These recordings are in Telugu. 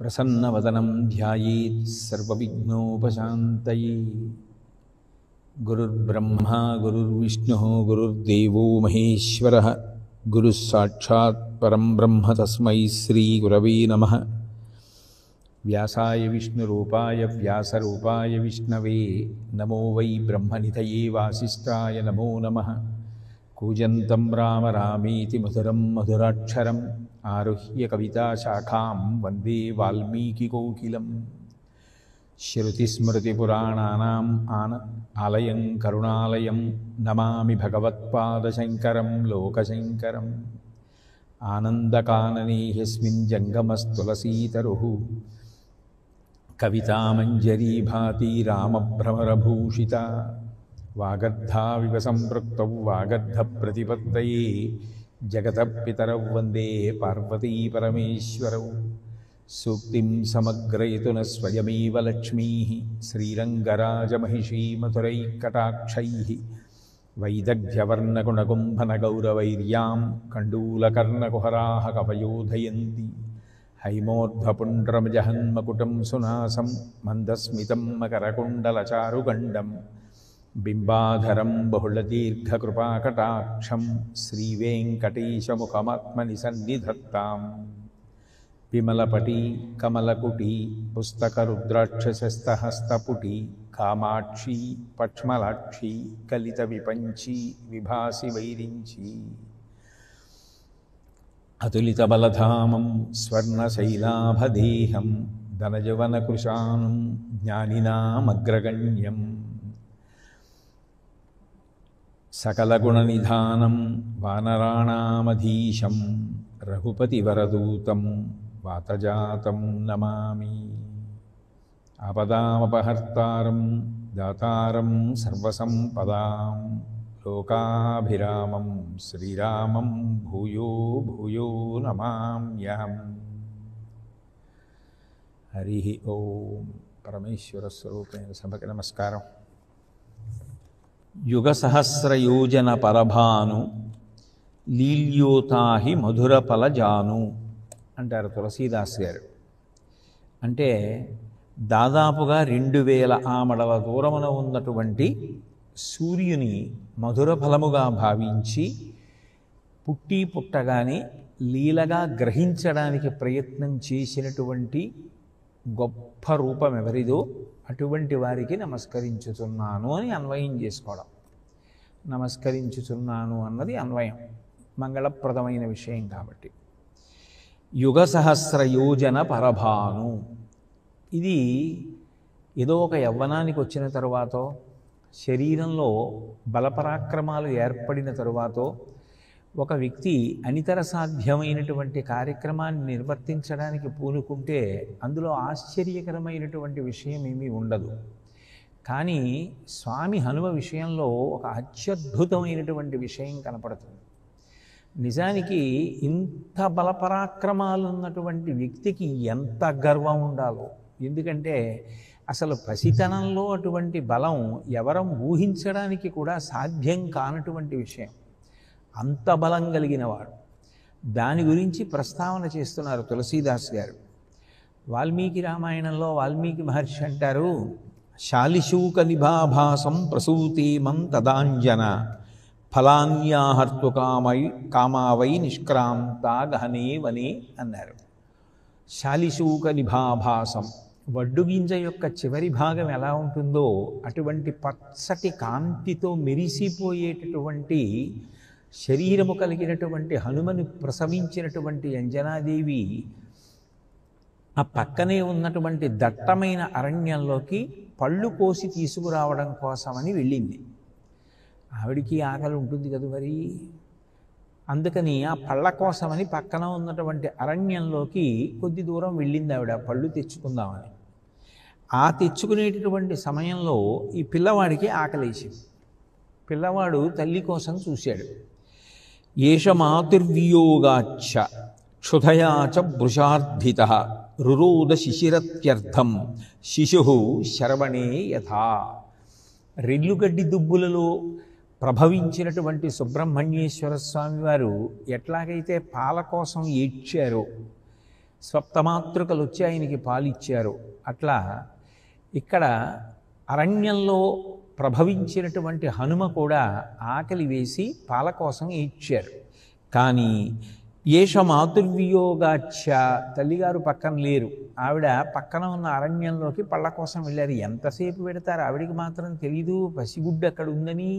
ప్రసన్నవదనం ధ్యాయేత్ సర్వవిఘ్నోపశాంతయే. గురుర్బ్రహ్మా గురుర్విష్ణుః గురుర్దేవో మహేశ్వరః. గురుః సాక్షాత్ పరం బ్రహ్మ తస్మై శ్రీ గురవే నమః. వ్యాసాయ విష్ణురూపాయ వ్యాసరూపాయ విష్ణవే నమో వై బ్రహ్మనిధయే వాసిష్ఠాయ నమో నమః. కూజంతం రామ రామేతి మధురం మధురాక్షరం ఆరుహ్య కవితాశాఖాం వందే వాల్మీకికోకిలం. శ్రుతిస్మృతిపురాణానాం ఆలయం కరుణాలయం నమామి భగవత్పాదశంకరం లోకశంకరం. ఆనందకాననే యస్మిన్ జంగమస్తులసీతరుః కవితామంజరీ భాతి రామభ్రమరభూషితా. వాగర్ధావివ సంపృక్తౌ వాగర్ధప్రతిపత్తయే జగతః పితరౌ వందే పార్వతీ పరమేశ్వరౌ. సూక్తిం సమగ్రయతున స్వయమేవ లక్ష్మీః శ్రీరంగరాజమహిషీ మధురైకటాక్షైః. వైదగ్ధ్యవర్ణగుణగుంభనగౌరవైర్యాం కండూలకర్ణకుహరాः కవయోధయంతి. హైమోర్ధ్వపుండ్రమజహన్మకుటం సునాసం మందస్మితం మకరకుండలచారుగండం. బింబాధరం బహుళదీర్ఘకృపాకటాక్షం శ్రీవేంకటేశముఖమాత్మని సన్నిధత్తాం. విమలపటి కమలకుటి పుస్తకరుద్రాక్షసస్తహస్తపుటి కామాక్షి పక్ష్మలాక్షి కలిత విపంచి విభాసి వైరించి. అతులిత బలధామం స్వర్ణశైలాభదేహం ధనజవనకృశానం జ్ఞానినామగ్రగణ్యం. సకలగుణనిధానం వానరాణామధీశం రఘుపతివరదూతం వాతజాతం నమామి. ఆపదామపహర్తారం దాతారం సర్వసంపదాం లోకాభిరామం శ్రీరామం భూయో భూయో నమామ్యహం. హరి ఓం. పరమేశ్వర స్వరూపైన సభకి నమస్కారం. యుగసహస్రయోజన పరభాను లీల్యోతాహి మధుర ఫలజాను అంటారు తులసీదాస్ గారు. అంటే దాదాపుగా 2000 ఆమడల దూరమున ఉన్నటువంటి సూర్యుని మధుర ఫలముగా భావించి పుట్టి పుట్టగానే లీలగా గ్రహించడానికి ప్రయత్నం చేసినటువంటి గొప్ప రూపం ఎవరిదో అటువంటి వారికి నమస్కరించుతున్నాను అని అన్వయం చేసుకోవడం. నమస్కరించుతున్నాను అన్నది అన్వయం, మంగళప్రదమైన విషయం కాబట్టి. యుగ సహస్ర యోజన పరభాను, ఇది ఏదో ఒక యవ్వనానికి వచ్చిన తరువాతో శరీరంలో బలపరాక్రమాలు ఏర్పడిన తరువాతో ఒక వ్యక్తి అనితర సాధ్యమైనటువంటి కార్యక్రమాన్ని నిర్వర్తించడానికి పూనుకుంటే అందులో ఆశ్చర్యకరమైనటువంటి విషయం ఏమీ ఉండదు. కానీ స్వామి హనుమ విషయంలో ఒక అత్యద్భుతమైనటువంటి విషయం కనపడుతుంది. నిజానికి ఇంత బలపరాక్రమాలు ఉన్నటువంటి వ్యక్తికి ఎంత గర్వం ఉండాలో. ఎందుకంటే అసలు పసితనంలో అటువంటి బలం ఎవరం ఊహించడానికి కూడా సాధ్యం కానటువంటి విషయం. అంత బలం కలిగినవాడు. దాని గురించి ప్రస్తావన చేస్తున్నారు తులసీదాస్ గారు. వాల్మీకి రామాయణంలో వాల్మీకి మహర్షి అంటారు, శాలిశూక నిభాభాసం ప్రసూతేమం తదాంజన ఫలాన్యాహర్తు కామావై నిష్క్రాంతా గహనే వనే అన్నారు. శాలిశూక నిభాభాసం, వడ్డుగింజ యొక్క చివరి భాగం ఎలా ఉంటుందో అటువంటి పచ్చటి కాంతితో మెరిసిపోయేటటువంటి శరీరము కలిగినటువంటి హనుమని ప్రసవించినటువంటి అంజనాదేవి ఆ పక్కనే ఉన్నటువంటి దట్టమైన అరణ్యంలోకి పళ్ళు కోసి తీసుకురావడం కోసమని వెళ్ళింది. ఆవిడికి ఆకలి ఉంటుంది కదా మరి. అందుకని ఆ పళ్ళ కోసమని పక్కన ఉన్నటువంటి అరణ్యంలోకి కొద్ది దూరం వెళ్ళింది ఆవిడ పళ్ళు తెచ్చుకుందామని. ఆ తెచ్చుకునేటటువంటి సమయంలో ఈ పిల్లవాడికి ఆకలేసింది. పిల్లవాడు తల్లి కోసం చూశాడు. ఏష మాతుర్వియోగాచ్చ క్షుధయాచ వృషార్థిత రురోద శిశిరత్యర్థం శిశు శరవణే యథా. రెల్లుగడ్డి దుబ్బులలో ప్రభవించినటువంటి సుబ్రహ్మణ్యేశ్వర స్వామి వారు ఎట్లాగైతే పాల కోసం ఏడ్చారో స్వప్తమాతృకలు వచ్చి ఆయనకి పాలిచ్చారు. అట్లా ఇక్కడ అరణ్యంలో ప్రభవించినటువంటి హనుమ కూడా ఆకలి వేసి పాల కోసం ఇచ్చారు. కానీ ఏష మాతృవియోగాచ్చ, తల్లిగారు పక్కన లేరు, ఆవిడ పక్కన ఉన్న అరణ్యంలోకి పళ్ళ కోసం వెళ్ళారు. ఎంతసేపు పెడతారు, ఆవిడికి మాత్రం తెలీదు పసిగుడ్డు అక్కడ ఉందని,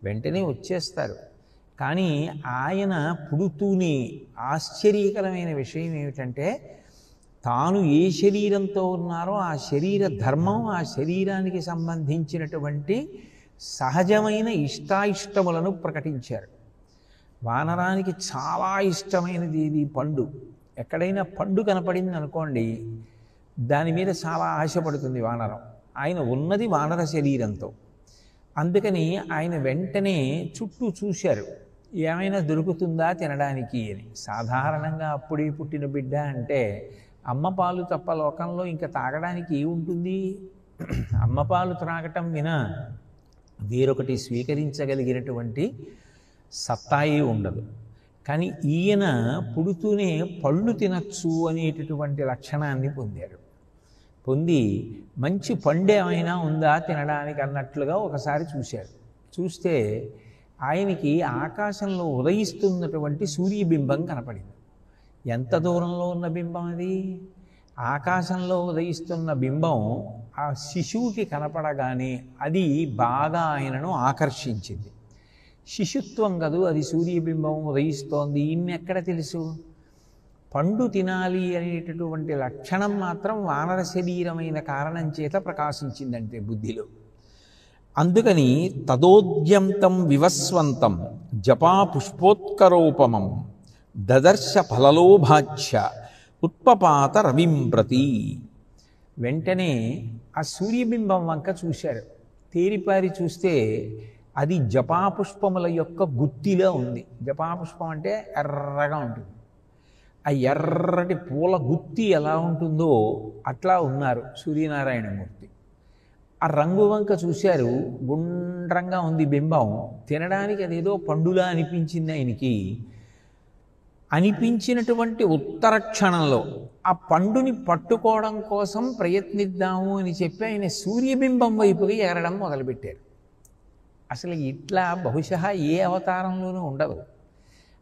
వెంటనే వచ్చేస్తారు. కానీ ఆయన పుడుతూనే ఆశ్చర్యకరమైన విషయం ఏమిటంటే, తాను ఏ శరీరంతో ఉన్నారో ఆ శరీర ధర్మం, ఆ శరీరానికి సంబంధించినటువంటి సహజమైన ఇష్టాయిష్టములను ప్రకటించారు. వానరానికి చాలా ఇష్టమైనది ఇది పండు. ఎక్కడైనా పండు కనపడింది అనుకోండి, దాని మీద చాలా ఆశపడుతుంది వానరం. ఆయన ఉన్నది వానర శరీరంతో. అందుకని ఆయన వెంటనే చుట్టూ చూశారు, ఏమైనా దొరుకుతుందా తినడానికి అని. సాధారణంగా అప్పుడే పుట్టిన బిడ్డ అంటే అమ్మ పాలు తప్ప లోకంలో ఇంకా తాగడానికి ఏముంటుంది? అమ్మ పాలు త్రాగటం వినా వేరొకటి స్వీకరించగలిగినటువంటి సత్తాయి ఉండదు. కానీ ఈయన పుడుతూనే పళ్ళు తినచ్చు అనేటటువంటి లక్షణాన్ని పొందారు. పొంది మంచి పండు ఏమైనా ఉందా తినడానికి అన్నట్లుగా ఒకసారి చూశారు. చూస్తే ఆయనకి ఆకాశంలో ఉదయిస్తున్నటువంటి సూర్యబింబం కనపడింది. ఎంత దూరంలో ఉన్న బింబం అది? ఆకాశంలో ఉదయిస్తున్న బింబం ఆ శిశువుకి కనపడగానే అది బాగా ఆయనను ఆకర్షించింది. శిశుత్వం కదూ అది, సూర్యబింబం ఉదయిస్తోంది, ఇన్నెక్కడ తెలుసు? పండు తినాలి అనేటటువంటి లక్షణం మాత్రం వానర శరీరమైన కారణం చేత ప్రకాశించిందంటే బుద్ధిలో. అందుకని తదోద్యంతం వివస్వంతం జపా పుష్పోత్కరోపమం దదర్శ ఫలలోభాచ్య ఉత్పపాత రవింప్రతి. వెంటనే ఆ సూర్యబింబం వంక చూశారు. తేరిపారి చూస్తే అది జపాపుష్పముల యొక్క గుత్తిలో ఉంది. జపాపుష్పం అంటే ఎర్రగా ఉంటుంది. ఆ ఎర్రటి పూల గుత్తి ఎలా ఉంటుందో అట్లా ఉన్నారు సూర్యనారాయణమూర్తి. ఆ రంగు వంక చూశారు, గుండ్రంగా ఉంది బింబం. తినడానికి అదేదో పండులా అనిపించింది ఆయనకి. అనిపించినటువంటి ఉత్తర క్షణంలో ఆ పండుని పట్టుకోవడం కోసం ప్రయత్నిద్దాము అని చెప్పి ఆయన సూర్యబింబం వైపుగా ఎగరడం మొదలుపెట్టారు. అసలు ఇట్లా బహుశా ఏ అవతారంలోనూ ఉండదు.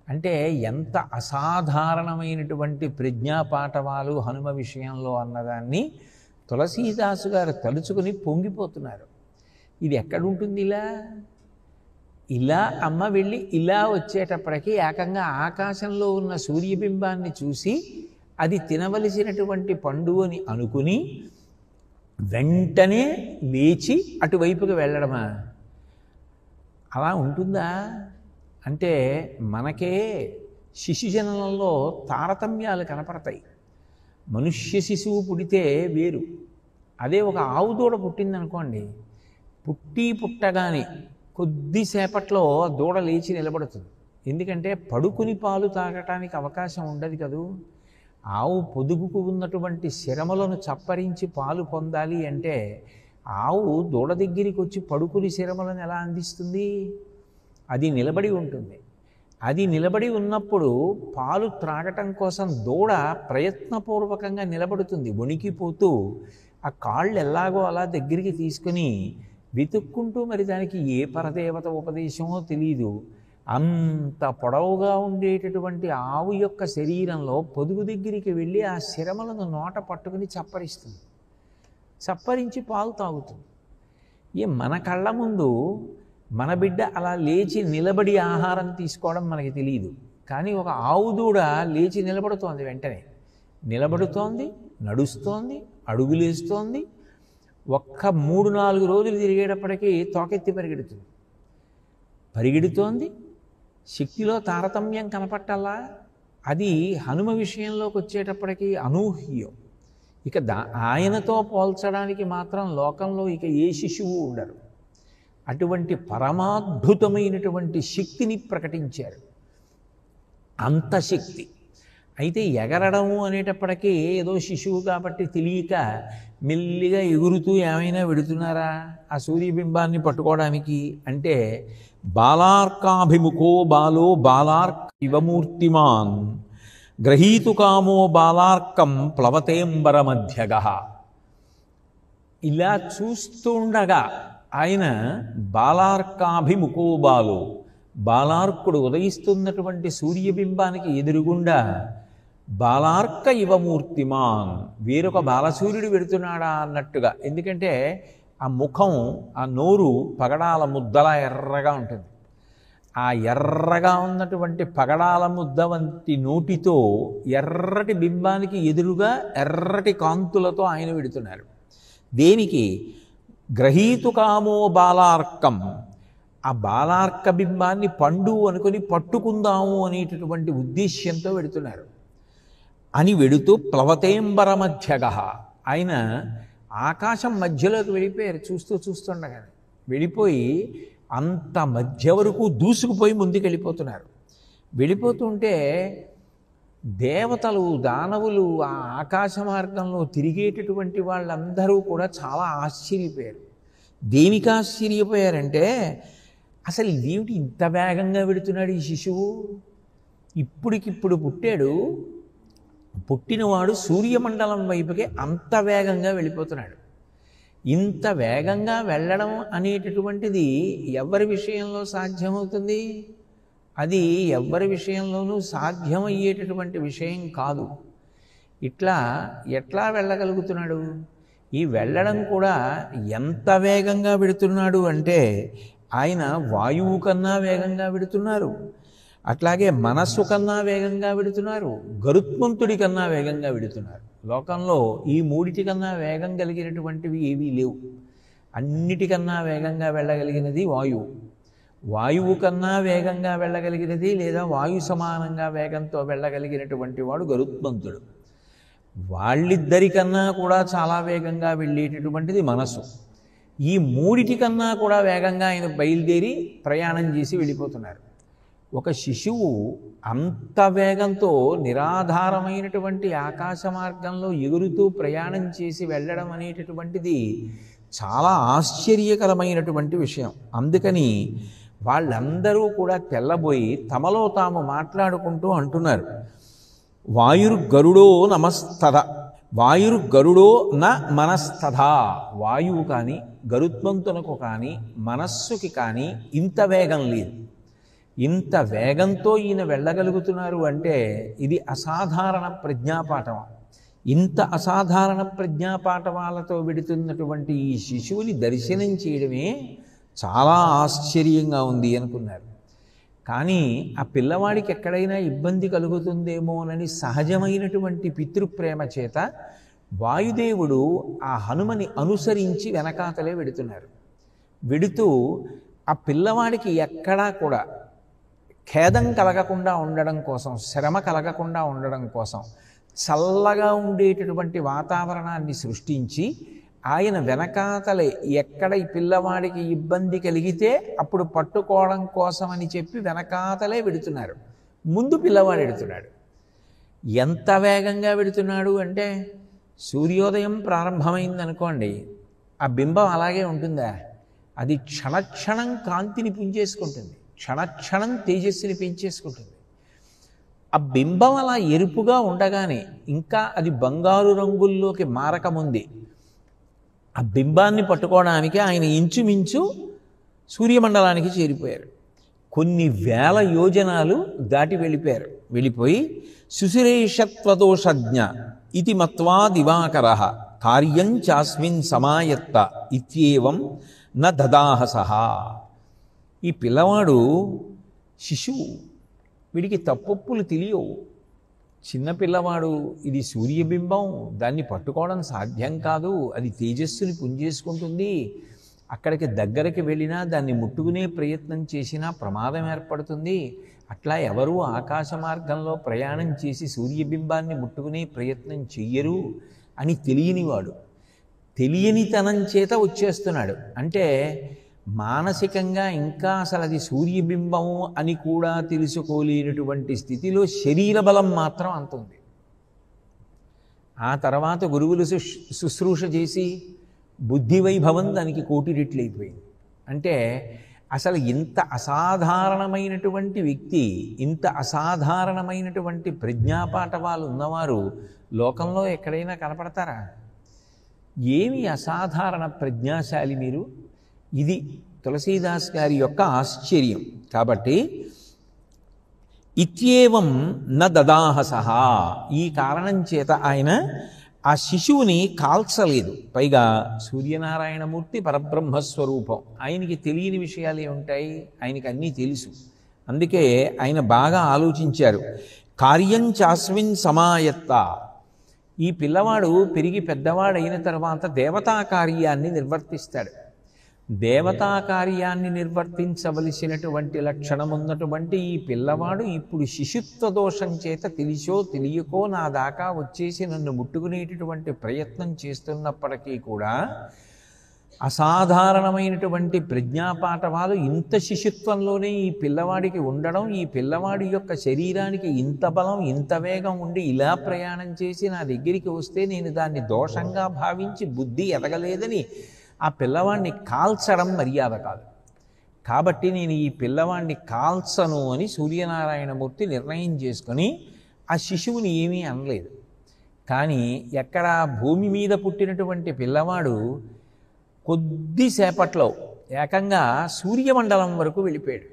అంటే ఎంత అసాధారణమైనటువంటి ప్రజ్ఞాపాఠవాలు హనుమ విషయంలో అన్నదాన్ని తులసీదాసు గారు తలుచుకుని పొంగిపోతున్నారు. ఇది ఎక్కడుంటుంది ఇలా? ఇలా అమ్మ వెళ్ళి ఇలా వచ్చేటప్పటికీ ఏకంగా ఆకాశంలో ఉన్న సూర్యబింబాన్ని చూసి అది తినవలసినటువంటి పండు అని అనుకుని వెంటనే లేచి అటువైపుకి వెళ్ళడమా? అలా ఉంటుందా? అంటే మనకే శిశుజనంలో తారతమ్యాలు కనపడతాయి. మనుష్య శిశువు పుడితే వేరు, అదే ఒక ఆవు దూడ పుట్టిందనుకోండి, పుట్టగానే కొద్దిసేపట్లో దూడ లేచి నిలబడుతుంది. ఎందుకంటే పడుకుని పాలు తాగటానికి అవకాశం ఉండదు కదూ. ఆవు పొదుగుకు ఉన్నటువంటి శిరములను చప్పరించి పాలు పొందాలి అంటే ఆవు దూడ దగ్గరికి వచ్చి పడుకుని శిరములను ఎలా అందిస్తుంది? అది నిలబడి ఉంటుంది. అది నిలబడి ఉన్నప్పుడు పాలు త్రాగటం కోసం దూడ ప్రయత్నపూర్వకంగా నిలబడుతుంది. వణికిపోతూ ఆ కాళ్ళు ఎలాగో అలా దగ్గరికి తీసుకుని వెతుక్కుంటూ, మరి దానికి ఏ పరదేవత ఉపదేశమో తెలీదు, అంత పొడవుగా ఉండేటటువంటి ఆవు యొక్క శరీరంలో పొదుగు దగ్గరికి వెళ్ళి ఆ శిరములను నోట పట్టుకుని చప్పరిస్తుంది. చప్పరించి పాలు తాగుతుంది. మన కళ్ళ ముందు మన బిడ్డ అలా లేచి నిలబడి ఆహారం తీసుకోవడం మనకి తెలియదు. కానీ ఒక ఆవు దూడ లేచి నిలబడుతోంది, వెంటనే నిలబడుతోంది, నడుస్తోంది, అడుగులేస్తోంది. ఒక్క 3-4 రోజులు తిరిగేటప్పటికీ తోకెత్తి పరిగెడుతోంది. శక్తిలో తారతమ్యం కనపట్టాలా? అది హనుమ విషయంలోకి వచ్చేటప్పటికీ అనూహ్యం. ఇక ఆయనతో పోల్చడానికి మాత్రం లోకంలో ఇక ఏ శిశువు ఉండరు. అటువంటి పరమాద్భుతమైనటువంటి శక్తిని ప్రకటించారు. అంత శక్తి. అయితే ఎగరడము అనేటప్పటికీ ఏదో శిశువు కాబట్టి తెలియక మెల్లిగా ఎగురుతూ ఏమైనా వెడుతున్నారా ఆ సూర్యబింబాన్ని పట్టుకోవడానికి? అంటే బాలార్కాభిముఖో బాలో బాలార్క ఇవమూర్తిమాన్ గ్రహీతు కామో బాలార్కం ప్లవతేంబరమధ్యగ. ఇలా చూస్తుండగా ఆయన బాలార్కాభిముఖో బాలు, బాలార్కుడు ఉదయిస్తున్నటువంటి సూర్యబింబానికి ఎదురుగుండా బాలార్క ఇవమూర్తిమాన్, వేరొక బాలసూర్యుడు వెడుతున్నాడా అన్నట్టుగా. ఎందుకంటే ఆ ముఖం, ఆ నోరు పగడాల ముద్దలా ఎర్రగా ఉంటుంది. ఆ ఎర్రగా ఉన్నటువంటి పగడాల ముద్ద వంటి నోటితో ఎర్రటి బింబానికి ఎదురుగా ఎర్రటి కాంతులతో ఆయన వెడుతున్నారు. దేనికి? గ్రహీతు కామో బాలార్కం, ఆ బాలార్క బింబాన్ని పండు అనుకుని పట్టుకుందాము అనేటటువంటి ఉద్దేశ్యంతో వెడుతున్నారు. అని వెడుతూ ప్లవతేంబర మధ్యగ, ఆయన ఆకాశం మధ్యలోకి వెళ్ళిపోయారు. చూస్తుండగానే వెళ్ళిపోయి అంత మధ్య వరకు దూసుకుపోయి ముందుకు వెళ్ళిపోతున్నారు. వెళ్ళిపోతుంటే దేవతలు, దానవులు, ఆ ఆకాశ మార్గంలో తిరిగేటటువంటి వాళ్ళందరూ కూడా చాలా ఆశ్చర్యపోయారు. దేనికి ఆశ్చర్యపోయారంటే, అసలు ఇదేమిటి ఇంత వేగంగా వెడుతున్నాడు ఈ శిశువు? ఇప్పటికిప్పుడు పుట్టాడు, పుట్టినవాడు సూర్యమండలం వైపుకే అంత వేగంగా వెళ్ళిపోతున్నాడు. ఇంత వేగంగా వెళ్ళడం అనేటటువంటిది ఎవరి విషయంలో సాధ్యమవుతుంది? అది ఎవరి విషయంలోనూ సాధ్యమయ్యేటటువంటి విషయం కాదు. ఎట్లా వెళ్ళగలుగుతున్నాడు? ఈ వెళ్ళడం కూడా ఎంత వేగంగా వెడుతున్నాడు అంటే, ఆయన వాయువు కన్నా వేగంగా వెడుతున్నారు, అట్లాగే మనస్సు కన్నా వేగంగా వెడుతున్నారు, గరుత్మంతుడి కన్నా వేగంగా వెడుతున్నారు. లోకంలో ఈ మూడిటి కన్నా వేగం కలిగినటువంటివి ఏవీ లేవు. అన్నిటికన్నా వేగంగా వెళ్ళగలిగినది వాయువు. వాయువు కన్నా వేగంగా వెళ్ళగలిగినది లేదా వాయు సమానంగా వేగంతో వెళ్ళగలిగినటువంటి వాడు గరుత్మంతుడు. వాళ్ళిద్దరికన్నా కూడా చాలా వేగంగా వెళ్ళేటటువంటిది మనసు. ఈ మూడిటికన్నా కూడా వేగంగా ఆయన బయలుదేరి ప్రయాణం చేసి వెళ్ళిపోతున్నారు. ఒక శిశువు అంత వేగంతో నిరాధారమైనటువంటి ఆకాశ మార్గంలో ఎగురుతూ ప్రయాణం చేసి వెళ్ళడం అనేటటువంటిది చాలా ఆశ్చర్యకరమైనటువంటి విషయం. అందుకని వాళ్ళందరూ కూడా తెల్లబోయి తమలో తాము మాట్లాడుకుంటూ అంటున్నారు, వాయుర్గరుడో నమస్తద, వాయుర్గరుడో న మనస్తథా. వాయువు కానీ గరుత్మంతునకు కానీ మనస్సుకి కానీ ఇంత వేగం లేదు. ఇంత వేగంతో ఈయన వెళ్ళగలుగుతున్నారు అంటే ఇది అసాధారణ ప్రజ్ఞాపాఠం. ఇంత అసాధారణ ప్రజ్ఞాపాఠవాలతో వెడుతున్నటువంటి ఈ శిశువుని దర్శనం చేయడమే చాలా ఆశ్చర్యంగా ఉంది అనుకున్నారు. కానీ ఆ పిల్లవాడికి ఎక్కడైనా ఇబ్బంది కలుగుతుందేమోనని సహజమైనటువంటి పితృప్రేమ చేత వాయుదేవుడు ఆ హనుమని అనుసరించి వెనకాతలే వెడుతున్నారు. వెడుతూ ఆ పిల్లవాడికి ఎక్కడా కూడా ఖేదం కలగకుండా ఉండడం కోసం, శ్రమ కలగకుండా ఉండడం కోసం చల్లగా ఉండేటటువంటి వాతావరణాన్ని సృష్టించి ఆయన వెనకాతలే ఎక్కడ ఈ పిల్లవాడికి ఇబ్బంది కలిగితే అప్పుడు పట్టుకోవడం కోసం అని చెప్పి వెనకాతలే వెడుతున్నారు. ముందు పిల్లవాడు వెడుతున్నాడు. ఎంత వేగంగా వెడుతున్నాడు అంటే, సూర్యోదయం ప్రారంభమైందనుకోండి, ఆ బింబం అలాగే ఉంటుందా? అది క్షణక్షణం కాంతిని పుంజేసుకుంటుంది, క్షణక్షణం తేజస్సుని పెంచేసుకుంటుంది. ఆ బింబం అలా ఎరుపుగా ఉండగానే ఇంకా అది బంగారు రంగుల్లోకి మారకముందే ఆ బింబాన్ని పట్టుకోవడానికి ఆయన ఇంచుమించు సూర్యమండలానికి చేరిపోయారు. కొన్ని వేల యోజనాలు దాటి వెళ్ళిపోయారు. వెళ్ళిపోయి సుశిరేషత్వదోషజ్ఞ ఇది మత్వా దివాకర కార్యం చాస్మిన్ సమాయత్త ఇత్యేవం న దదాహసః. ఈ పిల్లవాడు శిశువు, వీడికి తప్పొప్పులు తెలియవు. చిన్నపిల్లవాడు, ఇది సూర్యబింబం, దాన్ని పట్టుకోవడం సాధ్యం కాదు, అది తేజస్సుని పుంజేసుకుంటుంది, అక్కడికి దగ్గరికి వెళ్ళినా దాన్ని ముట్టుకునే ప్రయత్నం చేసినా ప్రమాదం ఏర్పడుతుంది, అట్లా ఎవరూ ఆకాశ మార్గంలో ప్రయాణం చేసి సూర్యబింబాన్ని ముట్టుకునే ప్రయత్నం చెయ్యరు అని తెలియనివాడు. తెలియనితనం చేత వచ్చేస్తున్నాడు. అంటే మానసికంగా ఇంకా అసలు అది సూర్యబింబము అని కూడా తెలుసుకోలేనటువంటి స్థితిలో శరీర బలం మాత్రం అంత ఉంది. ఆ తర్వాత గురువులు శుశ్రూష చేసి బుద్ధి వైభవం దానికి కోటి రెట్లయిపోయింది. అంటే అసలు ఇంత అసాధారణమైనటువంటి వ్యక్తి, ఇంత అసాధారణమైనటువంటి ప్రజ్ఞాపాఠవాలు ఉన్నవారు లోకంలో ఎక్కడైనా కనపడతారా? ఏమి అసాధారణ ప్రజ్ఞాశాలి మీరు! ఇది తులసీదాస్ గారి యొక్క ఆశ్చర్యం. కాబట్టి ఇత్యేవం న దదాహసహ, ఈ కారణం చేత ఆయన ఆ శిశువుని కాల్చలేదు. పైగా సూర్యనారాయణమూర్తి పరబ్రహ్మస్వరూపం, ఆయనకి తెలియని విషయాలు ఏముంటాయి? ఆయనకి అన్నీ తెలుసు. అందుకే ఆయన బాగా ఆలోచించారు. కార్యం చాస్మిన్ సమాయత్త, ఈ పిల్లవాడు పెరిగి పెద్దవాడైన తర్వాత దేవతా కార్యాన్ని నిర్వర్తిస్తాడు. దేవతా కార్యాన్ని నిర్వర్తించవలసినటువంటి లక్షణం ఉన్నటువంటి ఈ పిల్లవాడు ఇప్పుడు శిశుత్వ దోషం చేత తెలిసో తెలియకో నా దాకా వచ్చేసి నన్ను ముట్టుకునేటటువంటి ప్రయత్నం చేస్తున్నప్పటికీ కూడా అసాధారణమైనటువంటి ప్రజ్ఞాపాఠవాలు ఇంత శిశుత్వంలోనే ఈ పిల్లవాడికి ఉండడం, ఈ పిల్లవాడి యొక్క శరీరానికి ఇంత బలం ఇంత వేగం ఉండి ఇలా ప్రయాణం చేసి నా దగ్గరికి వస్తే నేను దాన్ని దోషంగా భావించి బుద్ధి ఎదగలేదని ఆ పిల్లవాడిని కాల్చడం మర్యాద కాదు. కాబట్టి నేను ఈ పిల్లవాడిని కాల్చను అని సూర్యనారాయణమూర్తి నిర్ణయం చేసుకొని ఆ శిశువుని ఏమీ అనలేదు. కానీ ఎక్కడ భూమి మీద పుట్టినటువంటి పిల్లవాడు కొద్దిసేపట్లో ఏకంగా సూర్యమండలం వరకు వెళ్ళిపోయాడు.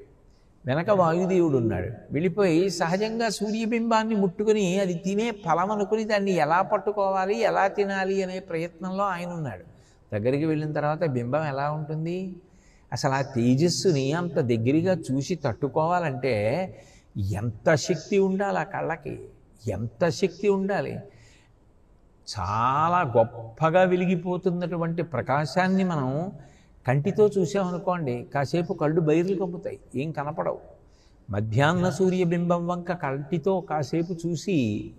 వెనక వాయుదేవుడు ఉన్నాడు. వెళ్ళిపోయి సహజంగా సూర్యబింబాన్ని ముట్టుకుని అది తినే ఫలం అనుకుని దాన్ని ఎలా పట్టుకోవాలి, ఎలా తినాలి అనే ప్రయత్నంలో ఆయన ఉన్నాడు. దగ్గరికి వెళ్ళిన తర్వాత బింబం ఎలా ఉంటుంది? అసలు ఆ తేజస్సుని అంత దగ్గరగా చూసి తట్టుకోవాలంటే ఎంత శక్తి ఉండాలి, ఆ కళ్ళకి ఎంత శక్తి ఉండాలి. చాలా గొప్పగా వెలిగిపోతున్నటువంటి ప్రకాశాన్ని మనం కంటితో చూసామనుకోండి, కాసేపు కళ్ళు బైర్లు కమ్ముతాయి, ఏం కనపడవు. మధ్యాహ్న సూర్యబింబం వంక కంటితో కాసేపు చూసి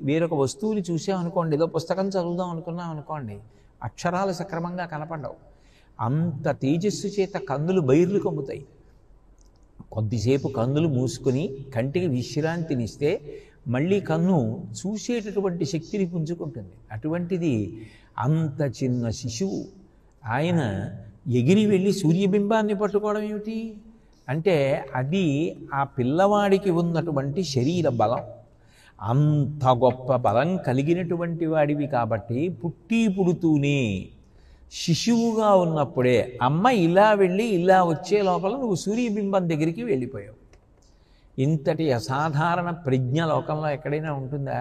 వేరొక వస్తువుని చూసామనుకోండి, ఏదో పుస్తకం చదువుదాం అనుకున్నాం అనుకోండి, అక్షరాలు సక్రమంగా కనపడవు. అంత తేజస్సు చేత కన్నులు బైర్లు కమ్ముతాయి. కొద్దిసేపు కన్నులు మూసుకొని కంటికి విశ్రాంతినిస్తే మళ్ళీ కన్ను చూసేటటువంటి శక్తిని పుంజుకుంటుంది. అటువంటిది అంత చిన్న శిశువు ఆయన ఎగిరి వెళ్ళి సూర్యబింబాన్ని పట్టుకోవడం ఏమిటి అంటే అది ఆ పిల్లవాడికి ఉన్నటువంటి శరీర బలం. అంత గొప్ప బలం కలిగినటువంటి వాడివి కాబట్టి పుడుతూనే శిశువుగా ఉన్నప్పుడే అమ్మ ఇలా వెళ్ళి ఇలా వచ్చే లోపల నువ్వు సూర్యబింబం దగ్గరికి వెళ్ళిపోయావు. ఇంతటి అసాధారణ ప్రజ్ఞ లోకంలో ఎక్కడైనా ఉంటుందా?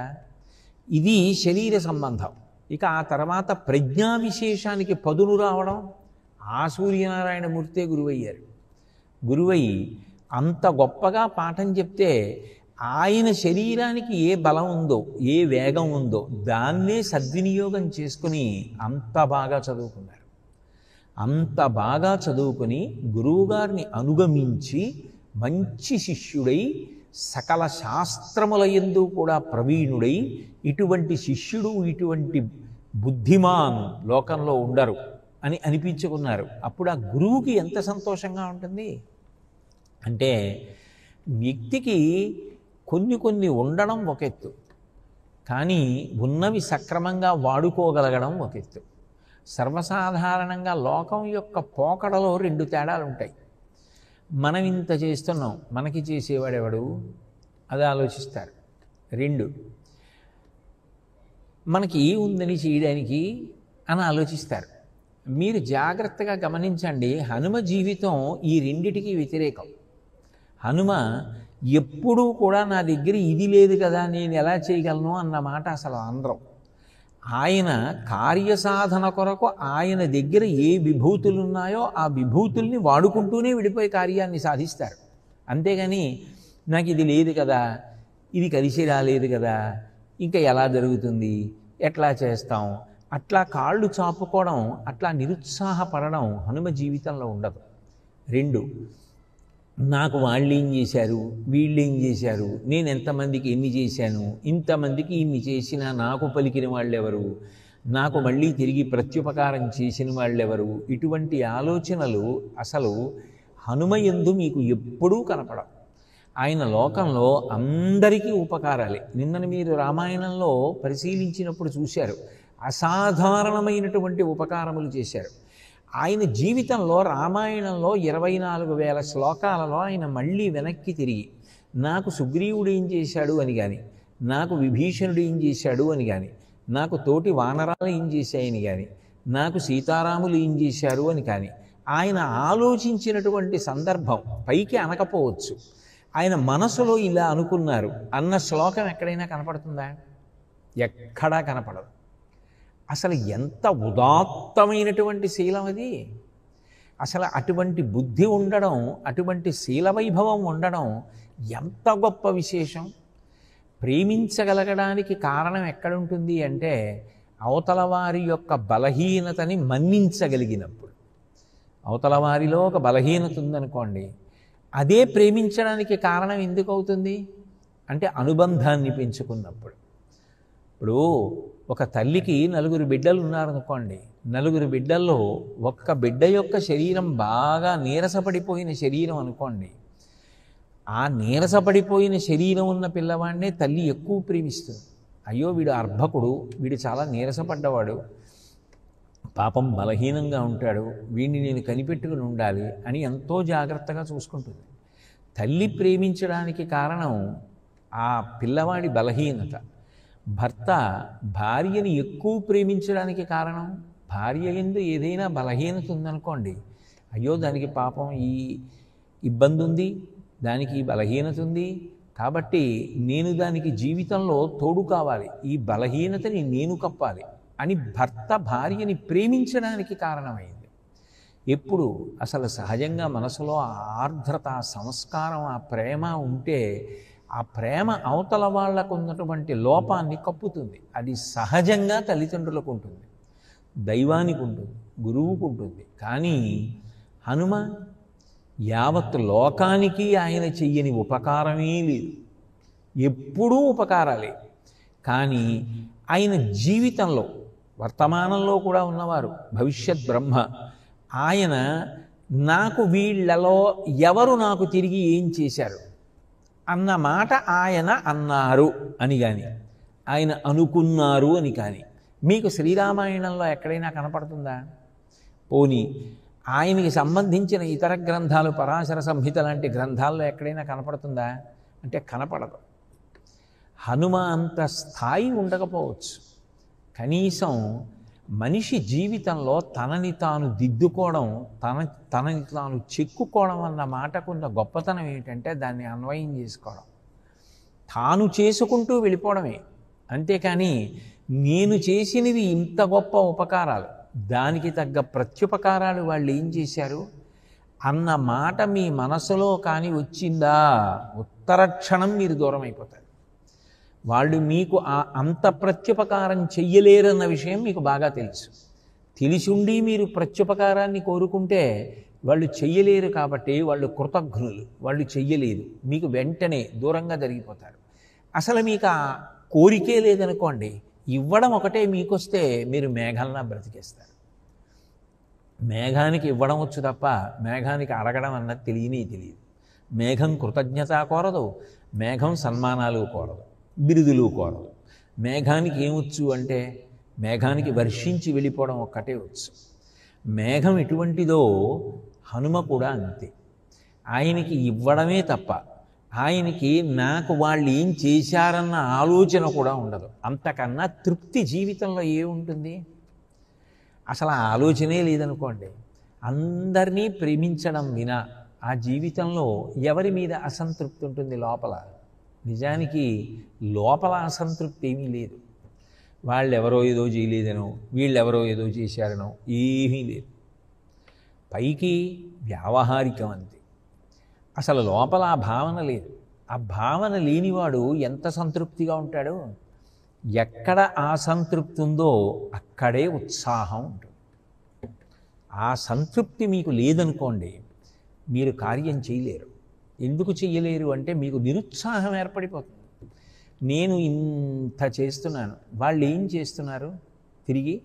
ఇది శరీర సంబంధం. ఇక ఆ తర్వాత ప్రజ్ఞా విశేషానికి పదును రావడం, ఆ సూర్యనారాయణమూర్తే గురువయ్యారు. గురువయ్యి అంత గొప్పగా పాఠం చెప్తే ఆయన శరీరానికి ఏ బలం ఉందో, ఏ వేగం ఉందో దాన్నే సద్వినియోగం చేసుకుని అంత బాగా చదువుకున్నారు. అంత బాగా చదువుకుని గురువుగారిని అనుగమించి మంచి శిష్యుడై సకల శాస్త్రముల యందు కూడా ప్రవీణుడై ఇటువంటి శిష్యుడు, ఇటువంటి బుద్ధిమాన్ లోకంలో ఉండరు అని అనిపించుకున్నారు. అప్పుడు ఆ గురువుకి ఎంత సంతోషంగా ఉంటుంది అంటే, వ్యక్తికి కొన్ని ఉండడం ఒక ఎత్తు, కానీ ఉన్నవి సక్రమంగా వాడుకోగలగడం ఒక ఎత్తు. సర్వసాధారణంగా లోకం యొక్క పోకడలో రెండు తేడాలు ఉంటాయి. మనం ఇంత చేస్తున్నాం, మనకి చేసేవాడెవడు అది ఆలోచిస్తారు. రెండు, మనకి ఉందని చేయడానికి అని ఆలోచిస్తారు. మీరు జాగ్రత్తగా గమనించండి, హనుమ జీవితం ఈ రెండిటికి వ్యతిరేకం. హనుమ ఎప్పుడూ కూడా నా దగ్గర ఇది లేదు కదా నేను ఎలా చేయగలను అన్న మాట అసలు అనరు. ఆయన కార్యసాధన కొరకు ఆయన దగ్గర ఏ విభూతులు ఉన్నాయో ఆ విభూతుల్ని వాడుకుంటూనే విడిపోయి కార్యాన్ని సాధిస్తారు. అంతేగాని నాకు ఇది లేదు కదా, ఇది కలిసి రాలేదు కదా, ఇంకా ఎలా జరుగుతుంది, ఎట్లా చేస్తాం, అట్లా కాళ్ళు చాపుకోవడం, అట్లా నిరుత్సాహపడడం హనుమ జీవితంలో ఉండదు. రెండు, నాకు వాళ్ళు ఏం చేశారు, వీళ్ళు ఏం చేశారు, నేను ఎంతమందికి ఎన్ని చేశాను, ఇంతమందికి ఇన్ని చేసినా నాకు పలికిన వాళ్ళెవరు, నాకు మళ్ళీ తిరిగి ప్రత్యుపకారం చేసిన వాళ్ళెవరు, ఇటువంటి ఆలోచనలు అసలు హనుమయందు మీకు ఎప్పుడూ కనపడవు. ఆయన లోకంలో అందరికీ ఉపకారాలే. నిన్నను మీరు రామాయణంలో పరిశీలించినప్పుడు చూశారు, అసాధారణమైనటువంటి ఉపకారములు చేశారు. ఆయన జీవితంలో రామాయణంలో 24,000 శ్లోకాలలో ఆయన మళ్ళీ వెనక్కి తిరిగి నాకు సుగ్రీవుడు ఏం చేశాడు అని కానీ, నాకు విభీషణుడు ఏం చేశాడు అని కానీ, నాకు తోటి వానరాలు ఏం చేశాయని కానీ, నాకు సీతారాములు ఏం చేశారు అని కానీ ఆయన ఆలోచించినటువంటి సందర్భం పైకి అనకపోవచ్చు, ఆయన మనసులో ఇలా అనుకున్నారు అన్న శ్లోకం ఎక్కడైనా కనపడుతుందా? ఎక్కడా కనపడదు. అసలు ఎంత ఉదాత్తమైనటువంటి శీలం అది! అసలు అటువంటి బుద్ధి ఉండడం, అటువంటి శీల వైభవం ఉండడం ఎంత గొప్ప విశేషం. ప్రేమించగలగడానికి కారణం ఎక్కడుంటుంది అంటే అవతల వారి యొక్క బలహీనతని మన్నించగలిగినప్పుడు. అవతల వారిలో ఒక బలహీనత ఉందనుకోండి, అదే ప్రేమించడానికి కారణం ఎందుకు అవుతుంది అంటే అనుబంధాన్ని పెంచుకున్నప్పుడు. ఇప్పుడు ఒక తల్లికి 4 బిడ్డలు ఉన్నారనుకోండి, 4 బిడ్డల్లో ఒక్క బిడ్డ యొక్క శరీరం బాగా నీరసపడిపోయిన శరీరం అనుకోండి, ఆ నీరసపడిపోయిన శరీరం ఉన్న పిల్లవాడినే తల్లి ఎక్కువ ప్రేమిస్తుంది. అయ్యో వీడు అర్భకుడు, వీడు చాలా నీరసపడ్డవాడు, పాపం బలహీనంగా ఉంటాడు, వీడిని నేను కనిపెట్టుకుని ఉండాలి అని ఎంతో జాగ్రత్తగా చూసుకుంటుంది. తల్లి ప్రేమించడానికి కారణం ఆ పిల్లవాడి బలహీనత. భర్త భార్యని ఎక్కువ ప్రేమించడానికి కారణం భార్య యందు ఏదైనా బలహీనత ఉందనుకోండి, అయ్యో దానికి పాపం ఈ ఇబ్బంది ఉంది, దానికి ఈ బలహీనత ఉంది, కాబట్టి నేను దానికి జీవితంలో తోడు కావాలి, ఈ బలహీనతని నేను కప్పాలి అని భర్త భార్యని ప్రేమించడానికి కారణమైంది. ఎప్పుడు అసలు సహజంగా మనసులో ఆ ఆర్ద్రత, ఆ సంస్కారం, ఆ ప్రేమ ఉంటే ఆ ప్రేమ అవతల వాళ్లకు ఉన్నటువంటి లోపాన్ని కప్పుతుంది. అది సహజంగా తల్లిదండ్రులకు ఉంటుంది, దైవానికి ఉంటుంది, గురువుకు ఉంటుంది. కానీ హనుమ యావత్ లోకానికి ఆయన చెయ్యని ఉపకారమే లేదు, ఎప్పుడూ ఉపకారాలే. కానీ ఆయన జీవితంలో వర్తమానంలో కూడా ఉన్నవారు భవిష్యత్ బ్రహ్మ, ఆయన నాకు వీళ్ళలో ఎవరు నాకు తిరిగి ఏం చేశారు అన్న మాట ఆయన అన్నారు అని కానీ, ఆయన అనుకున్నారు అని కానీ మీకు శ్రీరామాయణంలో ఎక్కడైనా కనపడుతుందా? పోనీ ఆయనకి సంబంధించిన ఇతర గ్రంథాలు, పరాశర సంహిత లాంటి గ్రంథాల్లో ఎక్కడైనా కనపడుతుందా అంటే కనపడదు. హనుమ అంత స్థాయి ఉండకపోవచ్చు, కనీసం మనిషి జీవితంలో తనని తాను దిద్దుకోవడం, తనని తాను చెక్కుకోవడం అన్న మాటకున్న గొప్పతనం ఏంటంటే దాన్ని అన్వయం చేసుకోవడం, తాను చేసుకుంటూ వెళ్ళిపోవడమే. అంతేకాని నేను చేసినవి ఇంత గొప్ప ఉపకారాలు, దానికి తగ్గ ప్రత్యుపకారాలు వాళ్ళు ఏం చేశారు అన్న మాట మీ మనసులో కానీ వచ్చిందా, ఉత్తర క్షణం మీరు దూరం అయిపోతారు. వాళ్ళు మీకు అంత ప్రత్యుపకారం చెయ్యలేరన్న విషయం మీకు బాగా తెలుసు. తెలిసుండి మీరు ప్రత్యుపకారాన్ని కోరుకుంటే వాళ్ళు చెయ్యలేరు కాబట్టి వాళ్ళు కృతజ్ఞులు, వాళ్ళు చెయ్యలేదు, మీకు వెంటనే దూరంగా జరిగిపోతారు. అసలు మీకు ఆ కోరికే లేదనుకోండి, ఇవ్వడం ఒకటే మీకొస్తే మీరు మేఘాలనా బ్రతికేస్తారు. మేఘానికి ఇవ్వడం వచ్చు తప్ప మేఘానికి అడగడం అన్నది తెలియదు. మేఘం కృతజ్ఞత కోరదు, మేఘం సన్మానాలు కోరదు, బిరుదులు కోరదు. మేఘానికి ఏమొచ్చు అంటే మేఘానికి వర్షించి వెళ్ళిపోవడం ఒక్కటే వచ్చు. మేఘం ఎటువంటిదో హనుమ కూడా అంతే. ఆయనకి ఇవ్వడమే తప్ప ఆయనకి నాకు వాళ్ళు ఏం చేశారన్న ఆలోచన కూడా ఉండదు. అంతకన్నా తృప్తి జీవితంలో ఏముంటుంది? అసలు ఆ ఆలోచనే లేదనుకోండి. అందరినీ ప్రేమించడం వినా ఆ జీవితంలో ఎవరి మీద అసంతృప్తి ఉంటుంది లోపల? నిజానికి లోపల అసంతృప్తి ఏమీ లేదు. వాళ్ళెవరో ఏదో చేయలేదనో, వీళ్ళెవరో ఏదో చేశారనో ఏమీ లేదు. పైకి వ్యావహారికం అంతే. అసలు లోపల ఆ భావన లేదు. ఆ భావన లేనివాడు ఎంత సంతృప్తిగా ఉంటాడో, ఎక్కడ ఆ సంతృప్తి ఉందో అక్కడే ఉత్సాహం ఉంటుంది. ఆ సంతృప్తి మీకు లేదనుకోండి, మీరు కార్యం చేయలేరు. ఎందుకు చెయ్యలేరు అంటే మీకు నిరుత్సాహం ఏర్పడిపోతుంది. నేను ఇంత చేస్తున్నాను, వాళ్ళు ఏం చేస్తున్నారు తిరిగి?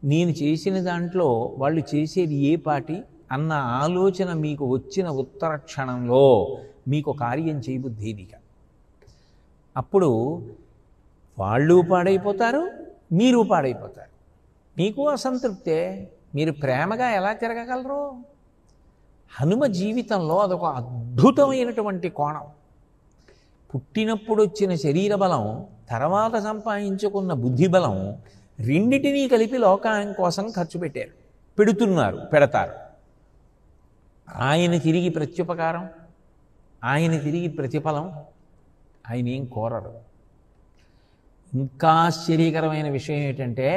నేను చేసిన దాంట్లో వాళ్ళు చేసేది ఏ పాటి అన్న ఆలోచన మీకు వచ్చిన ఉత్తర క్షణంలో మీకు కార్యం చేయబుద్ధేదిక. అప్పుడు వాళ్ళు పాడైపోతారు, మీరు పాడైపోతారు. మీకు అసంతృప్తే, మీరు ప్రేమగా ఎలా తిరగగలరు? హనుమ జీవితంలో అదొక అద్భుతమైనటువంటి కోణం. పుట్టినప్పుడు వచ్చిన శరీర బలం, తర్వాత సంపాదించుకున్న బుద్ధి బలం, రెండిటినీ కలిపి లోకాం కోసం ఖర్చు పెట్టారు, పెడతారు. ఆయన తిరిగి ప్రత్యుపకారం, ఆయన తిరిగి ప్రతిఫలం ఆయన ఏం కోరరు. ఇంకా ఆశ్చర్యకరమైన విషయం ఏంటంటే,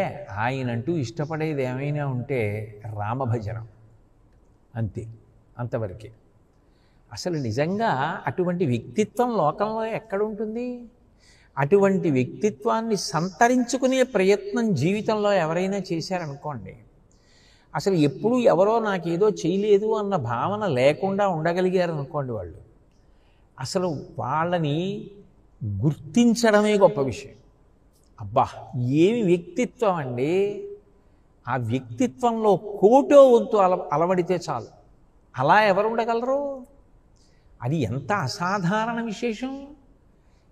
ఆయనంటూ ఇష్టపడేది ఏమైనా ఉంటే రామభజనం, అంతే, అంతవరకే. అసలు నిజంగా అటువంటి వ్యక్తిత్వం లోకంలో ఎక్కడుంటుంది? అటువంటి వ్యక్తిత్వాన్ని సంతరించుకునే ప్రయత్నం జీవితంలో ఎవరైనా చేశారనుకోండి, అసలు ఎప్పుడూ ఎవరో నాకేదో చేయలేదు అన్న భావన లేకుండా ఉండగలిగారు అనుకోండి, వాళ్ళు అసలు వాళ్ళని గుర్తించడమే గొప్ప విషయం. అబ్బా, ఏమి వ్యక్తిత్వం అండి! ఆ వ్యక్తిత్వంలో కోటో వంతు అలవడితే చాలు. అలా ఎవరు ఉండగలరు? అది ఎంత అసాధారణ విశేషం,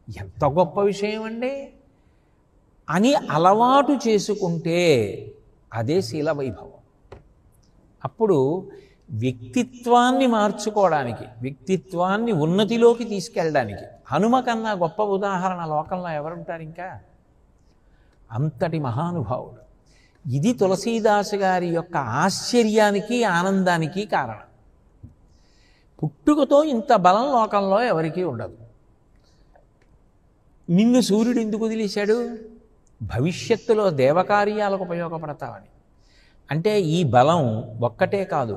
ఎంత గొప్ప విషయం అండి అని అలవాటు చేసుకుంటే అదే శీల వైభవం. అప్పుడు వ్యక్తిత్వాన్ని మార్చుకోవడానికి, వ్యక్తిత్వాన్ని ఉన్నతిలోకి తీసుకెళ్ళడానికి హనుమ కన్నా గొప్ప ఉదాహరణ లోకంలో ఎవరుంటారు ఇంకా? అంతటి మహానుభావుడు. ఇది తులసీదాసు గారి యొక్క ఆశ్చర్యానికి ఆనందానికి కారణం. పుట్టుకతో ఇంత బలం లోకంలో ఎవరికీ ఉండదు. నిన్ను సూర్యుడు ఎందుకు వదిలేశాడు? భవిష్యత్తులో దేవకార్యాలకు ఉపయోగపడతావని. అంటే ఈ బలం ఒక్కటే కాదు,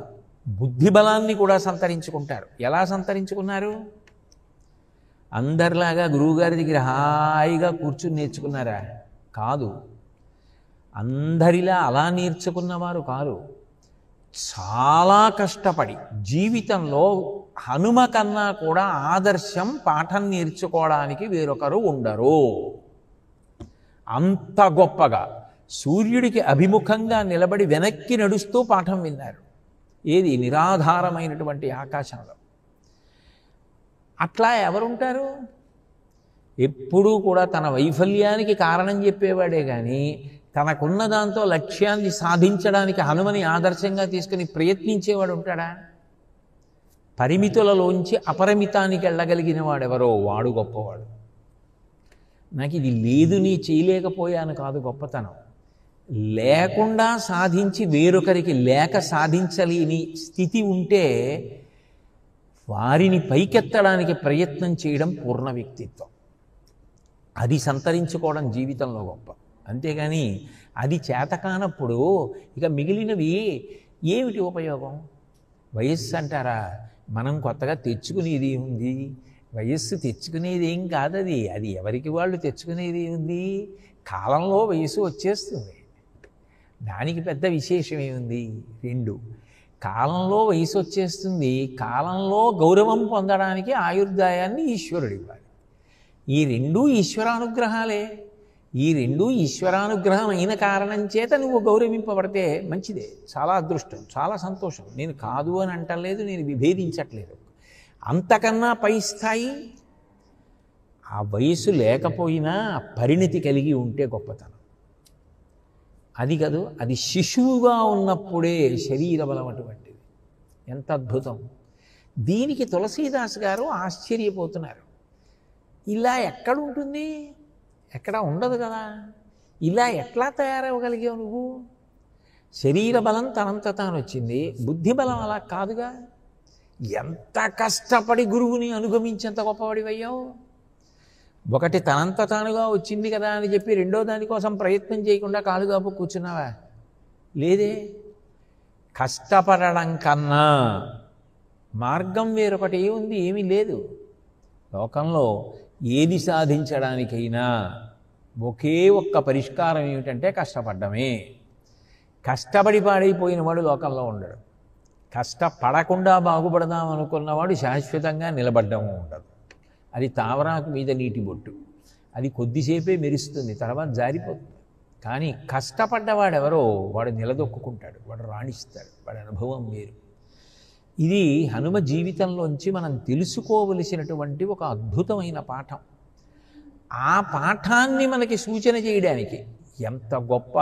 బుద్ధి బలాన్ని కూడా సంతరించుకుంటారు. ఎలా సంతరించుకున్నారు? అందరిలాగా గురువుగారి దగ్గర హాయిగా కూర్చుని నేర్చుకున్నారా? కాదు. అందరిలా అలా నేర్చుకున్నవారు కాదు. చాలా కష్టపడి జీవితంలో హనుమ కన్నా కూడా ఆదర్శం పాఠం నేర్చుకోవడానికి వేరొకరు ఉండరు. అంత గొప్పగా సూర్యుడికి అభిముఖంగా నిలబడి వెనక్కి నడుస్తూ పాఠం విన్నారు. ఏది? నిరాధారమైనటువంటి ఆకాశంలో. అట్లా ఎవరుంటారు? ఎప్పుడూ కూడా తన వైఫల్యానికి కారణం చెప్పేవాడే కానీ తనకున్న దాంతో లక్ష్యాన్ని సాధించడానికి హనుమని ఆదర్శంగా తీసుకుని ప్రయత్నించేవాడు ఉంటాడా? పరిమితులలోంచి అపరిమితానికి వెళ్ళగలిగిన వాడెవరో వాడు గొప్పవాడు. నాకు ఇది లేదు, నీ చేయలేకపోయాను కాదు గొప్పతనం. లేకుండా సాధించి వేరొకరికి లేక సాధించలేని స్థితి ఉంటే వారిని పైకెత్తడానికి ప్రయత్నం చేయడం పూర్ణ వ్యక్తిత్వం. అది సంతరించుకోవడం జీవితంలో గొప్ప. అంతేగాని అది చేతకానప్పుడు ఇక మిగిలినవి ఏమిటి ఉపయోగం? వయస్సు అంటారా? మనం కొత్తగా తెచ్చుకునేది ఉంది. వయస్సు తెచ్చుకునేది ఏం కాదు. అది ఎవరికి వాళ్ళు తెచ్చుకునేది ఉంది. కాలంలో వయస్సు వచ్చేస్తుంది, దానికి పెద్ద విశేషం ఏముంది? రెండు, కాలంలో వయసు వచ్చేస్తుంది, కాలంలో గౌరవం పొందడానికి ఆయుర్దాయాన్ని ఈశ్వరుడు ఇవ్వాలి. ఈ రెండూ ఈశ్వరానుగ్రహాలే. ఈ రెండూ ఈశ్వరానుగ్రహం అయిన కారణం చేత నువ్వు గౌరవింపబడితే మంచిదే, చాలా అదృష్టం, చాలా సంతోషం. నేను కాదు అని అంటలేదు, నేను విభేదించట్లేదు. అంతకన్నా పై స్థాయి ఆ వయసు లేకపోయినా పరిణతి కలిగి ఉంటే గొప్పతనం. అది కాదు, అది శిశువుగా ఉన్నప్పుడే శరీర బలం అటువంటిది. ఎంత అద్భుతం! దీనికి తులసీదాస్ గారు ఆశ్చర్యపోతున్నారు. ఇలా ఎక్కడుంటుంది? ఎక్కడ ఉండదు కదా. ఇలా ఎట్లా తయారవ్వగలిగావు నువ్వు? శరీర బలం తనంత తాను వచ్చింది, బుద్ధి బలం అలా కాదుగా. ఎంత కష్టపడి గురువుని అనుగమించేంత గొప్పవాడివయ్యావు. ఒకటి తనంత తానుగా వచ్చింది కదా అని చెప్పి రెండో దానికోసం ప్రయత్నం చేయకుండా కాలుగాపు కూర్చున్నావా? లేదే. కష్టపడడం కన్నా మార్గం వేరొకటి ఏముంది? ఏమీ లేదు. లోకంలో ఏది సాధించడానికైనా ఒకే ఒక్క పరిష్కారం ఏమిటంటే కష్టపడ్డమే. కష్టపడి పాడైపోయిన వాడు లోకంలో ఉండడు. కష్టపడకుండా బాగుపడదాం అనుకున్నవాడు శాశ్వతంగా నిలబడ్డము ఉండదు. అది తావరాకు మీద నీటి బొట్టు, అది కొద్దిసేపే మెరుస్తుంది, తర్వాత జారిపోతుంది. కానీ కష్టపడ్డవాడెవరో వాడు నిలదొక్కుంటాడు, వాడు రాణిస్తాడు, వాడి అనుభవం వేరు. ఇది హనుమ జీవితంలోంచి మనం తెలుసుకోవలసినటువంటి ఒక అద్భుతమైన పాఠం. ఆ పాఠాన్ని మనకి సూచన చేయడానికి ఎంత గొప్ప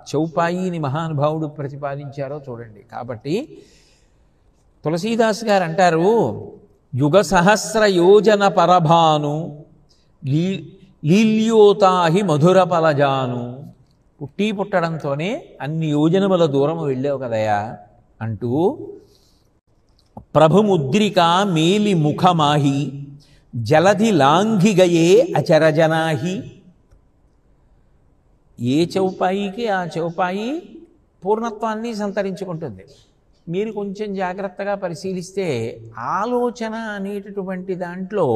చౌపాయిని మహానుభావుడు ప్రతిపాదించారో చూడండి. కాబట్టి తులసీదాస్ గారు అంటారు, యుగ సహస్ర యోజన పరభాను లీల్యోతాహి మధుర పలజాను. పుట్టడంతోనే అన్ని యోజనముల దూరము వెళ్ళావు కదయా అంటూ, ప్రభుముద్రిక మేలి ముఖమాహి జలధి లాంఘిగయే అచరజనాహి. ఏ చౌపాయికి ఆ చౌపాయి పూర్ణత్వాన్ని సంతరించుకుంటుంది. మీరు కొంచెం జాగ్రత్తగా పరిశీలిస్తే ఆలోచన అనేటటువంటి దాంట్లో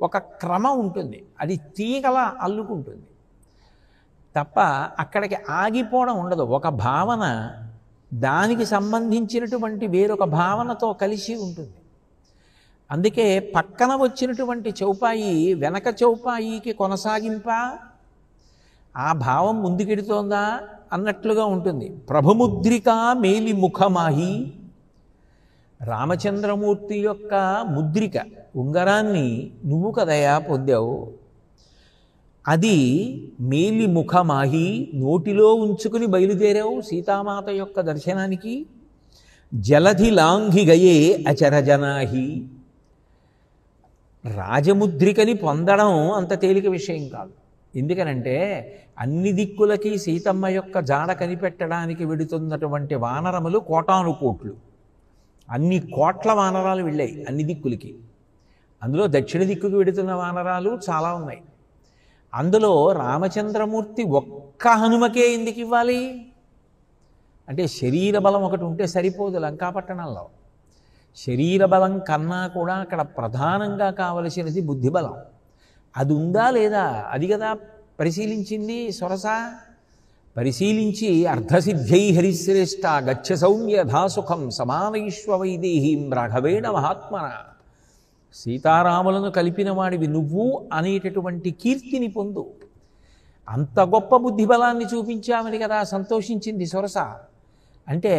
ఒక క్రమం ఉంటుంది, అది తీగల అల్లుకుంటుంది తప్ప అక్కడికి ఆగిపోవడం ఉండదు. ఒక భావన దానికి సంబంధించినటువంటి వేరొక భావనతో కలిసి ఉంటుంది. అందుకే పక్కన వచ్చినటువంటి చౌపాయి వెనక చౌపాయికి కొనసాగింప, ఆ భావం ముందుకెడుతోందా అన్నట్లుగా ఉంటుంది. ప్రభుముద్రిక మేలి ముఖమాహి, రామచంద్రమూర్తి యొక్క ముద్రిక ఉంగరాన్ని నువ్వు కదయా పొందావు. అది మేలి ముఖమాహి, నోటిలో ఉంచుకుని బయలుదేరావు సీతామాత యొక్క దర్శనానికి. జలధి లాంఘిగయే అచరజనాహి, రాజముద్రికని పొందడం అంత తేలిక విషయం కాదు. ఎందుకనంటే అన్ని దిక్కులకి సీతమ్మ యొక్క జాడ కనిపెట్టడానికి వెడుతున్నటువంటి వానరములు కోటాను కోట్లు, అన్ని కోట్ల వానరాలు వెళ్ళాయి అన్ని దిక్కులకి. అందులో దక్షిణ దిక్కుకు వెడుతున్న వానరాలు చాలా ఉన్నాయి. అందులో రామచంద్రమూర్తి ఒక్క హనుమకే ఎందుకు ఇవ్వాలి అంటే, శరీర బలం ఒకటి ఉంటే సరిపోదు. లంకాపట్టణంలో శరీర బలం కన్నా కూడా అక్కడ ప్రధానంగా కావలసినది బుద్ధిబలం. అది ఉందా లేదా, అది కదా పరిశీలించింది సొరస. పరిశీలించి అర్ధసిద్ధై హరిశ్రేష్ఠ గచ్చ సౌమ్య ధాసుఖం సమానయిష్వ వైదేహీం రాఘవేణ మహాత్మన. సీతారాములను కలిపిన వాడివి నువ్వు అనేటటువంటి కీర్తిని పొందు. అంత గొప్ప బుద్ధిబలాన్ని చూపించామని కదా సంతోషించింది సొరస. అంటే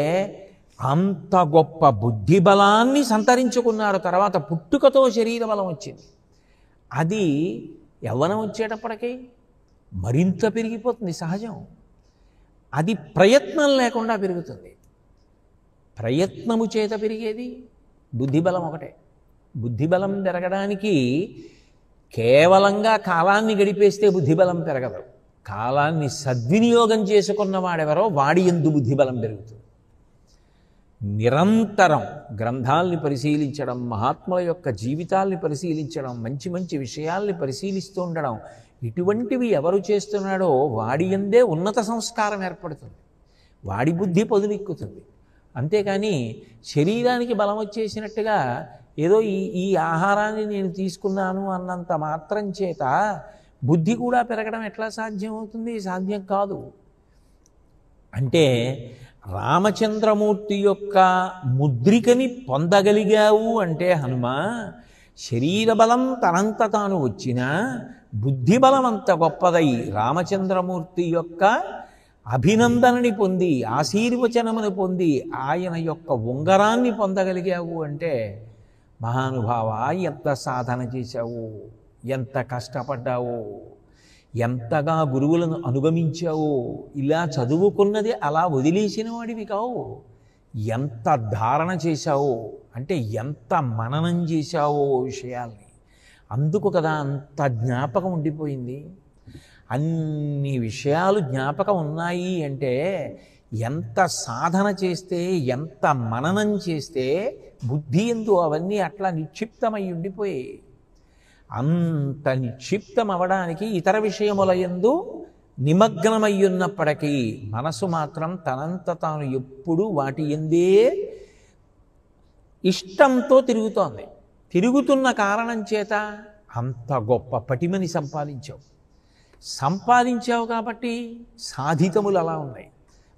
అంత గొప్ప బుద్ధిబలాన్ని సంతరించుకున్నారు. తర్వాత పుట్టుకతో శరీర బలం వచ్చింది. అది యవ్వనం వచ్చేటప్పటికీ మరింత పెరిగిపోతుంది, సహజం. అది ప్రయత్నం లేకుండా పెరుగుతుంది. ప్రయత్నము చేత పెరిగేది బుద్ధిబలం ఒకటే. బుద్ధిబలం పెరగడానికి కేవలంగా కాలాన్ని గడిపేస్తే బుద్ధిబలం పెరగదు. కాలాన్ని సద్వినియోగం చేసుకున్న వాడెవరో వాడి యందు బుద్ధిబలం పెరుగుతుంది. నిరంతరం గ్రంథాలని పరిశీలించడం, మహాత్ముల యొక్క జీవితాల్ని పరిశీలించడం, మంచి మంచి విషయాల్ని పరిశీలిస్తూ ఉండడం, ఇటువంటివి ఎవరు చేస్తున్నాడో వాడి యందే ఉన్నత సంస్కారం ఏర్పడుతుంది, వాడి బుద్ధి పొదులెక్కుతుంది. అంతేకాని శరీరానికి బలం వచ్చేసినట్టుగా ఏదో ఈ ఆహారాన్ని నేను తీసుకున్నాను అన్నంత మాత్రం చేత బుద్ధి కూడా పెరగడం ఎట్లా సాధ్యం అవుతుంది? సాధ్యం కాదు. అంటే రామచంద్రమూర్తి యొక్క ముద్రికని పొందగలిగావు అంటే హనుమ, శరీర బలం తనంత తాను వచ్చినా బుద్ధిబలం అంత గొప్పదై రామచంద్రమూర్తి యొక్క అభినందనని పొంది, ఆశీర్వచనమును పొంది, ఆయన యొక్క ఉంగరాన్ని పొందగలిగావు అంటే, మహానుభావ ఎంత సాధన చేశావు, ఎంత కష్టపడ్డావు, ఎంతగా గురువులను అనుగమించావు. ఇలా చదువుకున్నది అలా వదిలేసిన వాడివి కావు. ఎంత ధారణ చేశావు అంటే, ఎంత మననం చేశావో విషయాల్ని. అందుకు కదా అంత జ్ఞాపకం ఉండిపోయింది. అన్ని విషయాలు జ్ఞాపకం ఉన్నాయి అంటే ఎంత సాధన చేస్తే, ఎంత మననం చేస్తే బుద్ధి యందు అవన్నీ అట్లా నిక్షిప్తమై ఉండిపోయాయి. అంత నిక్షిప్తం అవడానికి ఇతర విషయముల యందు నిమగ్నమయ్యున్నప్పటికీ మనసు మాత్రం తనంత తాను ఎప్పుడూ వాటి యందే ఇష్టంతో తిరుగుతోంది. తిరుగుతున్న కారణం చేత అంత గొప్ప పటిమని సంపాదించావు కాబట్టి సాధితములు అలా ఉన్నాయి.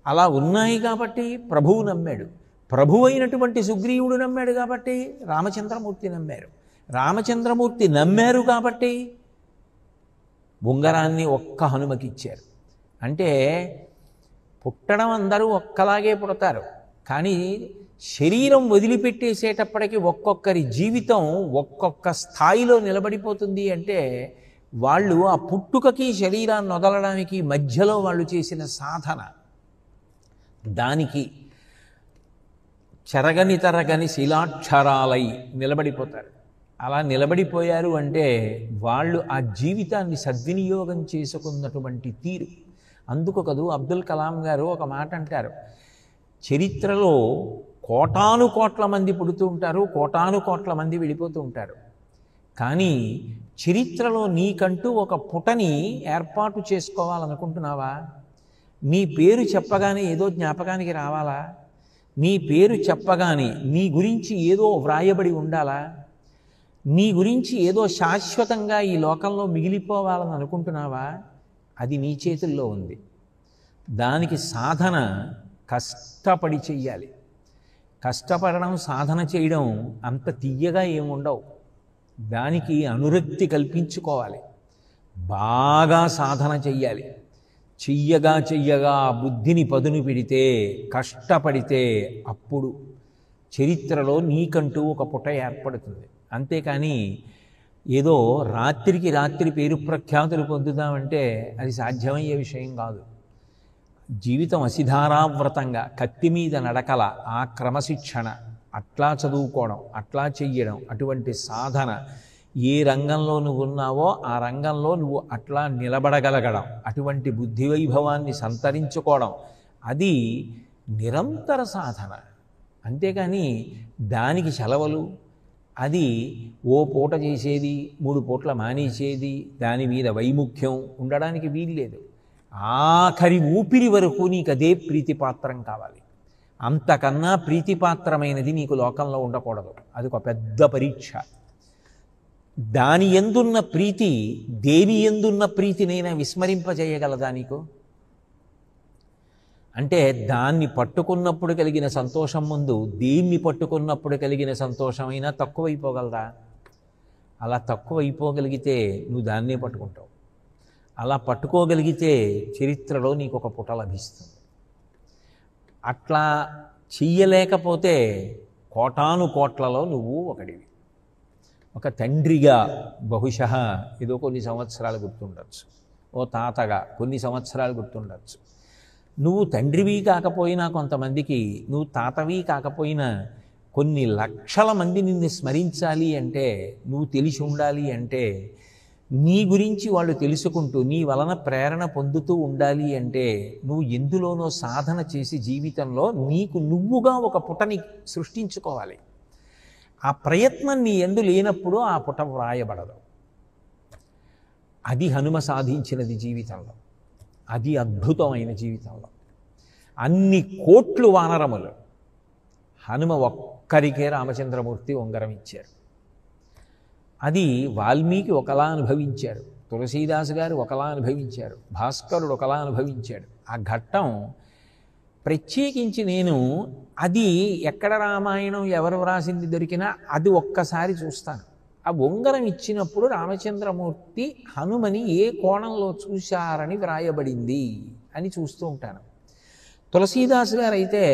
అలా ఉన్నాయి కాబట్టి ప్రభువు నమ్మాడు. ప్రభు అయినటువంటి సుగ్రీవుడు నమ్మాడు కాబట్టి రామచంద్రమూర్తి నమ్మారు. రామచంద్రమూర్తి నమ్మారు కాబట్టి ఉంగరాన్ని ఒక్క హనుమకిచ్చారు. అంటే పుట్టడం అందరూ ఒక్కలాగే పుడతారు, కానీ శరీరం వదిలిపెట్టేసేటప్పటికి ఒక్కొక్కరి జీవితం ఒక్కొక్క స్థాయిలో నిలబడిపోతుంది. అంటే వాళ్ళు ఆ పుట్టుకకి శరీరాన్ని వదలడానికి మధ్యలో వాళ్ళు చేసిన సాధన, దానికి చెరగని తరగని శిలాక్షరాలై నిలబడిపోతారు. అలా నిలబడిపోయారు అంటే వాళ్ళు ఆ జీవితాన్ని సద్వినియోగం చేసుకున్నటువంటి తీరు. అందుకు కదూ అబ్దుల్ కలాం గారు ఒక మాట అంటారు, చరిత్రలో కోటాను కోట్ల మంది పుడుతూ ఉంటారు, కోటాను కోట్ల మంది వెళ్ళిపోతూ ఉంటారు, కానీ చరిత్రలో నీకంటూ ఒక పుటని ఏర్పాటు చేసుకోవాలనుకుంటున్నావా? నీ పేరు చెప్పగానే ఏదో జ్ఞాపకానికి రావాలా? నీ పేరు చెప్పగానే నీ గురించి ఏదో వ్రాయబడి ఉండాలా? నీ గురించి ఏదో శాశ్వతంగా ఈ లోకంలో మిగిలిపోవాలని అనుకుంటున్నావా? అది నీ చేతుల్లో ఉంది. దానికి సాధన కష్టపడి చెయ్యాలి. కష్టపడడం, సాధన చేయడం అంత తీయగా ఏముండవు. దానికి అనురక్తి కల్పించుకోవాలి, బాగా సాధన చెయ్యాలి. చెయ్యగా బుద్ధిని పదును పెడితే, కష్టపడితే అప్పుడు చరిత్రలో నీకంటూ ఒక పుట ఏర్పడుతుంది. అంతేకాని ఏదో రాత్రికి రాత్రి పేరు ప్రఖ్యాతులు పొందుదామంటే అది సాధ్యమయ్యే విషయం కాదు. జీవితం అసిధారావ్రతంగా కత్తి మీద నడకల ఆ క్రమశిక్షణ, అట్లా చదువుకోవడం, అట్లా చెయ్యడం, అటువంటి సాధన, ఏ రంగంలో నువ్వు ఉన్నావో ఆ రంగంలో నువ్వు అట్లా నిలబడగలగడం, అటువంటి బుద్ధి వైభవాన్ని సంతరించుకోవడం, అది నిరంతర సాధన. అంతేకాని దానికి సెలవులు, అది ఓ పూట చేసేది 3 పూట్ల మానేసేది, దాని మీద వైముఖ్యం ఉండడానికి వీల్లేదు. ఆఖరి ఊపిరి వరకు నీకు అదే ప్రీతిపాత్రం కావాలి. అంతకన్నా ప్రీతిపాత్రమైనది నీకు లోకంలో ఉండకూడదు. అది ఒక పెద్ద పరీక్ష. దాని యందున్న ప్రీతి దేని యందున్న ప్రీతినైనా విస్మరింపజేయగలదా నీకు? అంటే దాన్ని పట్టుకున్నప్పుడు కలిగిన సంతోషం ముందు దీన్ని పట్టుకున్నప్పుడు కలిగిన సంతోషమైనా తక్కువైపోగలదా? అలా తక్కువైపోగలిగితే నువ్వు దాన్నే పట్టుకుంటావు. అలా పట్టుకోగలిగితే చరిత్రలో నీకు ఒక పుట లభిస్తుంది. అట్లా చెయ్యలేకపోతే కోటాను కోట్లలో నువ్వు ఒకడివి. ఒక తండ్రిగా బహుశः ఏదో కొన్ని సంవత్సరాలు గుర్తుండొచ్చు, ఓ తాతగా కొన్ని సంవత్సరాలు గుర్తుండొచ్చు. నువ్వు తండ్రివి కాకపోయినా, కొంతమందికి నువ్వు తాతవి కాకపోయినా, కొన్ని లక్షల మంది నిన్ను స్మరించాలి అంటే, నువ్వు తెలిసి ఉండాలి అంటే, నీ గురించి వాళ్ళు తెలుసుకుంటూ నీ వలన ప్రేరణ పొందుతూ ఉండాలి అంటే, నువ్వు ఎందులోనో సాధన చేసి జీవితంలో నీకు నువ్వుగా ఒక పుటని సృష్టించుకోవాలి. ఆ ప్రయత్నం నీ యందు లేనప్పుడు ఆ పుట వ్రాయబడదు. అది హనుమ సాధించినది జీవితంలో. అది అద్భుతమైన జీవితంలో. అన్ని కోట్లు వానరములు హనుమ ఒక్కరికే రామచంద్రమూర్తి ఉంగరం ఇచ్చారు. అది వాల్మీకి ఒకలా అనుభవించారు, తులసీదాసు గారు ఒకలా అనుభవించారు, భాస్కరుడు ఒకలా అనుభవించాడు. ఆ ఘట్టం ప్రత్యేకించి నేను అది ఎక్కడ రామాయణం ఎవరు వ్రాసింది దొరికినా అది ఒక్కసారి చూస్తాను. ఆ ఉంగరం ఇచ్చినప్పుడు రామచంద్రమూర్తి హనుమని ఏ కోణంలో చూశారని వ్రాయబడింది అని చూస్తూ ఉంటాను. తులసీదాసు గారు అయితే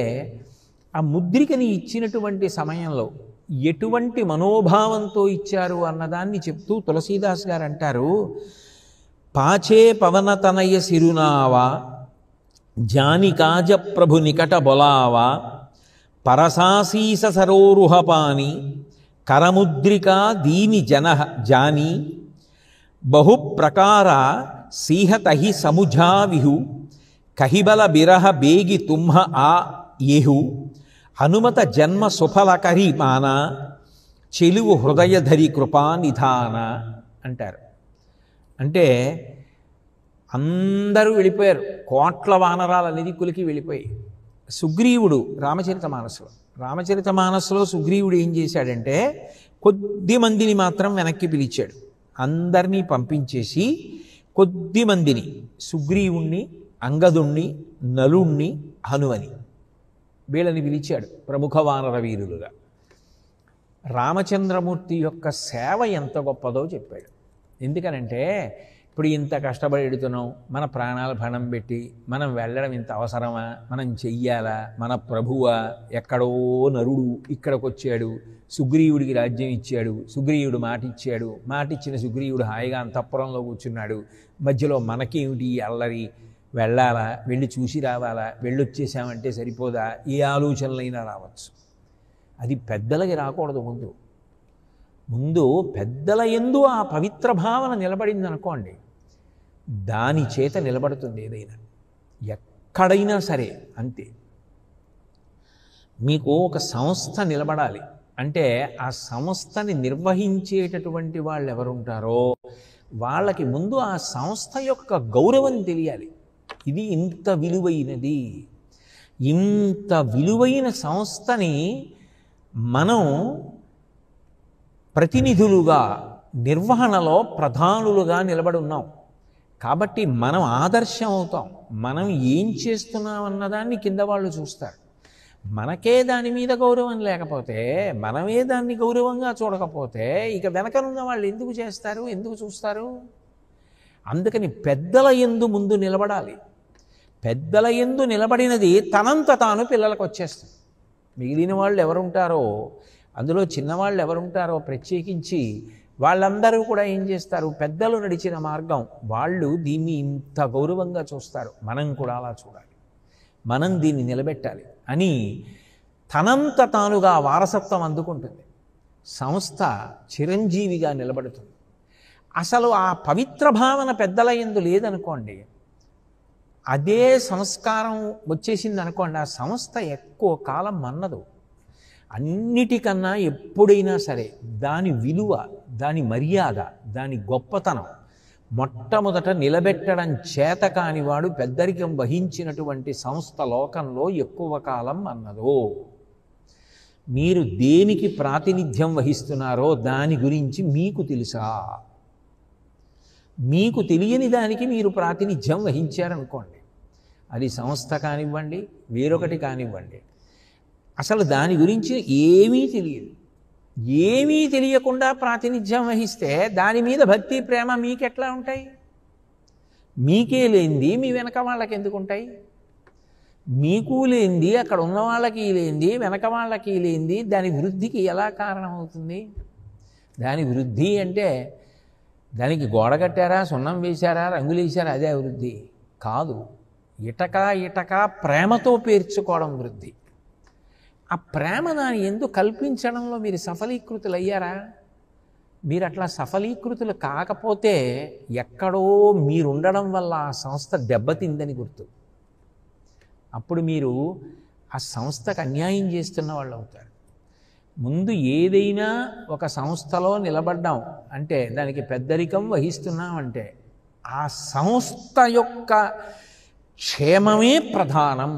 ఆ ముద్రికని ఇచ్చినటువంటి సమయంలో ఎటువంటి మనోభావంతో ఇచ్చారు అన్నదాన్ని చెప్తూ తులసీదాస్ గారు అంటారు, పాచే పవనతనయ సిరునావా జానికాజ ప్రభు నికట బొలావా పరసాశీస సరోరుహపాని కరముద్రికా దీని జన జాని బహుప్రకార సీహతహి సముజావిహు కహిబల బిరహ బేగి తుంహ ఆ ఏహు హనుమత జన్మ సుఫలకరి మాన చెలువు హృదయధరి కృపానిధాన అంటారు. అంటే అందరూ వెళ్ళిపోయారు, కోట్ల వానరాలు అనేది కులికి వెళ్ళిపోయి. సుగ్రీవుడు రామచరితమానస్సులో సుగ్రీవుడు ఏం చేశాడంటే కొద్ది మందిని మాత్రం వెనక్కి పిలిచాడు. అందరినీ పంపించేసి కొద్ది మందిని, సుగ్రీవుణ్ణి, అంగదుణ్ణి, నలుణ్ణి, హనుమని, వీళ్ళని పిలిచాడు ప్రముఖ వానర వీరులుగా. రామచంద్రమూర్తి యొక్క సేవ ఎంత గొప్పదో చెప్పాడు. ఎందుకనంటే ఇప్పుడు ఇంత కష్టపడి ఎడుతున్నాం, మన ప్రాణాలు పణం పెట్టి మనం వెళ్ళడం ఇంత అవసరమా, మనం చెయ్యాలా, మన ప్రభువా, ఎక్కడో నరుడు ఇక్కడికి వచ్చాడు, సుగ్రీవుడికి రాజ్యం ఇచ్చాడు, సుగ్రీవుడు మాట ఇచ్చాడు, మాట ఇచ్చిన సుగ్రీవుడు హాయిగా అంతఃపురంలో కూర్చున్నాడు, మధ్యలో మనకేమిటి అల్లరి, వెళ్ళాలా, వెళ్ళి చూసి రావాలా, వెళ్ళొచ్చేసామంటే సరిపోదా, ఏ ఆలోచనలైనా రావచ్చు. అది పెద్దలకి రాకూడదు. ముందు పెద్దల యందు ఆ పవిత్ర భావన నిలబడింది అనుకోండి, దాని చేత నిలబడుతుంది ఏదైనా, ఎక్కడైనా సరే అంతే. మీకు ఒక సంస్థ నిలబడాలి అంటే ఆ సంస్థని నిర్వహించేటటువంటి వాళ్ళు ఎవరుంటారో వాళ్ళకి ముందు ఆ సంస్థ యొక్క గౌరవం తెలియాలి. ఇది ఇంత విలువైనది, ఇంత విలువైన సంస్థని మనం ప్రతినిధులుగా నిర్వహణలో ప్రధానులుగా నిలబడి ఉన్నాం కాబట్టి మనం ఆదర్శం అవుతాం. మనం ఏం చేస్తున్నాం అన్నదాన్ని కింద వాళ్ళు చూస్తారు. మనకే దాని మీద గౌరవం లేకపోతే, మనమే దాన్ని గౌరవంగా చూడకపోతే ఇక వెనకనున్న వాళ్ళు ఎందుకు చేస్తారు, ఎందుకు చూస్తారు? అందుకని పెద్దల యందు ముందు నిలబడాలి. పెద్దల యందు నిలబడినది తనంత తాను పిల్లలకు వచ్చేస్తుంది. మిగిలిన వాళ్ళు ఎవరుంటారో, అందులో చిన్నవాళ్ళు ఎవరుంటారో ప్రత్యేకించి వాళ్ళందరూ కూడా ఏం చేస్తారు, పెద్దలు నడిచిన మార్గం, వాళ్ళు దీన్ని ఇంత గౌరవంగా చూస్తారు, మనం కూడా అలా చూడాలి, మనం దీన్ని నిలబెట్టాలి అని తనంత తానుగా వారసత్వం అందుకుంటుంది. సంస్థ చిరంజీవిగా నిలబడుతుంది. అసలు ఆ పవిత్ర భావన పెద్దల యందు లేదనుకోండి, అదే సంస్కారం వచ్చేసింది అనుకోండి, ఆ సంస్థ ఎక్కువ కాలం మన్నదు. అన్నిటికన్నా ఎప్పుడైనా సరే దాని విలువ, దాని మర్యాద, దాని గొప్పతనం మొట్టమొదట నిలబెట్టడం చేత కానివాడు పెద్దరికం వహించినటువంటి సంస్థ లోకంలో ఎక్కువ కాలం అన్నదో. మీరు దేనికి ప్రాతినిధ్యం వహిస్తున్నారో దాని గురించి మీకు తెలుసా? మీకు తెలియని దానికి మీరు ప్రాతినిధ్యం వహించారనుకోండి, అది సంస్థ కానివ్వండి, వేరొకటి కానివ్వండి, అసలు దాని గురించి ఏమీ తెలియదు. ఏమీ తెలియకుండా ప్రాతినిధ్యం వహిస్తే దాని మీద భక్తి ప్రేమ మీకెట్లా ఉంటాయి? మీకే లేనిది మీ వెనక వాళ్ళకి ఎందుకు ఉంటాయి? మీకు లేనిది అక్కడ ఉన్న వాళ్ళకి లేనిది వెనక వాళ్ళకి లేనిది దాని వృద్ధికి ఎలా కారణమవుతుంది? దాని వృద్ధి అంటే దానికి గోడ కట్టారా, సున్నం వేశారా, రంగులు వేశారా, అదే వృద్ధి కాదు. ఇటక ప్రేమతో పేర్చుకోవడం వృద్ధి. ఆ ప్రేమ దాని ఎందుకు కల్పించడంలో మీరు సఫలీకృతులు అయ్యారా? మీరు అట్లా సఫలీకృతులు కాకపోతే ఎక్కడో మీరుండడం వల్ల ఆ సంస్థ దెబ్బతిందని గుర్తు. అప్పుడు మీరు ఆ సంస్థకు అన్యాయం చేస్తున్న వాళ్ళు అవుతారు. ముందు ఏదైనా ఒక సంస్థలో నిలబడ్డాం అంటే, దానికి పెద్దరికం వహిస్తున్నాం అంటే ఆ సంస్థ యొక్క క్షేమమే ప్రధానం.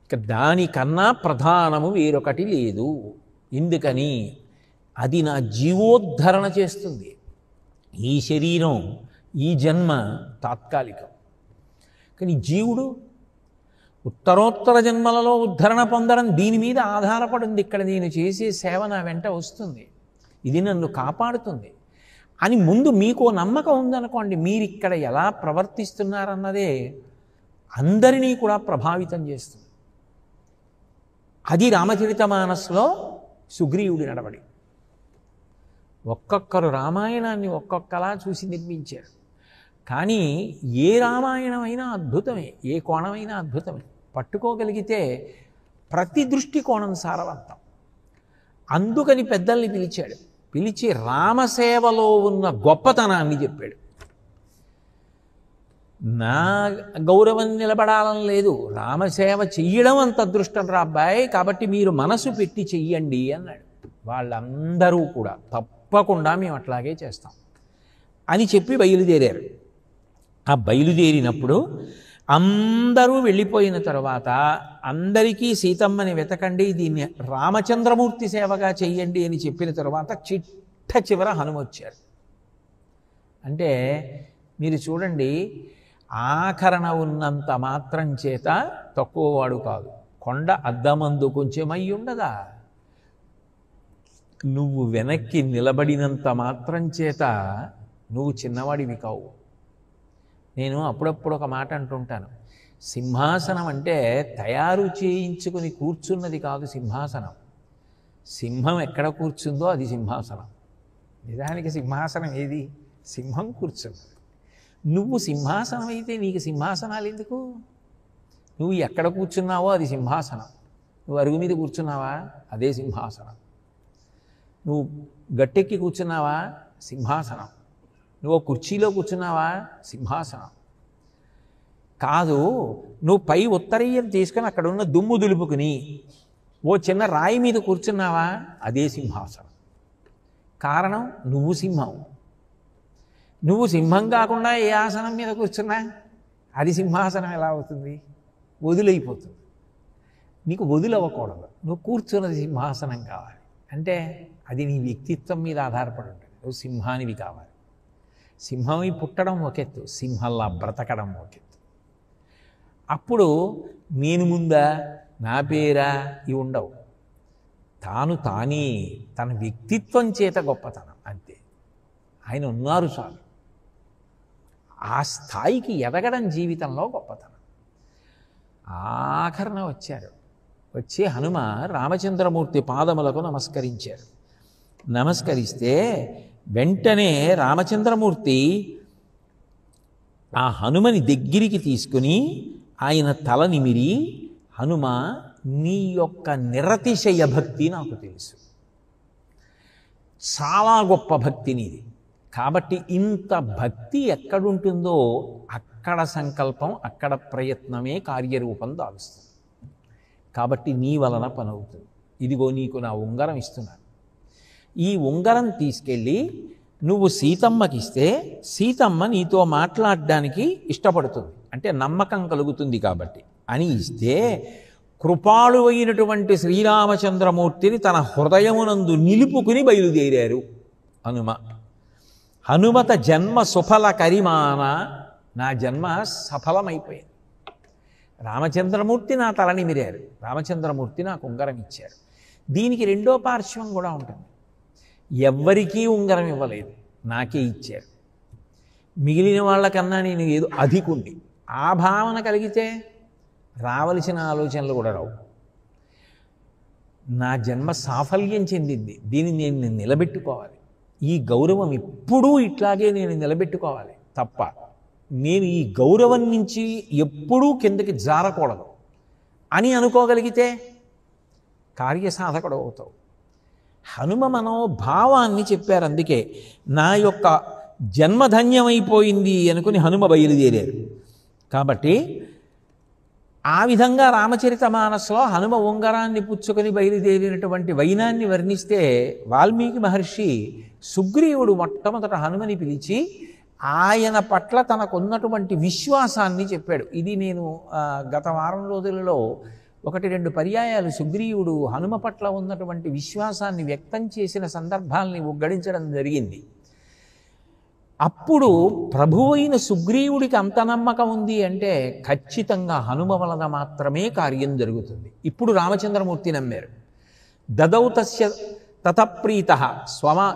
ఇక దానికన్నా ప్రధానము వేరొకటి లేదు. ఎందుకని? అది నా జీవోద్ధరణ చేస్తుంది. ఈ శరీరం, ఈ జన్మ తాత్కాలికం. కానీ జీవుడు ఉత్తరోత్తర జన్మలలో ఉద్ధరణ పొందడం దీని మీద ఆధారపడింది. ఇక్కడ నేను చేసే సేవ నా వెంట వస్తుంది, ఇది నన్ను కాపాడుతుంది అని ముందు మీకు నమ్మకం ఉందనుకోండి, మీరు ఇక్కడ ఎలా ప్రవర్తిస్తున్నారన్నదే అందరినీ కూడా ప్రభావితం చేస్తుంది. అది రామచరితమానస్లో సుగ్రీవుడి నడవడి. ఒక్కొక్కరు రామాయణాన్ని ఒక్కొక్కలా చూసి నిర్మించారు. కానీ ఏ రామాయణమైనా అద్భుతమే, ఏ కోణమైనా అద్భుతమే. పట్టుకోగలిగితే ప్రతి దృష్టికోణం సారవంతం. అందుకని పెద్దల్ని పిలిచాడు. పిలిచి రామసేవలో ఉన్న గొప్పతనాన్ని చెప్పాడు. నా గౌరవం నిలబడాలని లేదు, రామసేవ చెయ్యడం అంత అదృష్టం రా అబ్బాయి, కాబట్టి మీరు మనసు పెట్టి చెయ్యండి అన్నాడు. వాళ్ళందరూ కూడా తప్పకుండా మేము అట్లాగే చేస్తాం అని చెప్పి బయలుదేరారు. ఆ బయలుదేరినప్పుడు అందరూ వెళ్ళిపోయిన తర్వాత అందరికీ సీతమ్మని వెతకండి, దీన్ని రామచంద్రమూర్తి సేవగా చెయ్యండి అని చెప్పిన తర్వాత చిట్ట చివర హనుమ వచ్చారు. అంటే మీరు చూడండి, ఆఖరణ ఉన్నంత మాత్రం చేత తక్కువవాడు కాదు. కొండ అద్దమందు కొంచెమై ఉండదా? నువ్వు వెనక్కి నిలబడినంత మాత్రం చేత నువ్వు చిన్నవాడివి కావు. నేను అప్పుడప్పుడు ఒక మాట అంటుంటాను, సింహాసనం అంటే తయారు చేయించుకుని కూర్చున్నది కాదు సింహాసనం. సింహం ఎక్కడ కూర్చుందో అది సింహాసనం. నిజానికి సింహాసనం ఏది? సింహం కూర్చుంది. నువ్వు సింహాసనం అయితే నీకు సింహాసనాలు ఎందుకు? నువ్వు ఎక్కడ కూర్చున్నావో అది సింహాసనం. నువ్వు అరుగు మీద కూర్చున్నావా? అదే సింహాసనం. నువ్వు గట్టెక్కి కూర్చున్నావా? సింహాసనం. నువ్వు కుర్చీలో కూర్చున్నావా? సింహాసనం. కాదు, నువ్వు పై ఉత్తరీయం తీసుకొని అక్కడ ఉన్న దుమ్ము దులుపుకుని ఓ చిన్న రాయి మీద కూర్చున్నావా? అదే సింహాసనం. కారణం, నువ్వు సింహం. నువ్వు సింహం కాకుండా ఏ ఆసనం మీద కూర్చున్నా అది సింహాసనం ఎలా అవుతుంది? వదులైపోతుంది. నీకు వదులవ్వకూడదు. నువ్వు కూర్చున్నది సింహాసనం కావాలి. అంటే అది నీ వ్యక్తిత్వం మీద ఆధారపడి ఉంటుంది. నువ్వు సింహానివి కావాలి. సింహమై పుట్టడం ఒక ఎత్తు, సింహంలా బ్రతకడం ఒక ఎత్తు. అప్పుడు నేను ముందా, నా పేరా ఇవి ఉండవు. తాను తానే, తన వ్యక్తిత్వం చేత గొప్పతనం అంతే. ఆయన ఉన్నారు చాలు. ఆ స్థాయికి ఎదగడం జీవితంలో గొప్పతనం. ఆఖరణ వచ్చారు. వచ్చి హనుమ రామచంద్రమూర్తి పాదములకు నమస్కరించారు. నమస్కరిస్తే వెంటనే రామచంద్రమూర్తి ఆ హనుమని దగ్గరికి తీసుకుని ఆయన తల నిమిరి, హనుమ, నీ యొక్క నిరతిశయ భక్తి నాకు తెలుసు. చాలా గొప్ప భక్తి నీది. కాబట్టి ఇంత భక్తి ఎక్కడుంటుందో అక్కడ సంకల్పం, అక్కడ ప్రయత్నమే కార్యరూపం దాలుస్తుంది. కాబట్టి నీ వలన పని అవుతుంది. ఇదిగో నీకు నా ఉంగరం ఇస్తున్నాను. ఈ ఉంగరం తీసుకెళ్ళి నువ్వు సీతమ్మకి ఇస్తే సీతమ్మ నీతో మాట్లాడడానికి ఇష్టపడుతుంది, అంటే నమ్మకం కలుగుతుంది కాబట్టి అని ఇస్తే, కృపాళు అయినటువంటి శ్రీరామచంద్రమూర్తిని తన హృదయమునందు నిలుపుకుని బయలుదేరారు హనుమ. హనుమత జన్మ సుఫల కరిమాన, నా జన్మ సఫలమైపోయింది. రామచంద్రమూర్తి నా తల నిమిరారు, రామచంద్రమూర్తి నాకు ఉంగరం ఇచ్చారు. దీనికి రెండో పార్శ్వం కూడా ఉంటుంది. ఎవ్వరికీ ఉంగరం ఇవ్వలేదు, నాకే ఇచ్చారు. మిగిలిన వాళ్ళకన్నా నేను ఏదో అధికుండి ఆ భావన కలిగితే రావలసిన ఆలోచనలు కూడా రావు. నా జన్మ సాఫల్యం చెందింది, దీన్ని నేను నిలబెట్టుకోవాలి. ఈ గౌరవం ఎప్పుడూ ఇట్లాగే నేను నిలబెట్టుకోవాలి తప్ప నేను ఈ గౌరవం నుంచి ఎప్పుడూ కిందకి జారకూడదు అని అనుకోగలిగితే కార్యసాధకుడు అవుతావు. హనుమ మనోభావాన్ని చెప్పారు. అందుకే నా యొక్క జన్మధన్యమైపోయింది అనుకుని హనుమ బయలుదేరారు. కాబట్టి ఆ విధంగా రామచరితమానస్లో హనుమ ఉంగరాన్ని పుచ్చుకొని బయలుదేరినటువంటి వైనాన్ని వర్ణిస్తే వాల్మీకి మహర్షి సుగ్రీవుడు మొట్టమొదట హనుమని పిలిచి ఆయన పట్ల తనకున్నటువంటి విశ్వాసాన్ని చెప్పాడు. ఇది నేను గత వారం రోజులలో 1-2 పర్యాయాలు సుగ్రీవుడు హనుమ పట్ల ఉన్నటువంటి విశ్వాసాన్ని వ్యక్తం చేసిన సందర్భాల్ని ఉగ్గడించడం జరిగింది. అప్పుడు ప్రభువైన సుగ్రీవుడికి అంత నమ్మకం ఉంది అంటే ఖచ్చితంగా హనుమ వలన మాత్రమే కార్యం జరుగుతుంది. ఇప్పుడు రామచంద్రమూర్తి నమ్మారు. దదౌ తస్య తతప్రీతః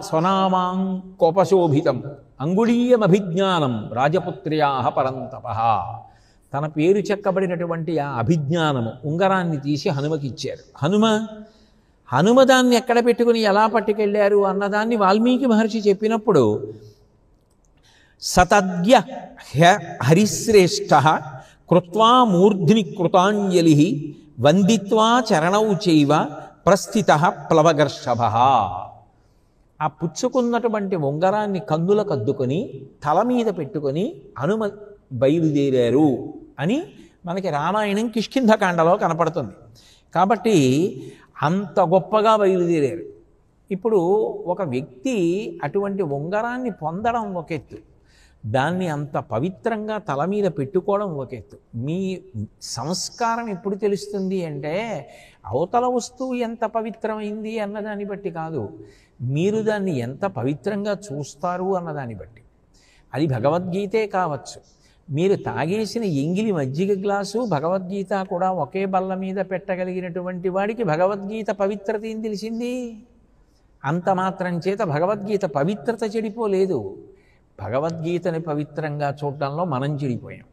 స్వనామాంకోపశోభితం అంగుళీయమభిజ్ఞానం రాజపుత్ర్యాః పరంతపః. తన పేరు చెక్కబడినటువంటి ఆ అభిజ్ఞానము ఉంగరాన్ని తీసి హనుమకి ఇచ్చారు. హనుమ దాన్ని ఎక్కడ పెట్టుకుని ఎలా పట్టుకెళ్ళారు అన్నదాన్ని వాల్మీకి మహర్షి చెప్పినప్పుడు సతద్య హరిశ్రేష్ఠ కృత్వా మూర్ధ్ని కృతాంజలి వందిత్వా చరణౌ చైవ ప్రస్థిత ప్లవగర్షభ. ఆ పుచ్చుకున్నటువంటి ఉంగరాన్ని కందులకు అద్దుకొని తల మీద పెట్టుకొని హనుమ బయలుదేరారు అని మనకి రామాయణం కిష్కింధకాండలో కనపడుతుంది. కాబట్టి అంత గొప్పగా బయలుదేరారు. ఇప్పుడు ఒక వ్యక్తి అటువంటి ఉంగరాన్ని పొందడం ఒక ఎత్తు, దాన్ని అంత పవిత్రంగా తల మీద పెట్టుకోవడం ఒక ఎత్తు. మీ సంస్కారం ఎప్పుడు తెలుస్తుంది అంటే అవతల వస్తువు ఎంత పవిత్రమైంది అన్నదాన్ని బట్టి కాదు, మీరు దాన్ని ఎంత పవిత్రంగా చూస్తారు అన్నదాన్ని బట్టి. అది భగవద్గీతే కావచ్చు. మీరు తాగేసిన ఎంగిలి మజ్జిగ గ్లాసు భగవద్గీత కూడా ఒకే బల్ల మీద పెట్టగలిగినటువంటి వాడికి భగవద్గీత పవిత్రత ఏం తెలిసింది? అంత మాత్రం చేత భగవద్గీత పవిత్రత చెడిపోలేదు. భగవద్గీతని పవిత్రంగా చూడటంలో మనం చెడిపోయాం.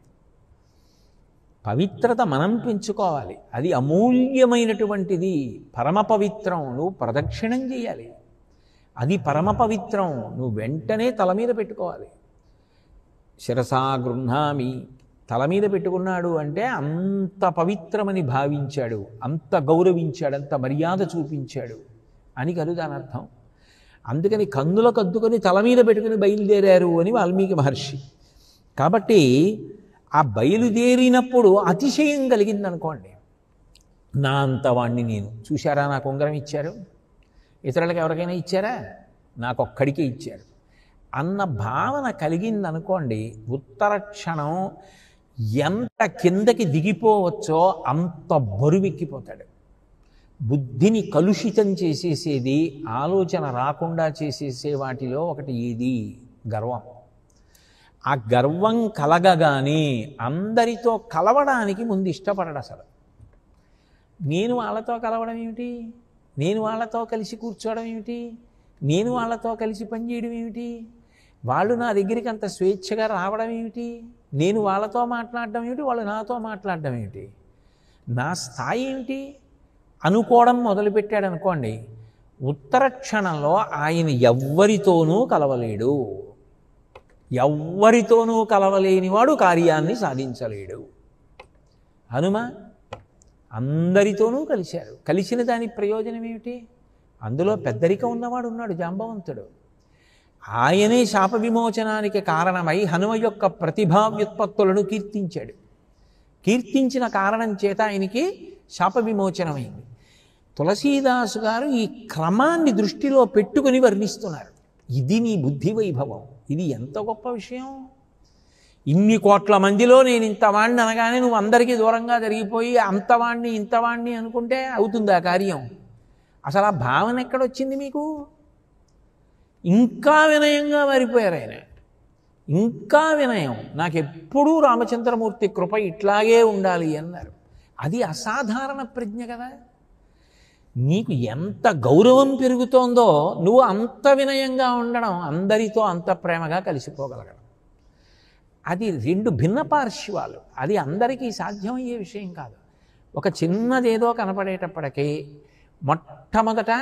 పవిత్రత మనం పెంచుకోవాలి. అది అమూల్యమైనటువంటిది, పరమ పవిత్రం. నువ్వు ప్రదక్షిణం చేయాలి. అది పరమ పవిత్రం. నువ్వు వెంటనే తల మీద పెట్టుకోవాలి. శిరసా గృహ్ణామి, తల మీద పెట్టుకున్నాడు అంటే అంత పవిత్రమని భావించాడు, అంత గౌరవించాడు, అంత మర్యాద చూపించాడు అని కలు దాని అర్థం. అందుకని కందులకు అద్దుకొని తల మీద పెట్టుకుని బయలుదేరారు అని వాల్మీకి మహర్షి. కాబట్టి ఆ బయలుదేరినప్పుడు అతిశయం కలిగిందనుకోండి, నా అంతవాణ్ణి నేను, చూశారా నాకు ఉంగరం ఇచ్చారు, ఇతరులకు ఎవరికైనా ఇచ్చారా, నాకొక్కడికే ఇచ్చారు అన్న భావన కలిగిందనుకోండి, ఉత్తర క్షణం ఎంత కిందకి దిగిపోవచ్చో అంత బరువెక్కిపోతాడు. బుద్ధిని కలుషితం చేసేసేది, ఆలోచన రాకుండా చేసేసే వాటిలో ఒకటి ఏది? గర్వం. ఆ గర్వం కలగగానే అందరితో కలవడానికి ముందు ఇష్టపడడు అసలు. నేను వాళ్ళతో కలవడం ఏమిటి, నేను వాళ్ళతో కలిసి కూర్చోవడం ఏమిటి, నేను వాళ్ళతో కలిసి పనిచేయడం ఏమిటి, వాళ్ళు నా దగ్గరికి అంత స్వేచ్ఛగా రావడం ఏమిటి, నేను వాళ్ళతో మాట్లాడడం ఏమిటి, వాళ్ళు నాతో మాట్లాడడం ఏమిటి, నా స్థాయి ఏమిటి అనుకోవడం మొదలుపెట్టాడు అనుకోండి, ఉత్తర క్షణంలో ఆయన ఎవ్వరితోనూ కలవలేడు. ఎవ్వరితోనూ కలవలేనివాడు కార్యాన్ని సాధించలేడు. హనుమ అందరితోనూ కలిశారు. కలిసిన దాని ప్రయోజనం ఏమిటి? అందులో పెద్దరికం ఉన్నవాడు ఉన్నాడు, జాంబవంతుడు. ఆయనే శాప విమోచనానికి కారణమై హనుమ యొక్క ప్రతిభా వ్యుత్పత్తులను కీర్తించాడు. కీర్తించిన కారణం చేత ఆయనకి శాప విమోచనమైంది. తులసీదాసు గారు ఈ క్రమాన్ని దృష్టిలో పెట్టుకుని వర్ణిస్తున్నారు. ఇది నీ బుద్ధి వైభవం. ఇది ఎంత గొప్ప విషయం. ఇన్ని కోట్ల మందిలో నేను ఇంతవాణ్ణి అనగానే నువ్వు అందరికీ దూరంగా జరిగిపోయి అంతవాణ్ణి ఇంతవాణ్ణి అనుకుంటే అవుతుంది ఆ కార్యం. అసలు ఆ భావన ఎక్కడొచ్చింది మీకు? ఇంకా వినయంగా మారిపోయారు ఆయన. ఇంకా వినయం. నాకెప్పుడూ రామచంద్రమూర్తి కృప ఇట్లాగే ఉండాలి అన్నారు. అది అసాధారణ ప్రజ్ఞ కదా. నీకు ఎంత గౌరవం పెరుగుతోందో నువ్వు అంత వినయంగా ఉండడం, అందరితో అంత ప్రేమగా కలిసిపోగలగడం. అది రెండు భిన్న పార్శ్వాలు. అది అందరికీ సాధ్యమయ్యే విషయం కాదు. ఒక చిన్నదేదో కనపడేటప్పటికీ మొట్టమొదట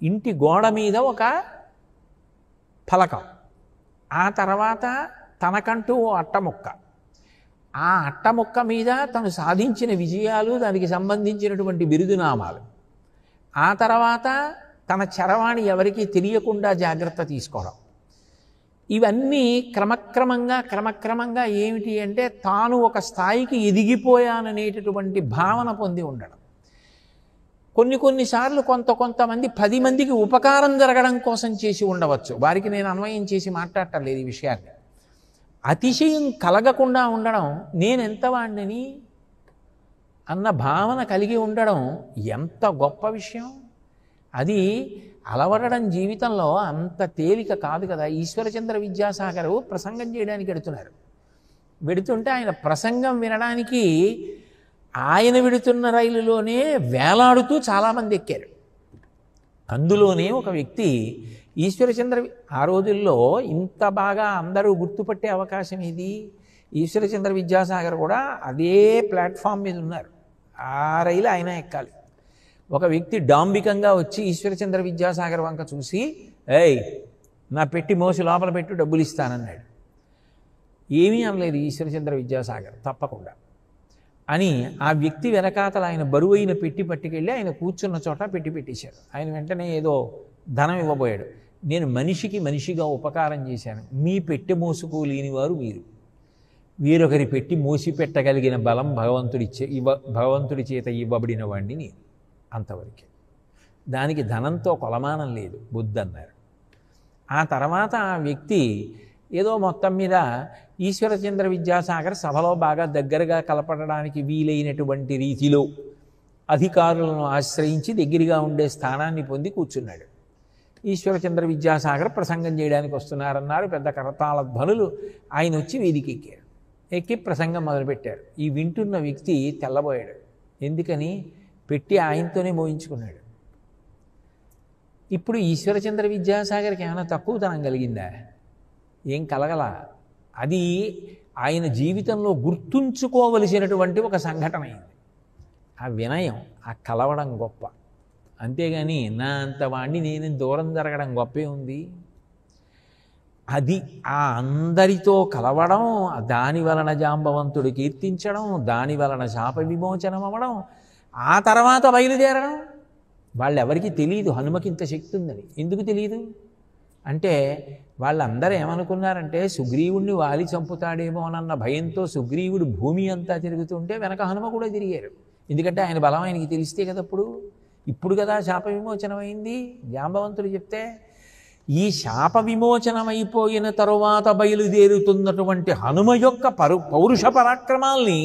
ఇంటి గోడ మీద ఒక ఫలకం, ఆ తర్వాత తనకంటూ ఓ అట్టముక్క, ఆ అట్టముక్క మీద తను సాధించిన విజయాలు, దానికి సంబంధించినటువంటి బిరుదునామాలు, ఆ తర్వాత తన చరవాణి ఎవరికీ తెలియకుండా జాగ్రత్త తీసుకోవడం. ఇవన్నీ క్రమక్రమంగా ఏమిటి అంటే తాను ఒక స్థాయికి ఎదిగిపోయాననేటటువంటి భావన పొంది ఉండడం. కొన్నిసార్లు కొంతమంది 10 మందికి ఉపకారం జరగడం కోసం చేసి ఉండవచ్చు. వారికి నేను అన్వయం చేసి మాట్లాడటం లేదు ఈ విషయాన్ని. అతిశయం కలగకుండా ఉండడం, నేనెంత వాడిని అన్న భావన కలిగి ఉండడం ఎంత గొప్ప విషయం. అది అలవడడం జీవితంలో అంత తేలిక కాదు కదా. ఈశ్వరచంద్ర విద్యాసాగరు ప్రసంగం చేయడానికి వెడుతుంటే ఆయన ప్రసంగం వినడానికి ఆయన వెడుతున్న రైలులోనే వేలాడుతూ చాలామంది ఎక్కారు. అందులోనే ఒక వ్యక్తి ఈశ్వరచంద్ర, ఆ రోజుల్లో ఇంత బాగా అందరూ గుర్తుపట్టే అవకాశం ఇది. ఈశ్వరచంద్ర విద్యాసాగర్ కూడా అదే ప్లాట్ఫామ్ మీద ఉన్నారు. ఆ రైలు ఆయన ఎక్కాలి. ఒక వ్యక్తి డాంబికంగా వచ్చి ఈశ్వరచంద్ర విద్యాసాగర్ వంక చూసి, ఏయ్ నా పెట్టి మోసి లోపల పెట్టు, డబ్బులు ఇస్తానన్నాడు. ఏమీ అనలేదు ఈశ్వరచంద్ర విద్యాసాగర్, తప్పకుండా అని ఆ వ్యక్తి వెనకాతల ఆయన బరువైన పెట్టి పట్టుకెళ్ళి ఆయన కూర్చున్న చోట పెట్టేశారు. ఆయన వెంటనే ఏదో ధనం ఇవ్వబోయాడు. నేను మనిషిగా ఉపకారం చేశాను, మీ పెట్టె మోసుకోలేని వారు మీరు, వీరొకరి పెట్టి మోసి పెట్టగలిగిన బలం భగవంతుడి చేత ఇవ్వబడిన వాడిని నేను, అంతవరకే. దానికి ధనంతో కొలమానం లేదు, బుద్ధన్నారు. ఆ తర్వాత ఆ వ్యక్తి ఏదో మొత్తం మీద ఈశ్వరచంద్ర విద్యాసాగర్ సభలో బాగా దగ్గరగా కలపడడానికి వీలైనటువంటి రీతిలో అధికారులను ఆశ్రయించి దగ్గరగా ఉండే స్థానాన్ని పొంది కూర్చున్నాడు. ఈశ్వరచంద్ర విద్యాసాగర్ ప్రసంగం చేయడానికి వస్తున్నారన్నారు. పెద్ద కరతాళ ధ్వనులు. ఆయన వచ్చి వేదిక ఎక్కి ప్రసంగం మొదలుపెట్టారు. ఈ వింటున్న వ్యక్తి తెల్లబోయాడు. ఎందుకని? పెట్టి ఆయనతోనే మోయించుకున్నాడు. ఇప్పుడు ఈశ్వరచంద్ర విద్యాసాగర్కి ఏమైనా తక్కువతనం కలిగిందా? ఏం కలగల. అది ఆయన జీవితంలో గుర్తుంచుకోవలసినటువంటి ఒక సంఘటన అయింది. ఆ వినయం, ఆ కలవడం గొప్ప. అంతేగాని నా అంత వాణ్ణి నేను దూరం జరగడం గొప్పే ఉంది. అది ఆ అందరితో కలవడం, దాని వలన జాంబవంతుడు కీర్తించడం, దాని వలన శాప విమోచనం అవ్వడం, ఆ తర్వాత బయలుదేరడం. వాళ్ళెవరికి తెలియదు హనుమకి ఇంత శక్తి ఉందని. ఎందుకు తెలియదు అంటే వాళ్ళందరూ ఏమనుకున్నారంటే సుగ్రీవుణ్ణి వాలి చంపుతాడేమోనన్న భయంతో సుగ్రీవుడు భూమి అంతా తిరుగుతుంటే వెనక హనుమ కూడా తిరిగారు. ఎందుకంటే ఆయన బలం ఆయనకి తెలిస్తే కదా. ఇప్పుడు కదా శాప విమోచనం అయింది జాంబవంతుడు చెప్తే. ఈ శాప విమోచనం అయిపోయిన తరువాత బయలుదేరుతున్నటువంటి హనుమ యొక్క పౌరుష పరాక్రమాల్ని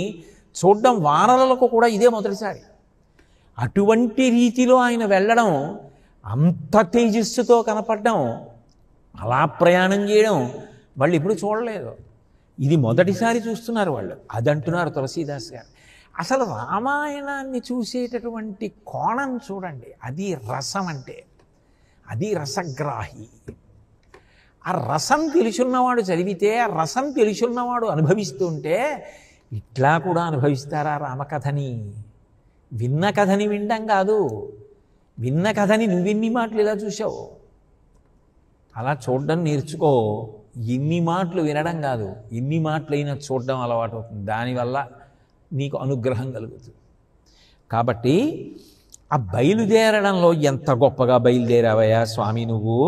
చూడడం వానరులకు కూడా ఇదే మొదటిసారి. అటువంటి రీతిలో ఆయన వెళ్ళడం, అంత తేజస్సుతో కనపడడం, అలా ప్రయాణం చేయడం వాళ్ళు ఎప్పుడు చూడలేదు. ఇది మొదటిసారి చూస్తున్నారు వాళ్ళు. అదంటున్నారు తులసీదాస్ గారు. అసలు రామాయణాన్ని చూసేటటువంటి కోణం చూడండి. అది రసం అంటే, అది రసగ్రాహి. ఆ రసం తెలుసున్నవాడు చదివితే, ఆ రసం తెలుసున్నవాడు అనుభవిస్తుంటే ఇట్లా కూడా అనుభవిస్తారా రామకథని? విన్న కథని వినడం కాదు, విన్న కథని నువ్వెన్ని మాటలు ఇలా చూసావు, అలా చూడడం నేర్చుకో. ఎన్ని మాటలు వినడం కాదు, ఎన్ని మాటలైనా చూడడం అలవాటు అవుతుంది. దానివల్ల నీకు అనుగ్రహం కలుగుతుంది. కాబట్టి ఆ బయలుదేరడంలో ఎంత గొప్పగా బయలుదేరావయ్యా స్వామి నువ్వు.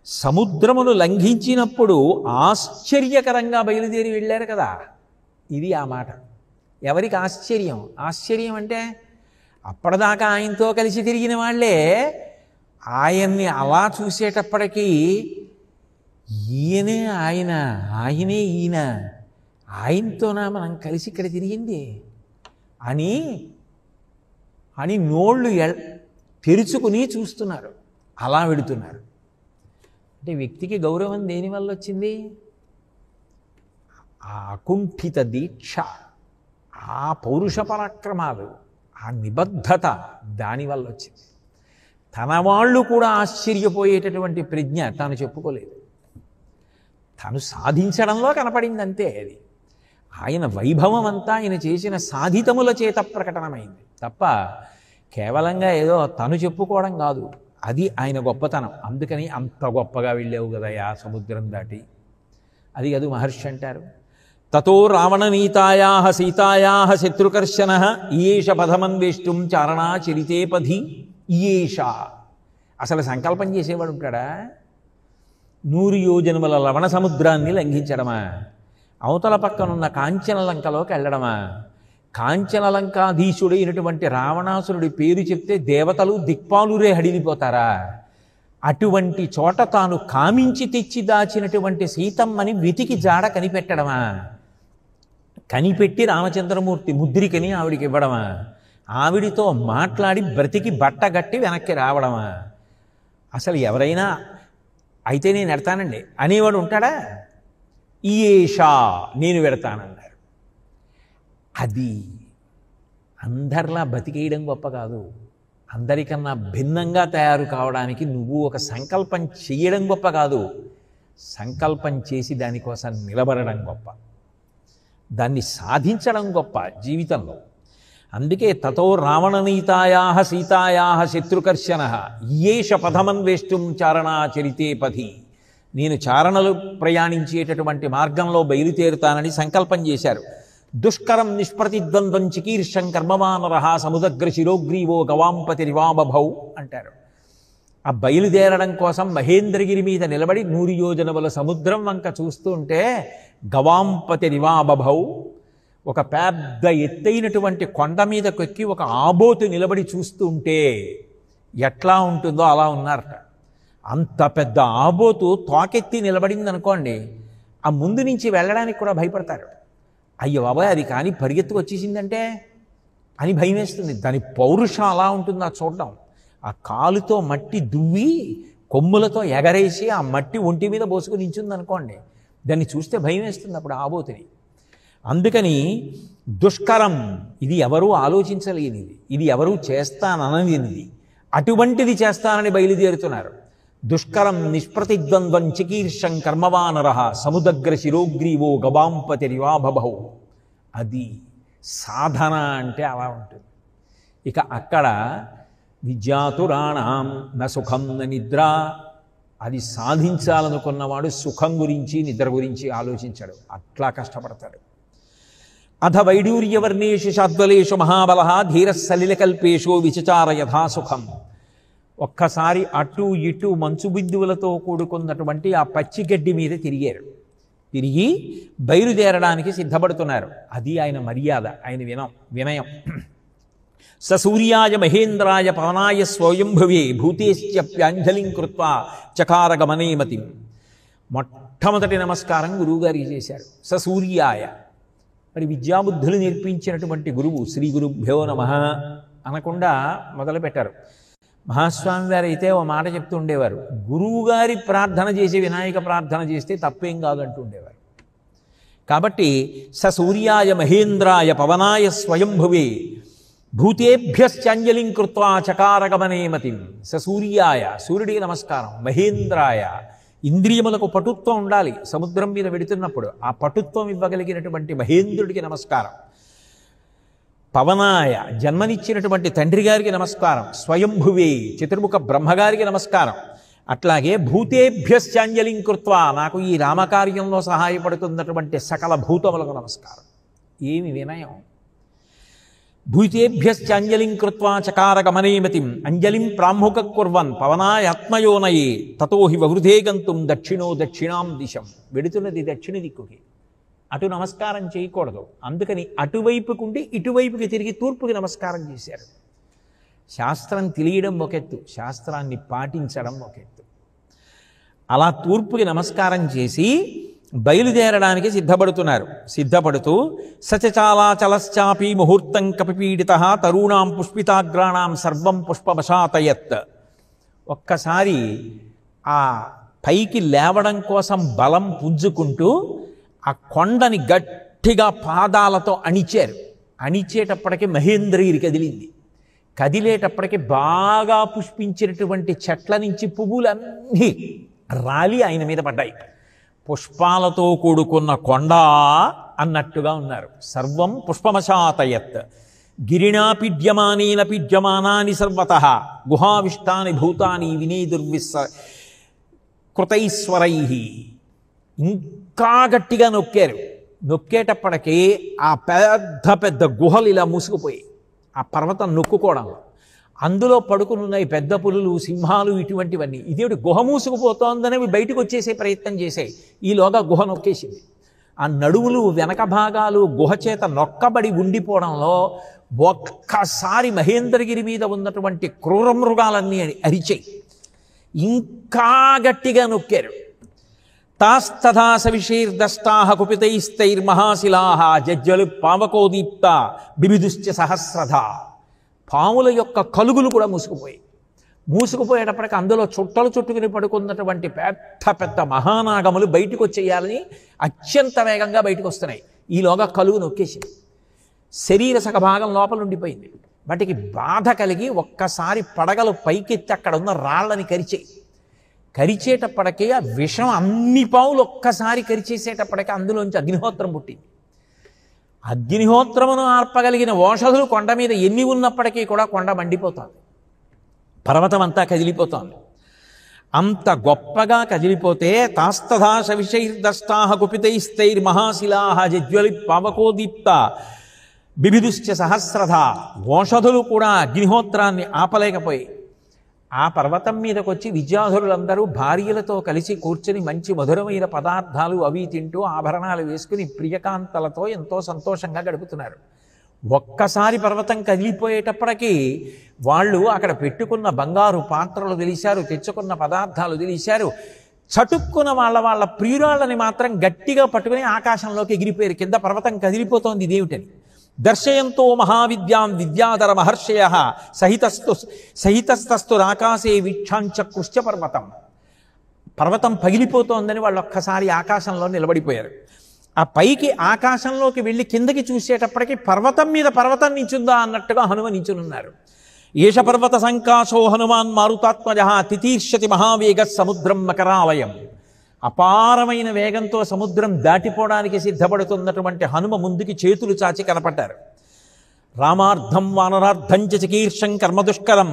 సముద్రమును లంఘించినప్పుడు ఆశ్చర్యకరంగా బయలుదేరి వెళ్ళారు కదా. ఇది ఆ మాట. ఎవరికి ఆశ్చర్యం? ఆశ్చర్యం అంటే అప్పటిదాకా ఆయనతో కలిసి తిరిగిన వాళ్ళే ఆయన్ని అలా చూసేటప్పటికీ ఈయనే ఆయన, ఆయనే ఈయన, ఆయనతోనా మనం కలిసి ఇక్కడ తిరిగింది అని అని నోళ్ళు తెరుచుకుని చూస్తున్నారు. అలా వెడుతున్నారు. అంటే వ్యక్తికి గౌరవం దేనివల్ల వచ్చింది? ఆ అకుంఠిత దీక్ష, ఆ పౌరుష పరాక్రమాలు, ఆ నిబద్ధత దానివల్ల వచ్చింది. తన వాళ్ళు కూడా ఆశ్చర్యపోయేటటువంటి ప్రజ్ఞ తాను చెప్పుకోలేదు. తను సాధించడంలో కనపడింది అంతే. అది ఆయన వైభవం అంతా ఆయన చేసిన సాధితముల చేత ప్రకటనమైంది తప్ప కేవలంగా ఏదో తను చెప్పుకోవడం కాదు. అది ఆయన గొప్పతనం. అందుకని అంత గొప్పగా వెళ్ళావు కదయా సముద్రం దాటి. అది కాదు మహర్షి అంటారు, తతో రావణనీతాయా సీతాయా శత్రుకర్షణ ఈయేష పథమన్వేష్టం చారణాచరితే పథి. ఈయేష అసలు సంకల్పం చేసేవాడు ఉంటాడా? 100 యోజనముల లవణ సముద్రాన్ని లంఘించడమా? అవతల పక్కనున్న కాంచనలంకలోకి వెళ్ళడమా? కాంచనలంకాధీశుడైనటువంటి రావణాసురుడి పేరు చెప్తే దేవతలు దిక్పాలురే హడిలిపోతారా? అటువంటి చోట తాను కామించి తెచ్చి దాచినటువంటి సీతమ్మని వెతికి జాడ కనిపెట్టడమా? కనిపెట్టి రామచంద్రమూర్తి ముద్రికని ఆవిడికి ఇవ్వడమా? ఆవిడితో మాట్లాడి బ్రతికి బట్టగట్టి వెనక్కి రావడమా? అసలు ఎవరైనా అయితే నేను ఎడతానండి అనేవాడు ఉంటాడా? ఈయేషా నేను పెడతానన్నారు. అది అందరిలా బతికేయడం గొప్ప కాదు. అందరికన్నా భిన్నంగా తయారు కావడానికి నువ్వు ఒక సంకల్పం చెయ్యడం గొప్ప కాదు, సంకల్పం చేసి దానికోసం నిలబడడం గొప్ప, దాన్ని సాధించడం గొప్ప జీవితంలో. అందుకే తతో రావణనీతాయా సీతాయా శత్రుకర్షణ ఈయేష పథమన్వేష్టం చారణాచరితే పథి. నేను చారణలు ప్రయాణించేటటువంటి మార్గంలో బయలుదేరుతానని సంకల్పం చేశారు. దుష్కరం నిష్ప్రతిద్వంద్వం చికీర్షం కర్మవానరహ సముద్ర శిరోగ్రీవో గవాంపతి రివాబభౌ అంటారు. ఆ బయలుదేరడం కోసం మహేంద్రగిరి మీద నిలబడి 100 యోజనముల సముద్రం వంక చూస్తూ ఉంటే గవాంపతి రివాబభౌ, ఒక పెద్ద ఎత్తైనటువంటి కొండ మీదకు ఎక్కి ఒక ఆబోతు నిలబడి చూస్తూ ఉంటే ఎట్లా ఉంటుందో అలా ఉన్నారట. అంత పెద్ద ఆబోతు తోకెత్తి నిలబడింది అనుకోండి, ఆ ముందు నుంచి వెళ్ళడానికి కూడా భయపడతారు. అయ్యో బాబాయ్ అది కానీ పరిగెత్తుకు వచ్చేసిందంటే అని భయం వేస్తుంది. దాని పౌరుషం అలా ఉంటుంది. ఆ చూడడం, ఆ కాలుతో మట్టి దువ్వి కొమ్ములతో ఎగరేసి ఆ మట్టి ఒంటి మీద పోసుకుని నించుంది అనుకోండి, దాన్ని చూస్తే భయం వేస్తుంది అప్పుడు ఆబోతుని. అందుకని దుష్కరం, ఇది ఎవరూ ఆలోచించలేనిది, ఇది ఎవరూ చేస్తానననిది, అటువంటిది చేస్తానని బయలుదేరుతున్నారు. దుష్కరం నిష్ప్రతిద్వంద్వం చికీర్షం కర్మవానర సముదగ్ర శిరోగ్రీవో గవాంపతిరివాభభౌ. అది సాధన అంటే అలా ఉంటుంది. ఇక అక్కడ విద్యాతురాణం న సుఖం న నిద్ర, అది సాధించాలనుకున్నవాడు సుఖం గురించి నిద్ర గురించి ఆలోచించాడు, అట్లా కష్టపడతాడు. అథ వైడూర్యవర్ణేషు శాద్వలేషు మహాబల ధీర సలిలకల్పేషు విచచార యథాసుఖం. ఒక్కసారి అటు ఇటు మంచు బిందువులతో కూడుకున్నటువంటి ఆ పచ్చిగడ్డి మీద తిరిగి బయలుదేరడానికి సిద్ధపడుతున్నారు. అది ఆయన మర్యాద, ఆయన వినయం. సూర్యాయ మహేంద్రాయ పవనాయ స్వయంభువే భూతేశ్చప్యాంజలిం కృత్వా చకార గమనేమతిం. మొట్టమొదటి నమస్కారం గురువుగారికి చేశారు. సూర్యాయ, మరి విద్యాబుద్ధులు నేర్పించినటువంటి గురువు శ్రీ గురుభ్యో నమః అనకుండా మొదలు పెట్టారు. మహాస్వామి వారు అయితే ఓ మాట చెప్తూ ఉండేవారు, గురువుగారి ప్రార్థన చేసి వినాయక ప్రార్థన చేస్తే తప్పేం కాదంటూ ఉండేవారు. కాబట్టి సూర్యాయ మహేంద్రాయ పవనాయ స్వయంభువే భూతేభ్యశ్చాంజలిం కృత్వా చకారగమనేమతిం. సూర్యాయ, సూర్యుడికి నమస్కారం. మహేంద్రాయ, ఇంద్రియములకు పటుత్వం ఉండాలి. సముద్రం మీద వెడుతున్నప్పుడు ఆ పటుత్వం ఇవ్వగలిగినటువంటి మహేంద్రుడికి నమస్కారం. పవనాయ, జన్మనిచ్చినటువంటి తండ్రి గారికి నమస్కారం. స్వయంభువే, చతుర్ముఖ బ్రహ్మగారికి నమస్కారం. అట్లాగే భూతేభ్యశ్చాంజలిం కృత్వా, నాకు ఈ రామకార్యంలో సహాయపడుతున్నటువంటి సకల భూతములకు నమస్కారం. ఏమి వినయం! భూతేభ్యశ్చాంజలిం కృత్వా చకార గమనేమతిం అంజలిం ప్రాముఖ కుర్వన్ పవనాయ ఆత్మయోనయే తతో హి వృధే గంతుం దక్షిణో దక్షిణాం దిశం. వెడుతున్నది దక్షిణ దిక్కుకి, అటు నమస్కారం చేయకూడదు. అందుకని అటువైపుకుండి ఇటువైపుకి తిరిగి తూర్పుకి నమస్కారం చేశారు. శాస్త్రం తెలియడం ఒక ఎత్తు, శాస్త్రాన్ని పాటించడం ఒక ఎత్తు. అలా తూర్పుకి నమస్కారం చేసి బయలుదేరడానికి సిద్ధపడుతూ సచచాలాచలశ్చాపి ముహూర్తం కపిపీడిత తరుణాం పుష్పితాగ్రాణాం సర్వం పుష్పవశాతయత్. ఒక్కసారి ఆ పైకి లేవడం కోసం బలం పుంజుకుంటూ ఆ కొండని గట్టిగా పాదాలతో అణిచేటప్పటికి మహేంద్రగిరి కదిలింది. కదిలేటప్పటికి బాగా పుష్పించినటువంటి చెట్ల నుంచి పువ్వులన్నీ రాలి ఆయన మీద పడ్డాయి. పుష్పాలతో కూడుకున్న కొండ అన్నట్టుగా ఉన్నారు. సర్వం పుష్పమశాతయత్. గిరిణాపీడ్యమానేన పీడ్యమానాని సర్వతః గుహావిష్టాని భూతాని వినేదుర్విస్స కృతైశ్వరైః. ఇంకా గట్టిగా నొక్కేటప్పటికీ ఆ పెద్ద పెద్ద గుహలు ఇలా మూసుకుపోయాయి. ఆ పర్వతం నొక్కుకోవడం, అందులో పడుకునున్నాయి పెద్ద పులులు, సింహాలు, ఇటువంటివన్నీ. ఇదేమిటి గుహ మూసుకుపోతోందనేవి బయటకు వచ్చేసే ప్రయత్నం చేశాయి. ఈలోగా గుహ నొక్కేసింది. ఆ నడువులు వెనక భాగాలు గుహ చేత నొక్కబడి ఉండిపోవడంలో ఒక్కసారి మహేంద్రగిరి మీద ఉన్నటువంటి క్రూర మృగాలన్నీ అరిచాయి. ఇంకా గట్టిగా నొక్కారు. తాస్తథా సవిషైర్దష్టాః కుపితైస్తైర్మహాశిలాః జజ్జలు పావకోదీప్త బిభిదుశ్చ సహస్రధా. పాముల యొక్క కలుగులు కూడా మూసుకుపోయేటప్పటికి అందులో చుట్టలు చుట్టుకుని పడుకున్నటువంటి పెద్ద పెద్ద మహానాగములు బయటకు వచ్చేయాలని అత్యంత వేగంగా బయటకు వస్తున్నాయి. ఈలోగా కలుగు నొక్కేసింది. శరీర సగభాగం లోపల ఉండిపోయింది. వాటికి బాధ కలిగి ఒక్కసారి పడగలు పైకెత్తి అక్కడ ఉన్న రాళ్ళని కరిచేటప్పటికీ ఆ విషం అన్ని పావులు ఒక్కసారి కరిచేసేటప్పటికీ అందులోంచి అగ్నిహోత్రం పుట్టింది. అగ్నిహోత్రమును ఆర్పగలిగిన ఓషధులు కొండ మీద ఎన్ని ఉన్నప్పటికీ కూడా కొండ మండిపోతుంది, పర్వతం అంతా కదిలిపోతోంది. అంత గొప్పగా కదిలిపోతే తాస్తథా సవిషైర్దష్టాః కుపితైస్తైర్మహాశిలాః జజ్వలి పావకోదీప్త బిభిదుశ్చ సహస్రధా. ఓషధులు కూడా అగ్నిహోత్రాన్ని ఆపలేకపోయి ఆ పర్వతం మీదకి వచ్చి విద్యాధరులందరూ భార్యలతో కలిసి కూర్చుని మంచి మధురమైన పదార్థాలు అవి తింటూ ఆభరణాలు వేసుకుని ప్రియకాంతలతో ఎంతో సంతోషంగా గడుపుతున్నారు. ఒక్కసారి పర్వతం కదిలిపోయేటప్పటికీ వాళ్ళు అక్కడ పెట్టుకున్న బంగారు పాత్రలు తెలిశారు, తెచ్చుకున్న పదార్థాలు తెలిశారు. చటుక్కున వాళ్ళ ప్రియురాళ్ళని మాత్రం గట్టిగా పట్టుకుని ఆకాశంలోకి ఎగిరిపోయారు. కింద పర్వతం కదిలిపోతోంది, ఇదేమిటని. దర్శయంతో మహావిద్యాం విద్యాధర మహర్షయ సహితస్తస్తురాకాశే వీక్షాంచ కృష్య పర్వతం. పర్వతం పగిలిపోతోందని వాళ్ళు ఒక్కసారి ఆకాశంలో నిలబడిపోయారు. ఆ పైకి ఆకాశంలోకి వెళ్ళి కిందకి చూసేటప్పటికి పర్వతం మీద పర్వతం నించుందా అన్నట్టుగా హనుమ నించునున్నారు. ఏష పర్వత సంకాశో హనుమాన్ మారుతాత్మజ తితీర్షతి మహావేగ సముద్రం మకరాలయం. అపారమైన వేగంతో సముద్రం దాటిపోవడానికి సిద్ధపడుతున్నటువంటి హనుమ ముందుకి చేతులు చాచి కనపడ్డారు. రామార్థం వానరార్థం చకీర్షం కర్మదుష్కరం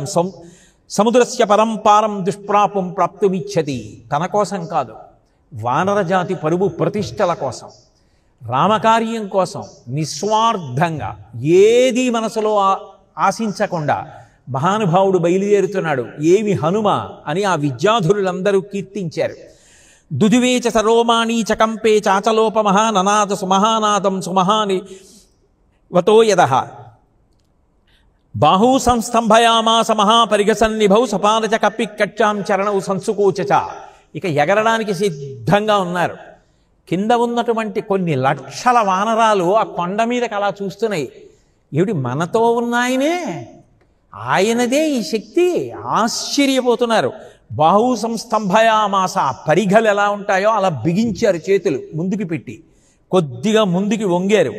సముద్రస్య పరంపారం దుష్ప్రాపం ప్రాప్తుమిచ్చతి. తన కోసం కాదు, వానరజాతి పరువు ప్రతిష్టల కోసం, రామకార్యం కోసం నిస్వార్థంగా ఏది మనసులో ఆశించకుండా మహానుభావుడు బయలుదేరుతున్నాడు. ఏమి హనుమ అని ఆ విద్యాధురులందరూ కీర్తించారు. దుదివేచ సరోమాణీ చకంపే చాచలోపమహ ననాద సుమహానాదం సుమహాని వతో యదః బాహూ సంస్తంభయామాస మహాపరిగసన్నిభౌ సపానచ కప్పి కచ్చాం చరణౌ సంసుకోచచ. ఇక ఎగరడానికి సిద్ధంగా ఉన్నారు. కింద ఉన్నటువంటి కొన్ని లక్షల వానరాలు ఆ కొండ మీదకి అలా చూస్తున్నాయి. ఏమిటి మనతో ఉన్నాయనే, ఆయనదే ఈ శక్తి, ఆశ్చర్యపోతున్నారు. బాహు సంస్తంభయామాస, పరిఘలు ఎలా ఉంటాయో అలా బిగించారు, చేతులు ముందుకు పెట్టి కొద్దిగా ముందుకి వంగారు.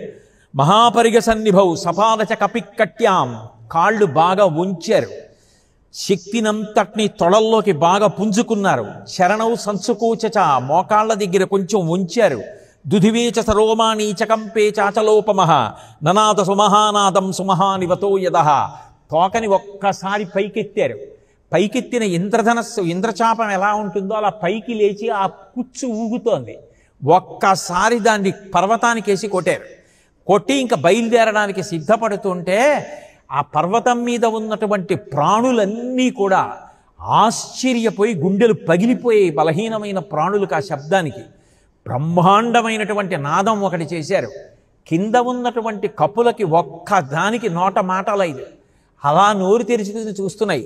మహాపరిగ సన్నిభౌ సపాదచ కపిక్కట్యాం, కాళ్ళు బాగా వంచారు, శక్తినంతటిని తొడల్లోకి బాగా పుంజుకున్నారు. చరణౌ సంసుకోచచ, మోకాళ్ళ దగ్గర కొంచెం వంచారు. దుధివేచ సరోమాణీ చకంపే చాచలోపమః ననాద సుమహానాదం సుమహానివతో యదః. తోకని ఒక్కసారి పైకెత్తారు. పైకెత్తిన ఇంద్రధనస్సు, ఇంద్రచాపం ఎలా ఉంటుందో అలా పైకి లేచి ఆ కుచ్చు ఊగుతోంది. ఒక్కసారి దాన్ని పర్వతానికేసి కొట్టారు. కొట్టి ఇంకా బయలుదేరడానికి సిద్ధపడుతుంటే ఆ పర్వతం మీద ఉన్నటువంటి ప్రాణులన్నీ కూడా ఆశ్చర్యపోయి గుండెలు పగిలిపోయి, బలహీనమైన ప్రాణులకు ఆ శబ్దానికి బ్రహ్మాండమైనటువంటి నాదం ఒకటి చేశారు. కింద ఉన్నటువంటి కప్పులకి ఒక్క దానికి నోట మాటలేదు, అలా నోరు తెరుచుకుని చూస్తున్నాయి.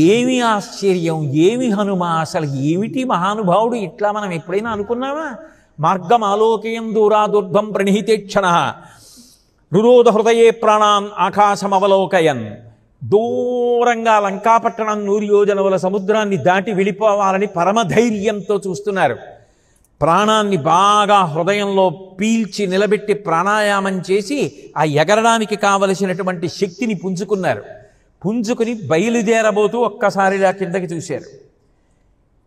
ఏమి ఆశ్చర్యం, ఏమి హనుమ, అసలు ఏమిటి మహానుభావుడు, ఇట్లా మనం ఎప్పుడైనా అనుకున్నామా? మార్గం ఆలోకయం దూరాదుర్గం ప్రణిహితేక్షణ రురోధ హృదయే ప్రాణాన్ ఆకాశమవలోకయన్. దూరంగా లంకాపట్టణం 100 యోజనముల సముద్రాన్ని దాటి వెళ్ళిపోవాలని పరమధైర్యంతో చూస్తున్నారు. ప్రాణాన్ని బాగా హృదయంలో పీల్చి నిలబెట్టి ప్రాణాయామం చేసి ఆ ఎగరడానికి కావలసినటువంటి శక్తిని పుంజుకున్నారు. పుంజుకుని బయలుదేరబోతూ ఒక్కసారిగా కిందకి చూశారు.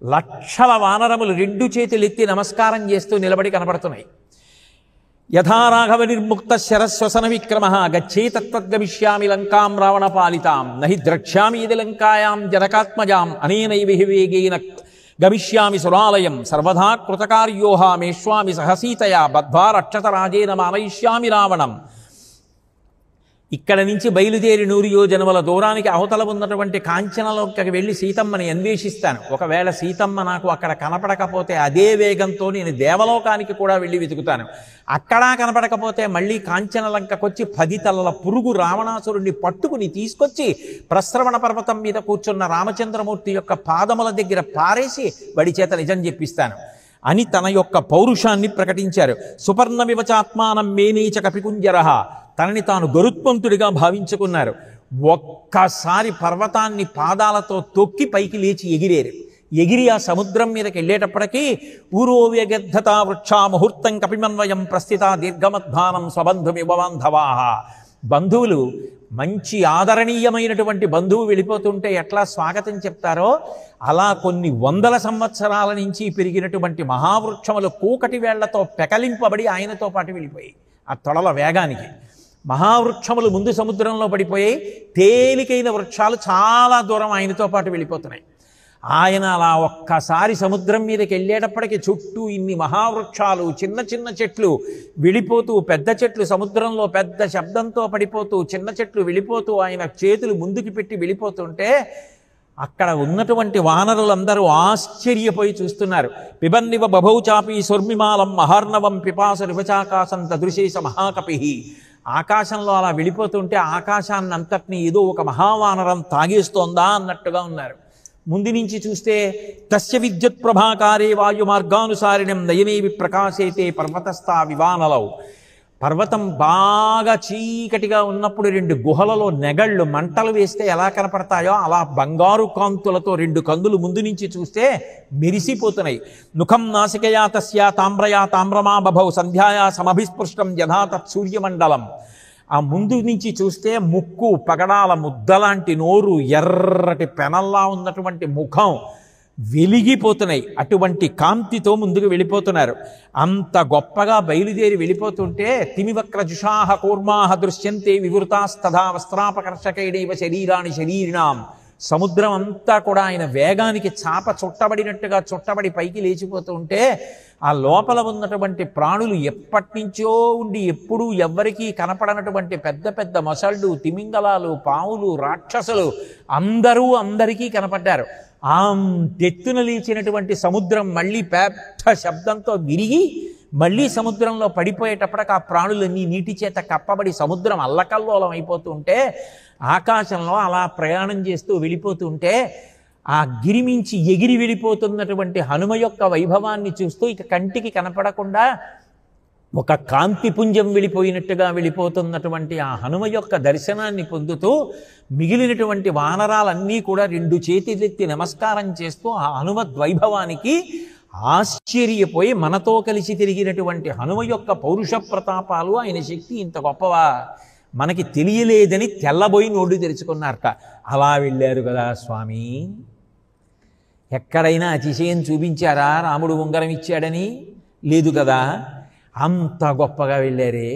లక్షల వానరములు 2 చేతులు ఎత్తి నమస్కారం చేస్తూ నిలబడి కనపడుతున్నాయి. యథారాఘవ నిర్ముక్త శరశ్వసన విక్రమ గచ్చేతత్వద్గమిష్యామి లంకాం రావణ పాలితాం నహి ద్రక్ష్యామి ఇది లంకాయాం జనకాత్మజాం అనేనైవ వేగేన గమిష్యామి సురాలయం సర్వదా కృతకార్యోహామేష్వామి సహసీతయా బద్ధ్వా రక్షత రాజేన మానయిష్యామి రావణం. ఇక్కడ నుంచి బయలుదేరి 100 యోజనముల దూరానికి అవతల ఉన్నటువంటి కాంచనలోకి వెళ్ళి సీతమ్మని అన్వేషిస్తాను. ఒకవేళ సీతమ్మ నాకు అక్కడ కనపడకపోతే అదే వేగంతో నేను దేవలోకానికి కూడా వెళ్ళి వెతుకుతాను. అక్కడా కనపడకపోతే మళ్ళీ కాంచనలంకకొచ్చి 10 తలల పురుగు రావణాసురుణ్ణి పట్టుకుని తీసుకొచ్చి ప్రస్రవణ పర్వతం మీద కూర్చున్న రామచంద్రమూర్తి యొక్క పాదముల దగ్గర పారేసి వాడి చేత నిజం చెప్పిస్తాను అని తన యొక్క పౌరుషాన్ని ప్రకటించారు. సుపర్ణమివచాత్మానం మేనీచ కపికుంజరః, తనని తాను గరుత్మంతుడిగా భావించుకున్నారు. ఒక్కసారి పర్వతాన్ని పాదాలతో తొక్కి పైకి లేచి ఎగిరేరు. ఎగిరి ఆ సముద్రం మీదకి వెళ్ళేటప్పటికీ ఊరోవ్యగద్ధతా వృక్షా ముహూర్తం కపిమన్వయం ప్రస్థిత దీర్ఘమధ్వానం స్వబంధుమివబాంధవాః. బంధువులు, మంచి ఆదరణీయమైనటువంటి బంధువు వెళ్ళిపోతుంటే ఎట్లా స్వాగతం చెప్తారో అలా కొన్ని వందల సంవత్సరాల నుంచి పెరిగినటువంటి మహావృక్షములు కూకటి వేళ్లతో పెకలింపబడి ఆయనతో పాటు వెళ్ళిపోయాయి. ఆ తొడల వేగానికి మహావృక్షములు ముందు సముద్రంలో పడిపోయాయి. తేలికైన వృక్షాలు చాలా దూరం ఆయనతో పాటు వెళ్ళిపోతున్నాయి. ఆయన అలా ఒక్కసారి సముద్రం మీదకి వెళ్ళేటప్పటికి చుట్టూ ఇన్ని మహావృక్షాలు, చిన్న చిన్న చెట్లు వెళ్ళిపోతూ, పెద్ద చెట్లు సముద్రంలో పెద్ద శబ్దంతో పడిపోతూ, చిన్న చెట్లు వెళ్ళిపోతూ ఆయన చేతులు ముందుకు పెట్టి వెళ్ళిపోతుంటే అక్కడ ఉన్నటువంటి వానరులందరూ ఆశ్చర్యపోయి చూస్తున్నారు. పిబన్నివ బభౌచాపి సుర్మిమాలం మహార్ణవం పిపాసు రివచాకాశం తదృశేష మహాకపి. ఆకాశంలో అలా వెళ్ళిపోతుంటే ఆకాశాన్ని అంతటినీ ఏదో ఒక మహావానరం తాగేస్తోందా అన్నట్టుగా ఉన్నారు. ముందు నుంచి చూస్తే తస్య విద్యుత్ ప్రభాకారే వాయు మార్గానుసారిణం నయనే విప్రకాశేతే పర్వతస్థా వివానలౌ. పర్వతం బాగా చీకటిగా ఉన్నప్పుడు 2 గుహలలో నెగళ్ళు మంటలు వేస్తే ఎలా కనపడతాయో అలా బంగారు కాంతులతో 2 కందులు ముందు నుంచి చూస్తే మెరిసిపోతున్నాయి. ముఖం నాసికయా తస్యా తామ్రయా తామ్రమా బభౌ సంధ్యాయా సమభిస్పృష్టం యథా తత్ సూర్యమండలం. ఆ ముందు నుంచి చూస్తే ముక్కు పగడాల ముద్దలాంటి నోరు, ఎర్రటి పెనల్లా ఉన్నటువంటి ముఖం వెలిగిపోతున్నాయి. అటువంటి కాంతితో ముందుకు వెళ్ళిపోతున్నారు. అంత గొప్పగా బయలుదేరి వెళ్ళిపోతుంటే తిమివక్ర జుషాహ కూర్మాహ దృశ్యంతే వివృతాస్తథా వస్త్రాపకర్షకైడైవ శరీరాణి శరీరిణాం. సముద్రం అంతా కూడా ఆయన వేగానికి చాప చుట్టబడినట్టుగా చుట్టబడి పైకి లేచిపోతూ ఉంటే ఆ లోపల ఉన్నటువంటి ప్రాణులు ఎప్పటి నుంచో ఉండి ఎప్పుడూ ఎవ్వరికీ కనపడనటువంటి పెద్ద పెద్ద మొసళ్ళు, తిమింగలాలు, పావులు, రాక్షసులు అందరికీ కనపడ్డారు. తెత్తున లేచినటువంటి సముద్రం మళ్ళీ పెద్ద శబ్దంతో విరిగి మళ్ళీ సముద్రంలో పడిపోయేటప్పటికి ఆ ప్రాణులన్నీ నీటి చేత కప్పబడి సముద్రం అల్లకల్లోలం అయిపోతుంటే ఆకాశంలో అలా ప్రయాణం చేస్తూ వెళ్ళిపోతుంటే ఆ గిరిమించి ఎగిరి వెళ్ళిపోతున్నటువంటి హనుమ యొక్క వైభవాన్ని చూస్తూ ఇక కంటికి కనపడకుండా ఒక కాంతిపుంజం వెళ్ళిపోయినట్టుగా వెళ్ళిపోతున్నటువంటి ఆ హనుమ యొక్క దర్శనాన్ని పొందుతూ మిగిలినటువంటి వానరాలన్నీ కూడా 2 చేతులెత్తి నమస్కారం చేస్తూ ఆ హనుమద్ వైభవానికి ఆశ్చర్యపోయి మనతో కలిసి తిరిగినటువంటి హనుమ యొక్క పౌరుష ప్రతాపాలు, ఆయన శక్తి ఇంత గొప్పవా, మనకి తెలియలేదని తెల్లబోయి నోళ్ళు తెరుచుకున్నారట. అలా వెళ్ళారు కదా స్వామి, ఎక్కడైనా అతిశయం చూపించారా రాముడు ఉంగరం ఇచ్చాడని? లేదు కదా. అంత గొప్పగా వెళ్ళారే,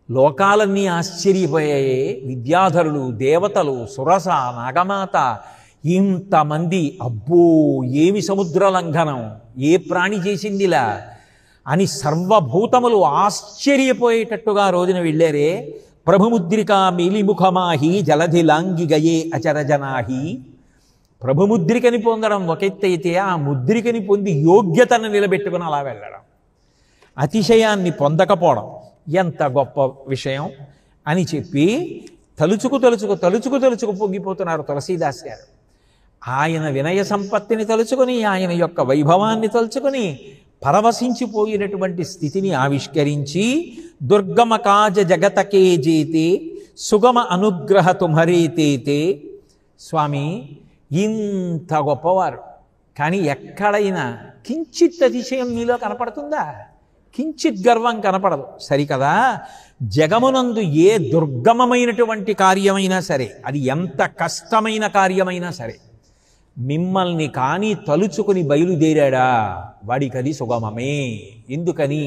లోకాలన్నీ ఆశ్చర్యపోయాయి. విద్యాధరులు, దేవతలు, సురస, నాగమాత ఇంతమంది, అబ్బో ఏమి సముద్ర లంఘనం, ఏ ప్రాణి చేసిందిలా అని సర్వభూతములు ఆశ్చర్యపోయేటట్టుగా రోజున వెళ్ళారే. ప్రభుముద్రికా మీలిముఖమాహి జలధి లాంగి గయే అచరజనాహి. ప్రభుముద్రికని పొందడం ఒక ఎత్తైతే ఆ ముద్రికని పొంది యోగ్యతను నిలబెట్టుకుని అలా వెళ్ళడం, అతిశయాన్ని పొందకపోవడం ఎంత గొప్ప విషయం అని చెప్పి తలుచుకు పొంగిపోతున్నారు తులసీదాస్ గారు. ఆయన వినయ సంపత్తిని తలుచుకొని, ఆయన యొక్క వైభవాన్ని తలుచుకొని పరవశించిపోయినటువంటి స్థితిని ఆవిష్కరించి దుర్గమ కాజ జగతకే జేతే సుగమ అనుగ్రహ తుమరే తేతే. స్వామి ఇంత గొప్పవారు, కానీ ఎక్కడైనా కించిత్ అతిశయం మీలో కనపడుతుందా? కించిత్ గర్వం కనపడదు. సరికదా, జగమునందు ఏ దుర్గమమైనటువంటి కార్యమైనా సరే, అది ఎంత కష్టమైన కార్యమైనా సరే, మిమ్మల్ని కానీ తలుచుకుని బయలుదేరాడా వాడికి అది సుగమమే. ఎందుకని?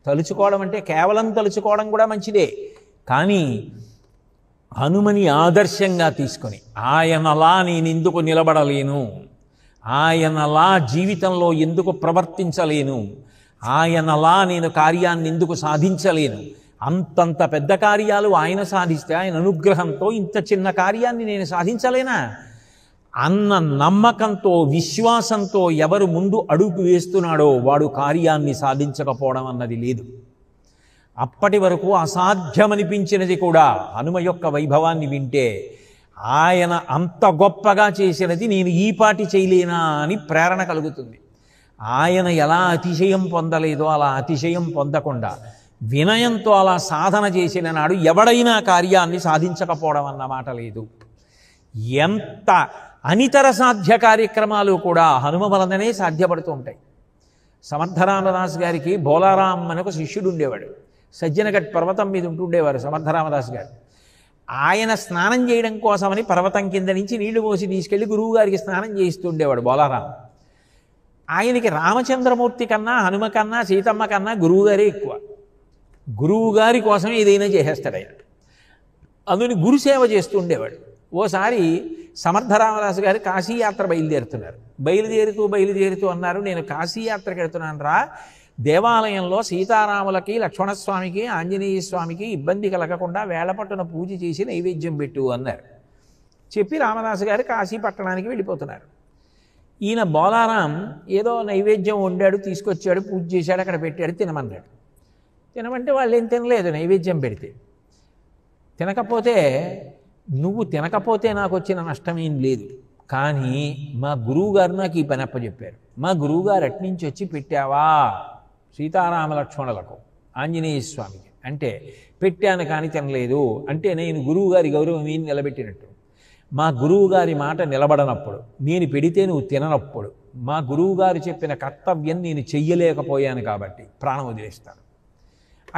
తలుచుకోవడం అంటే కేవలం తలుచుకోవడం కూడా మంచిదే, కానీ హనుమని ఆదర్శంగా తీసుకొని ఆయనలా నేను ఎందుకు నిలబడలేను, ఆయనలా జీవితంలో ఎందుకు ప్రవర్తించలేను, ఆయనలా నేను కార్యాన్ని ఎందుకు సాధించలేను, అంతంత పెద్ద కార్యాలు ఆయన సాధిస్తే ఆయన అనుగ్రహంతో ఇంత చిన్న కార్యాన్ని నేను సాధించలేనా అన్న నమ్మకంతో, విశ్వాసంతో ఎవరు ముందు అడుగు వేస్తున్నాడో వాడు కార్యాన్ని సాధించకపోవడం అన్నది లేదు. అప్పటి వరకు అసాధ్యమనిపించినది కూడా హనుమ యొక్క వైభవాన్ని వింటే ఆయన అంత గొప్పగా చేసినది నేను ఈ పాటి చేయలేనా అని ప్రేరణ కలుగుతుంది. ఆయన ఎలా అతిశయం పొందలేదో అలా అతిశయం పొందకుండా వినయంతో అలా సాధన చేసిన నాడు ఎవడైనా కార్యాన్ని సాధించకపోవడం అన్నమాట లేదు. ఎంత అనితర సాధ్య కార్యక్రమాలు కూడా హనుమ వలననే సాధ్యపడుతూ ఉంటాయి. సమర్థరామదాస్ గారికి బోలారాం అని ఒక శిష్యుడు ఉండేవాడు. సజ్జనగఢ్ పర్వతం మీద ఉంటుండేవారు సమర్థరామదాస్ గారు. ఆయన స్నానం చేయడం కోసమని పర్వతం కింద నుంచి నీళ్లు పోసి తీసుకెళ్లి గురువు గారికి స్నానం చేయిస్తూ ఉండేవాడు బోలారాం. ఆయనకి రామచంద్రమూర్తి కన్నా, హనుమ కన్నా, సీతమ్మ కన్నా గురువుగారే ఎక్కువ. గురువుగారి కోసం ఏదైనా చేసేస్తాడు ఆయన. అందుని గురుసేవ చేస్తూ ఉండేవాడు. ఓసారి సమర్థరామదాసు గారు కాశీయాత్ర బయలుదేరుతూ అన్నారు, నేను కాశీయాత్రకు వెళ్తున్నాను రా, దేవాలయంలో సీతారాములకి, లక్ష్మణస్వామికి, ఆంజనేయ స్వామికి ఇబ్బంది కలగకుండా వేళపట్టున పూజ చేసి నైవేద్యం పెట్టు అన్నారు. చెప్పి రామదాసు గారు కాశీ పట్టణానికి వెళ్ళిపోతున్నారు. ఈయన బోలారాం ఏదో నైవేద్యం వండాడు, తీసుకొచ్చాడు, పూజ చేశాడు, అక్కడ పెట్టాడు, తినమన్నాడు. తినమంటే వాళ్ళు ఏం తినలేదు నైవేద్యం పెడితే. తినకపోతే నువ్వు తినకపోతే నాకు వచ్చిన నష్టమేం లేదు, కానీ మా గురువుగారు నాకు ఈ పని అప్పచెప్పారు. మా గురువుగారు అట్నుంచి వచ్చి పెట్టావా సీతారామ లక్ష్మణులకు, ఆంజనేయ స్వామికి అంటే పెట్టాను కానీ తినలేదు అంటే నేను గురువుగారి గౌరవం ఏం నిలబెట్టినట్టు. మా గురువుగారి మాట నిలబడనప్పుడు, నేను పెడితే నువ్వు తిననప్పుడు, మా గురువుగారు చెప్పిన కర్తవ్యం నేను చెయ్యలేకపోయాను కాబట్టి ప్రాణం వదిలేస్తాను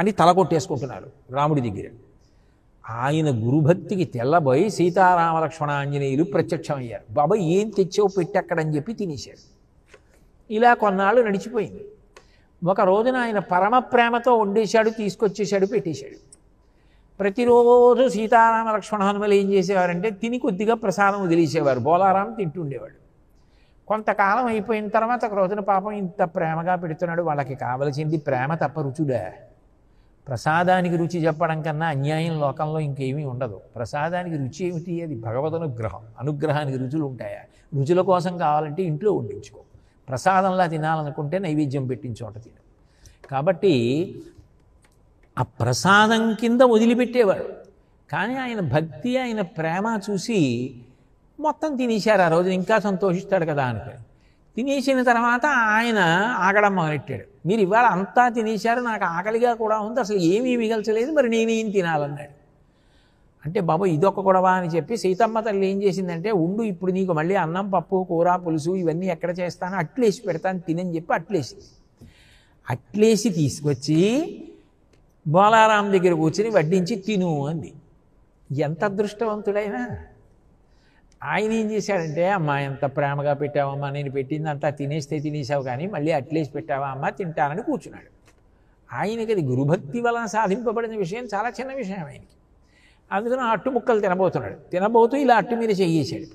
అని తల కొట్టేసుకుంటున్నారు రాముడి దగ్గర. ఆయన గురుభక్తికి తెల్లబోయి సీతారామలక్ష్మణ ఆంజనేయులు ప్రత్యక్షమయ్యారు. బాబాయ్ ఏం తెచ్చావు పెట్టక్కడని చెప్పి తినేశారు. ఇలా కొన్నాళ్ళు నడిచిపోయింది. ఒక రోజున ఆయన పరమ ప్రేమతో వండేశాడు, తీసుకొచ్చేశాడు, పెట్టేశాడు. ప్రతిరోజు సీతారామ లక్ష్మణ హనుమలు ఏం చేసేవారంటే తిని కొద్దిగా ప్రసాదం వదిలేసేవారు. బోలారాం తింటుండేవాడు. కొంతకాలం అయిపోయిన తర్వాత ఒక రోజున పాపం ఇంత ప్రేమగా పెడుతున్నాడు, వాళ్ళకి కావలసింది ప్రేమ తప్ప రుచుడా? ప్రసాదానికి రుచి చెప్పడం కన్నా అన్యాయం లోకంలో ఇంకేమీ ఉండదు. ప్రసాదానికి రుచి ఏమిటి? అది భగవద్ అనుగ్రహం. అనుగ్రహానికి రుచులు ఉంటాయా? రుచుల కోసం కావాలంటే ఇంట్లో వండించుకో. ప్రసాదంలా తినాలనుకుంటే నైవేద్యం పెట్టిన చోట తిను. కాబట్టి ఆ ప్రసాదం కింద వదిలిపెట్టేవాడు. కానీ ఆయన భక్తి, ఆయన ప్రేమ చూసి మొత్తం తినేశారు. ఆ రోజు ఇంకా సంతోషిస్తాడు కదా అనుకుని తినేసిన తర్వాత ఆయన ఆగడం మొదలెట్టాడు. మీరు ఇవాళ అంతా తినేశారు, నాకు ఆకలిగా కూడా ఉంది, అసలు ఏమీ మిగల్చలేదు, మరి నేనేం తినాలన్నాడు. అంటే బాబు ఇదొక్క గొడవ అని చెప్పి సీతమ్మ తల్లి ఏం చేసిందంటే, ఉండు ఇప్పుడు నీకు మళ్ళీ అన్నం పప్పు కూర పులుసు ఇవన్నీ ఎక్కడ చేస్తాను, అట్లేసి పెడతాను తినని చెప్పి అట్లేసింది. అట్లేసి తీసుకొచ్చి బోలారాం దగ్గర కూర్చుని వడ్డించి తిను అంది. ఎంత అదృష్టవంతుడైనా. ఆయన ఏం చేశాడంటే, అమ్మా ఎంత ప్రేమగా పెట్టావమ్మా, నేను పెట్టిందంతా తినేస్తే తినేసావు కానీ మళ్ళీ అట్లేసి పెట్టావా అమ్మా, తింటానని కూర్చున్నాడు. ఆయనకి అది గురుభక్తి వలన సాధింపబడిన విషయం, చాలా చిన్న విషయం ఆయనకి. అందుకని అట్టు ముక్కలు తినబోతున్నాడు. తినబోతూ ఇలా అట్టు మీద చెయ్యేశాడు.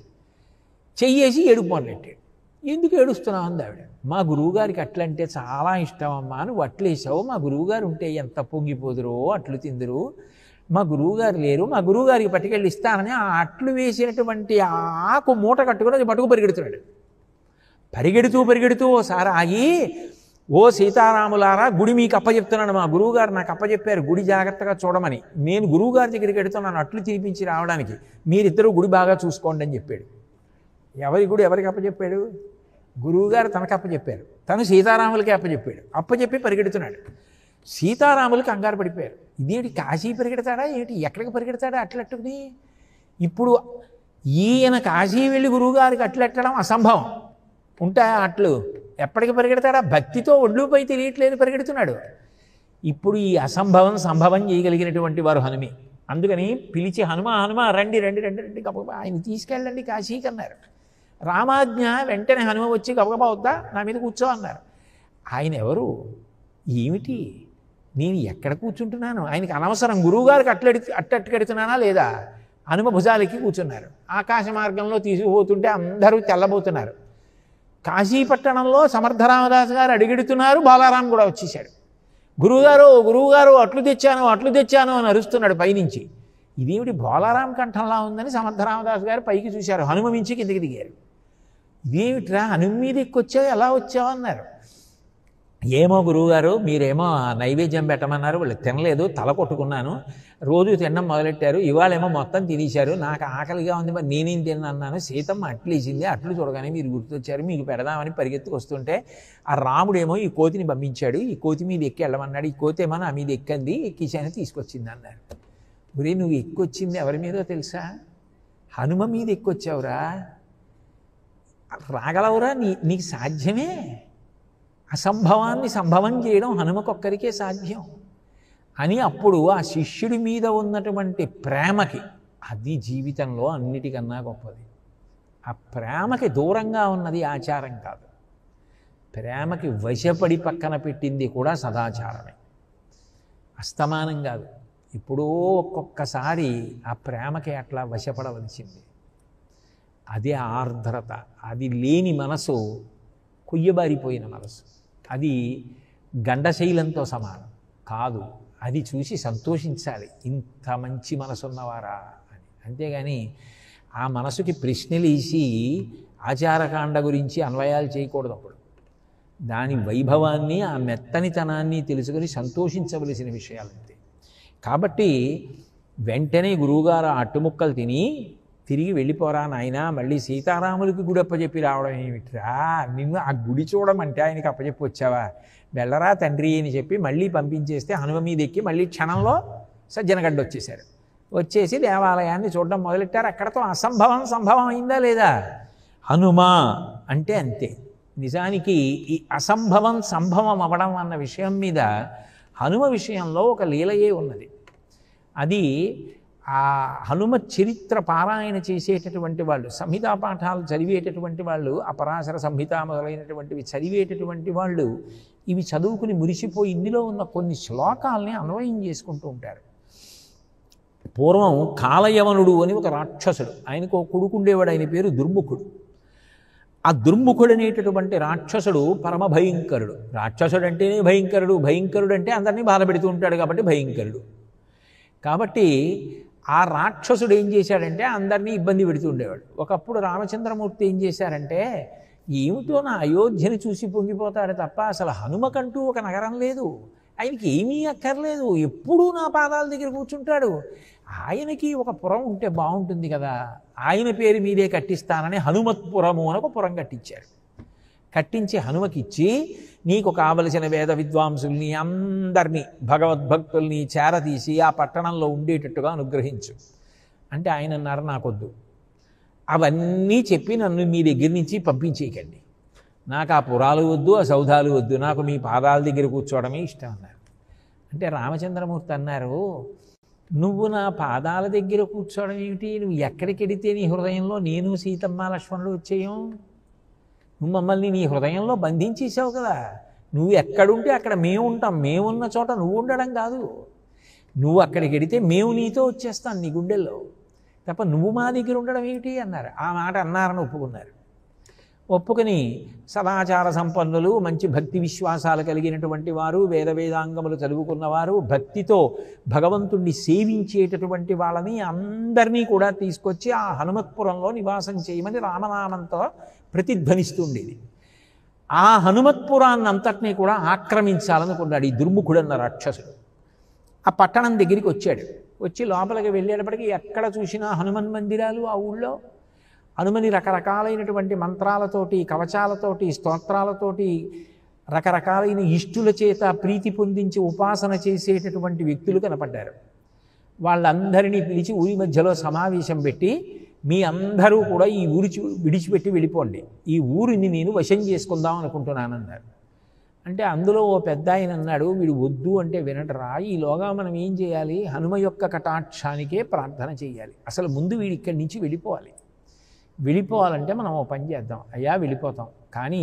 చెయ్యేసి ఏడుపు మొదలెట్టాడు. ఎందుకు ఏడుస్తున్నావు అంది ఆవిడ. మా గురువుగారికి అట్లంటే చాలా ఇష్టం అమ్మా, నువ్వు అట్లేసావు, మా గురువుగారు ఉంటే ఎంత పొంగిపోదురో, అట్లు తిందురు, మా గురువుగారు లేరు, మా గురువుగారికి పట్టుకెళ్ళి ఇస్తానని ఆ అట్లు వేసినటువంటి ఆకు మూట కట్టుకుని అది పట్టుకు పరిగెడుతున్నాడు. పరిగెడుతూ ఓసారి ఆగి, ఓ సీతారాములారా, గుడి మీకు అప్పచెప్తున్నాను, మా గురువుగారు నాకు అప్పచెప్పారు గుడి జాగ్రత్తగా చూడమని, నేను గురువుగారి దగ్గరికి వెడుతున్నాను అట్లు తినిపించి రావడానికి, మీరిద్దరూ గుడి బాగా చూసుకోండి అని చెప్పాడు. ఎవరి గుడి ఎవరికి అప్పచెప్పాడు? గురువుగారు తనకు అప్పచెప్పారు, తను సీతారాములకి అప్పచెప్పాడు. అప్పచెప్పి పరిగెడుతున్నాడు. సీతారాములకి కంగారు పడిపోయారు. ఇదేంటి కాశీ పరిగెడతాడా ఏంటి, ఎక్కడికి పరిగెడతాడా అట్లట్టుకుని? ఇప్పుడు ఈయన కాశీ వెళ్ళి గురువుగారికి అట్లెట్టడం అసంభవం. ఉంటాయా అట్లు? ఎప్పటికి పరిగెడతాడా? భక్తితో ఒడ్లుపై తెలియట్లేదు, పరిగెడుతున్నాడు. ఇప్పుడు ఈ అసంభవం సంభవం చేయగలిగినటువంటి వారు హనుమే. అందుకని పిలిచి హనుమ రండి రండి రండి రండి గబగబా ఆయన తీసుకెళ్ళండి కాశీకి అన్నారు. రామాజ్ఞ వెంటనే హనుమ వచ్చి గబగబా వద్దా నా మీద కూర్చో అన్నారు. ఆయన ఎవరు, ఏమిటి, నేను ఎక్కడ కూర్చుంటున్నాను, ఆయనకి అనవసరం. గురువుగారికి అట్టెడుతున్నానా లేదా? హనుమ భుజాలకి కూర్చున్నారు. ఆకాశ మార్గంలో తీసుకుపోతుంటే అందరూ తెల్లబోతున్నారు. కాశీపట్టణంలో సమర్థరామదాసు గారు అడిగెడుతున్నారు. బాలారాం కూడా వచ్చేసాడు. గురువుగారు అట్లు తెచ్చాను అని అరుస్తున్నాడు పైనుంచి. ఇదేమిటి బోలారాం కంఠంలా ఉందని సమర్థరామదాసు గారు పైకి చూశారు. హనుమ మించి కిందికి దిగారు. ఇదేమిట్రా హనుమ మీద ఎక్కొచ్చావు, ఎలా వచ్చావు అన్నారు. ఏమో గురువుగారు, మీరేమో నైవేద్యం పెట్టమన్నారు, వాళ్ళు తినలేదు, తల కొట్టుకున్నాను, రోజు తినడం మొదలెట్టారు, ఇవాళేమో మొత్తం తినేశారు, నాకు ఆకలిగా ఉంది, మరి నేనేం తిన్నాను. సీతమ్మ అట్లేసింది, అట్లు చూడగానే మీరు గుర్తొచ్చారు, మీకు పెడదామని పరిగెత్తుకు వస్తుంటే ఆ రాముడేమో ఈ కోతిని పంపించాడు, ఈ కోతి మీద ఎక్కి వెళ్ళమన్నాడు, ఈ కోతి ఏమో నా మీద ఎక్కంది, ఎక్కించాను తీసుకొచ్చింది అన్నారు. గురే నువ్వు ఎక్కొచ్చింది ఎవరి మీదో తెలుసా? హనుమ మీద ఎక్కొచ్చావురా, రాగలవురా, నీకు సాధ్యమే? అసంభవాన్ని సంభవం చేయడం హనుమకొక్కరికే సాధ్యం అని అప్పుడు ఆ శిష్యుడి మీద ఉన్నటువంటి ప్రేమకి, అది జీవితంలో అన్నిటికన్నా గొప్పది. ఆ ప్రేమకి దూరంగా ఉన్నది ఆచారం కాదు, ప్రేమకి వశపడి పక్కన పెట్టింది కూడా సదాచారమే, అస్తమానం కాదు. ఎప్పుడో ఒక్కొక్కసారి ఆ ప్రేమకి అట్లా వశపడవలసింది. అదే ఆర్ద్రత. అది లేని మనసు కొయ్యబారిపోయిన మనసు, అది గండశైలంతో సమానం కాదు. అది చూసి సంతోషించాలి, ఇంత మంచి మనసు ఉన్నవారా అని. అంతేగాని ఆ మనసుకి ప్రశ్నలు వేసి ఆచారకాండ గురించి అన్వయాలు చేయకూడదు. అప్పుడు దాని వైభవాన్ని, ఆ మెత్తనితనాన్ని తెలుసుకొని సంతోషించవలసిన విషయాలు అంతే. కాబట్టి వెంటనే గురువుగారు ఆ అట్టుముక్కలు తిని తిరిగి వెళ్ళిపోరా నాయనా, మళ్ళీ సీతారాములకి గుడి అప్పచెప్పి రావడం ఏమిట్రా, నిన్ను ఆ గుడి చూడమంటే ఆయనకి అప్పచెప్పి వచ్చావా, వెళ్ళరా తండ్రి అని చెప్పి మళ్ళీ పంపించేస్తే హనుమ మీద ఎక్కి మళ్ళీ క్షణంలో సజ్జనగడ్డ వచ్చేశారు. వచ్చేసి దేవాలయాన్ని చూడడం మొదలెట్టారు. అక్కడతో అసంభవం సంభవం అయిందా లేదా? హనుమ అంటే అంతే. నిజానికి ఈ అసంభవం సంభవం అవ్వడం అన్న విషయం మీద హనుమ విషయంలో ఒక లీలయే ఉన్నది. అది ఆ హనుమత్ చరిత్ర పారాయణ చేసేటటువంటి వాళ్ళు, సంహితా పాఠాలు చదివేటటువంటి వాళ్ళు, అపరాశర సంహిత మొదలైనటువంటివి చదివేటటువంటి వాళ్ళు ఇవి చదువుకుని మురిసిపోయి ఇందులో ఉన్న కొన్ని శ్లోకాలని అన్వయం చేసుకుంటూ ఉంటారు. పూర్వం కాలయవనుడు అని ఒక రాక్షసుడు, ఆయనకు ఒక కొడుకుండేవాడు, ఆయన పేరు దుర్ముఖుడు. ఆ దుర్ముఖుడు అనేటటువంటి రాక్షసుడు పరమ భయంకరుడు. రాక్షసుడు అంటేనే భయంకరుడు, భయంకరుడు అంటే అందరినీ బాధ పెడుతూ ఉంటాడు కాబట్టి భయంకరుడు. కాబట్టి ఆ రాక్షసుడు ఏం చేశాడంటే అందరినీ ఇబ్బంది పెడుతూ ఉండేవాడు. ఒకప్పుడు రామచంద్రమూర్తి ఏం చేశారంటే, ఏమిటో నా అయోధ్యని చూసి పొంగిపోతాడు తప్ప అసలు హనుమకంటూ ఒక నగరం లేదు, ఆయనకి ఏమీ అక్కర్లేదు, ఎప్పుడూ నా పాదాల దగ్గర కూర్చుంటాడు, ఆయనకి ఒక పురం ఉంటే బాగుంటుంది కదా, ఆయన పేరు మీదే కట్టిస్తానని హనుమత్పురము అని ఒక పురం కట్టించారు. కట్టించి హనుమకిచ్చి, నీకు కావలసిన వేద విద్వాంసుల్ని అందరినీ భగవద్భక్తుల్ని చేరతీసి ఆ పట్టణంలో ఉండేటట్టుగా అనుగ్రహించు అంటే ఆయన అన్నారు, నాకొద్దు, అవన్నీ చెప్పి నన్ను మీ దగ్గర నుంచి పంపించేయకండి, నాకు ఆ పురాలు వద్దు, ఆ సౌధాలు వద్దు, నాకు మీ పాదాల దగ్గర కూర్చోవడమే ఇష్టం అన్నారు. అంటే రామచంద్రమూర్తి అన్నారు, నువ్వు నా పాదాల దగ్గర కూర్చోవడం ఏమిటి, నువ్వు ఎక్కడికి వెడితే నీ హృదయంలో నేను సీతమ్మ లక్ష్మణులు వచ్చేయం, నువ్వు మమ్మల్ని నీ హృదయంలో బంధించేసావు కదా, నువ్వు ఎక్కడుంటే అక్కడ మేము ఉంటాం, మేమున్న చోట నువ్వు ఉండడం కాదు, నువ్వు అక్కడికి వెడితే మేము నీతో వచ్చేస్తాం నీ గుండెల్లో తప్ప నువ్వు మా దగ్గర ఉండడం ఏమిటి అన్నారు. ఆ మాట అన్నారని ఒప్పుకున్నారు. ఒప్పుకొని సదాచార సంపన్నులు, మంచి భక్తి విశ్వాసాలు కలిగినటువంటి వారు, వేదాంగములు చదువుకున్నవారు, భక్తితో భగవంతుణ్ణి సేవించేటటువంటి వాళ్ళని అందరినీ కూడా తీసుకొచ్చి ఆ హనుమత్పురంలో నివాసం చేయమని రామనామంతో ప్రతిధ్వనిస్తుండేది. ఆ హనుమత్పురాన్ని అంతటినీ కూడా ఆక్రమించాలనుకున్నాడు ఈ దుర్ముఖుడన్న రాక్షసుడు. ఆ పట్టణం దగ్గరికి వచ్చాడు. వచ్చి లోపలికి వెళ్ళేటప్పటికీ ఎక్కడ చూసినా హనుమన్ మందిరాలు, ఆ ఊళ్ళో హనుమని రకరకాలైనటువంటి మంత్రాలతోటి, కవచాలతోటి, స్తోత్రాలతోటి, రకరకాలైన ఇష్టుల చేత ప్రీతి పొందించి ఉపాసన చేసేటటువంటి వ్యక్తులు కనపడ్డారు. వాళ్ళందరినీ పిలిచి ఊరి మధ్యలో సమావేశం పెట్టి, మీ అందరూ కూడా ఈ ఊరి విడిచిపెట్టి వెళ్ళిపోండి, ఈ ఊరిని నేను వశం చేసుకుందాం అనుకుంటున్నానన్నారు. అంటే అందులో ఓ పెద్ద ఆయన అన్నాడు, వీడు వద్దు అంటే వినటరా, ఈలోగా మనం ఏం చేయాలి, హనుమ యొక్క కటాక్షానికే ప్రార్థన చేయాలి, అసలు ముందు వీడి ఇక్కడి నుంచి వెళ్ళిపోవాలి. వెళ్ళిపోవాలంటే మనం ఓ పని చేద్దాం, అయ్యా వెళ్ళిపోతాం, కానీ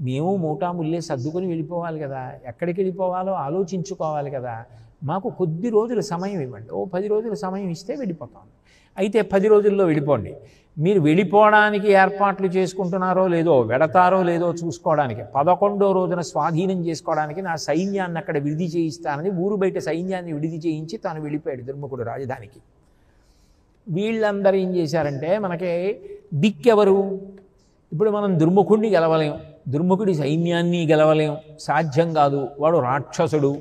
మేము మూటాముల్లే సర్దుకొని వెళ్ళిపోవాలి కదా, ఎక్కడికి వెళ్ళిపోవాలో ఆలోచించుకోవాలి కదా, మాకు కొద్ది రోజుల సమయం ఇవ్వండి, ఓ 10 రోజుల సమయం ఇస్తే వెళ్ళిపోతాం. అయితే 10 రోజుల్లో వెళ్ళిపోండి, మీరు వెళ్ళిపోవడానికి ఏర్పాట్లు చేసుకుంటున్నారో లేదో, వెడతారో లేదో చూసుకోవడానికి 11వ రోజున స్వాధీనం చేసుకోవడానికి నా సైన్యాన్ని అక్కడ విడిది చేయిస్తానని ఊరు బయట సైన్యాన్ని విడిది చేయించి తాను వెళ్ళిపోయాడు దుర్ముఖుడు రాజధానికి. వీళ్ళందరూ ఏం చేశారంటే, మనకి దిక్కెవరు, ఇప్పుడు మనం దుర్ముఖుడిని గెలవలేం, దుర్ముఖుడి సైన్యాన్ని గెలవలేం, సాధ్యం కాదు, వాడు రాక్షసుడు,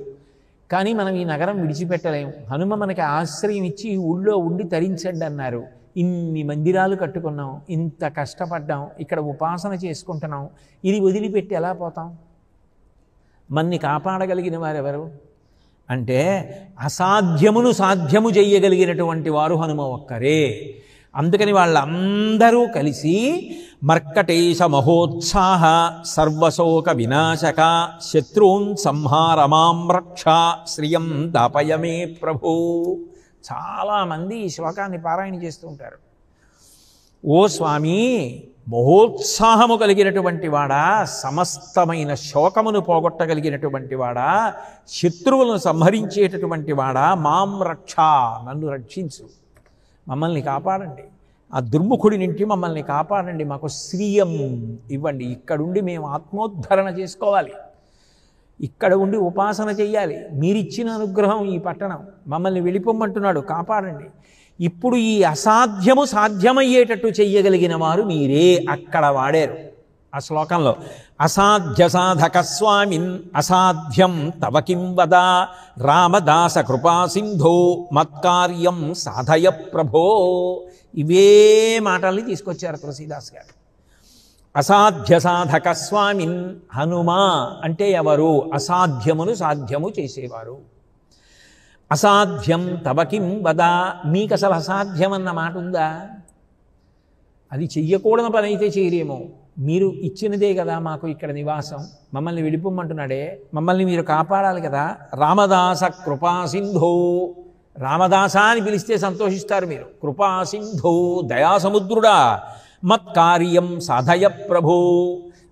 కానీ మనం ఈ నగరం విడిచిపెట్టలేం, హనుమ మనకి ఆశ్రయం ఇచ్చి ఈ ఊళ్ళో ఉండి తరించండి అన్నారు. ఇన్ని మందిరాలు కట్టుకున్నాం, ఇంత కష్టపడ్డాం, ఇక్కడ ఉపాసన చేసుకుంటున్నాం, ఇది వదిలిపెట్టి ఎలా పోతాం, మన్ని కాపాడగలిగిన వారెవరు అంటే అసాధ్యమును సాధ్యము చెయ్యగలిగినటువంటి వారు హనుమ ఒక్కరే. అందుకని వాళ్ళందరూ కలిసి మర్కటేశ మహోత్సాహ సర్వశోక వినాశక శత్రూన్ సంహార మాం రక్ష శ్రియం దాపయమే ప్రభు. చాలామంది ఈ శ్లోకాన్ని పారాయణ చేస్తూ ఉంటారు. ఓ స్వామి, మహోత్సాహము కలిగినటువంటి వాడా, సమస్తమైన శోకమును పోగొట్టగలిగినటువంటి వాడా, శత్రువులను సంహరించేటటువంటి వాడా, మాం రక్ష, నన్ను రక్షించు, మమ్మల్ని కాపాడండి, ఆ దుర్ముఖుడి నుండి మమ్మల్ని కాపాడండి, మాకు శ్రీయం ఇవ్వండి, ఇక్కడుండి మేము ఆత్మోద్ధరణ చేసుకోవాలి, ఇక్కడ ఉండి ఉపాసన చెయ్యాలి, మీరిచ్చిన అనుగ్రహం ఈ పట్టణం, మమ్మల్ని వెళ్ళిపోమ్మంటున్నాడు, కాపాడండి. ఇప్పుడు ఈ అసాధ్యము సాధ్యమయ్యేటట్టు చెయ్యగలిగిన వారు మీరే, అక్కడ వాడారు ఆ శ్లోకంలో. అసాధ్య సాధక స్వామిన్ అసాధ్యం తవ కిం వద రామదాస కృపా సింధో మత్కార్యం సాధయ ప్రభో. ఇవే మాటల్ని తీసుకొచ్చారు తులసీదాస్ గారు. అసాధ్య సాధక స్వామిన్, హనుమ అంటే ఎవరు, అసాధ్యమును సాధ్యము చేసేవారు. అసాధ్యం తవ కిం వద, మీకు అసలు అసాధ్యం అన్న మాట ఉందా, అది చెయ్యకూడని పని అయితే చేయరేమో, మీరు ఇచ్చినదే కదా మాకు ఇక్కడ నివాసం, మమ్మల్ని వెళ్ళిపోమ్మంటున్నాడే, మమ్మల్ని మీరు కాపాడాలి కదా. రామదాస కృపా సింధో, రామదాస అని పిలిస్తే సంతోషిస్తారు మీరు. కృపాసింధో దయాసముద్రుడా మత్కార్యం సాధయ ప్రభో,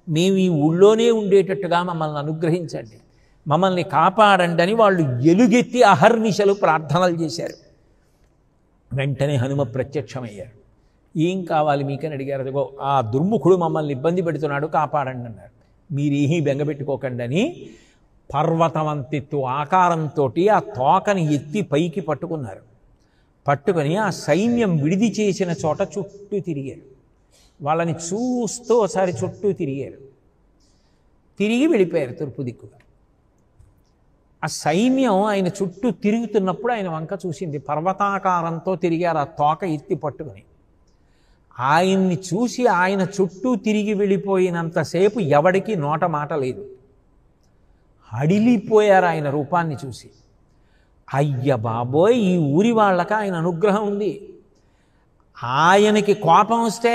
మేము ఈ ఊళ్ళోనే ఉండేటట్టుగా మమ్మల్ని అనుగ్రహించండి, మమ్మల్ని కాపాడండి అని వాళ్ళు ఎలుగెత్తి అహర్నిశలు ప్రార్థనలు చేశారు. వెంటనే హనుమ ప్రత్యక్షమయ్యారు. ఏం కావాలి మీకని అడిగారు. అదిగో ఆ దుర్ముఖుడు మమ్మల్ని ఇబ్బంది పెడుతున్నాడు, కాపాడండి అన్నారు. మీరేమీ బెంగపెట్టుకోకండి అని పర్వతమంతెత్తు ఆకారంతో ఆ తోకని ఎత్తి పైకి పట్టుకున్నారు. పట్టుకొని ఆ సైన్యం విడిది చేసిన చోట చుట్టూ తిరిగారు. వాళ్ళని చూస్తూ ఒకసారి చుట్టూ తిరిగారు. తిరిగి వెళ్ళిపోయారు తూర్పు దిక్కుగా. ఆ సైన్యం ఆయన చుట్టూ తిరుగుతున్నప్పుడు ఆయన వంక చూసింది. పర్వతాకారంతో తిరిగారు ఆ తోక ఎత్తి పట్టుకొని. ఆయన్ని చూసి ఆయన చుట్టూ తిరిగి వెళ్ళిపోయినంతసేపు ఎవడికి నోట మాట లేదు. హడిలిపోయారు ఆయన రూపాన్ని చూసి. అయ్య బాబోయ్, ఈ ఊరి వాళ్ళకి ఆయన అనుగ్రహం ఉంది. ఆయనకి కోపం వస్తే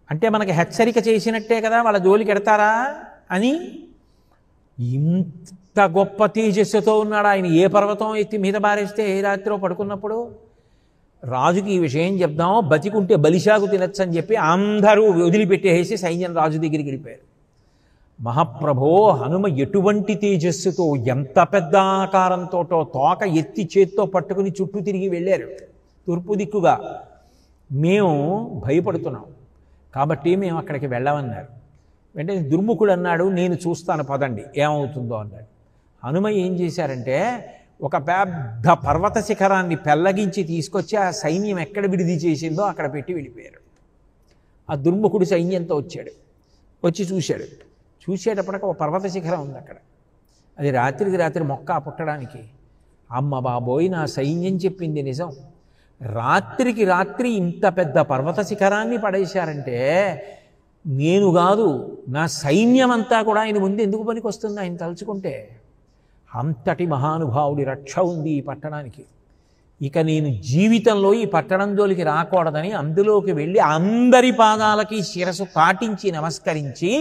అంటే మనకి హెచ్చరిక చేసినట్టే కదా, వాళ్ళ జోలికి ఎడతారా అని. ఇంత గొప్ప తేజస్సుతో ఉన్నాడు ఆయన. ఏ పర్వతం ఎత్తి మీద బారేస్తే ఏ రాత్రిలో పడుకున్నప్పుడు రాజుకి ఈ విషయం చెప్దాం, బతికుంటే బలిశాకు తినచ్చు అని చెప్పి అందరూ వదిలిపెట్టేసి సైన్యం రాజు దగ్గరికి వెళ్ళిపోయారు. మహాప్రభో, హనుమ ఎటువంటి తేజస్సుతో ఎంత పెద్ద ఆకారంతోటో తోక ఎత్తి చేత్తో పట్టుకుని చుట్టూ తిరిగి వెళ్ళారు తూర్పు దిక్కుగా. మేము భయపడుతున్నాం కాబట్టి మేము అక్కడికి వెళ్ళమన్నారు. వెంటనే దుర్ముఖుడు అన్నాడు, నేను చూస్తాను పదండి ఏమవుతుందో అన్నాడు. హనుమ ఏం చేశారంటే ఒక పెద్ద పర్వత శిఖరాన్ని పెల్లగించి తీసుకొచ్చి ఆ సైన్యం ఎక్కడ విడిది చేసిందో అక్కడ పెట్టి వెళ్ళిపోయారు. ఆ దుర్ముఖుడు సైన్యంతో వచ్చాడు. వచ్చి చూశాడు. చూసేటప్పటికి ఒక పర్వత శిఖరం ఉంది అక్కడ. అది రాత్రికి రాత్రి మొక్క పుట్టడానికి. అమ్మ బాబోయ్, నా సైన్యం చెప్పింది నిజం. రాత్రికి రాత్రి ఇంత పెద్ద పర్వత శిఖరాన్ని పడేశారంటే నేను కాదు, నా సైన్యం అంతా కూడా ఆయన ముందు ఎందుకు పనికి వస్తుంది ఆయన తలుచుకుంటే. అంతటి మహానుభావుడి రక్ష ఉంది ఈ పట్టణానికి. ఇక నేను జీవితంలో ఈ పట్టణం జోలికి రాకూడదని అందులోకి వెళ్ళి అందరి పాదాలకి శిరసు పాటించి నమస్కరించి,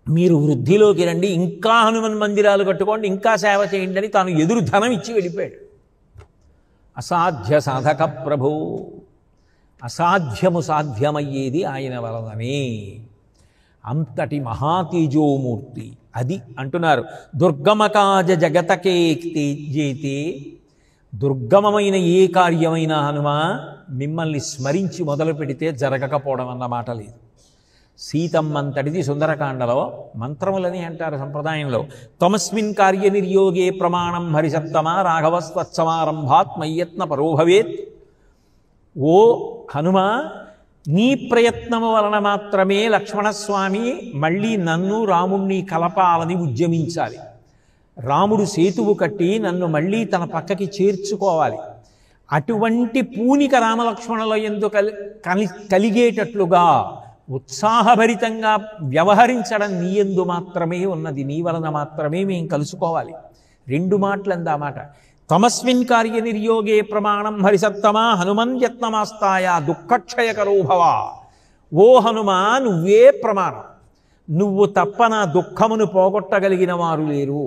మీరు వృద్ధిలోకి రండి, ఇంకా హనుమన్ మందిరాలు కట్టుకోండి, ఇంకా సేవ చేయండి అని తాను ఎదురు ధనం ఇచ్చి వెళ్ళిపోయాడు. అసాధ్య సాధక ప్రభు, అసాధ్యము సాధ్యమయ్యేది ఆయన వలననే. అంతటి మహాతేజోమూర్తి అది అంటున్నారు. దుర్గమకాజ జగతకే జేతే, దుర్గమమైన ఏ కార్యమైనా హనుమ మిమ్మల్ని స్మరించి మొదలు పెడితే జరగకపోవడం అన్న మాట లేదు. సీతమ్మంతటిది సుందరకాండలో మంత్రములని అంటారు సంప్రదాయంలో. తమస్మిన్ కార్యనిర్యోగే ప్రమాణం హరిసత్తమ రాఘవస్వత్సమారంభాత్ మయ్యత్న పరోభవేత్. ఓ హనుమ, నీ ప్రయత్నము వలన మాత్రమే లక్ష్మణస్వామి మళ్ళీ నన్ను రాముణ్ణి కలపాలని ఉద్యమించాలి. రాముడు సేతువు కట్టి నన్ను మళ్ళీ తన పక్కకి చేర్చుకోవాలి. అటువంటి పూనిక రామలక్ష్మణుల యందు కలిగేటట్లుగా ఉత్సాహభరితంగా వ్యవహరించడం నీ యందు మాత్రమే ఉన్నది, నీ వలన మాత్రమే మేము కలుసుకోవాలి. రెండు మాటలు అంది ఆ మాట. తమస్మిన్ కార్యనిర్యోగే ప్రమాణం హరిసత్తమా హనుమన్ యత్నమాస్తాయ దుఃఖక్షయకరో భవ. ఓ హనుమా, నువ్వే ప్రమాణం, నువ్వు తప్ప నా దుఃఖమును పోగొట్టగలిగిన వారు లేరు.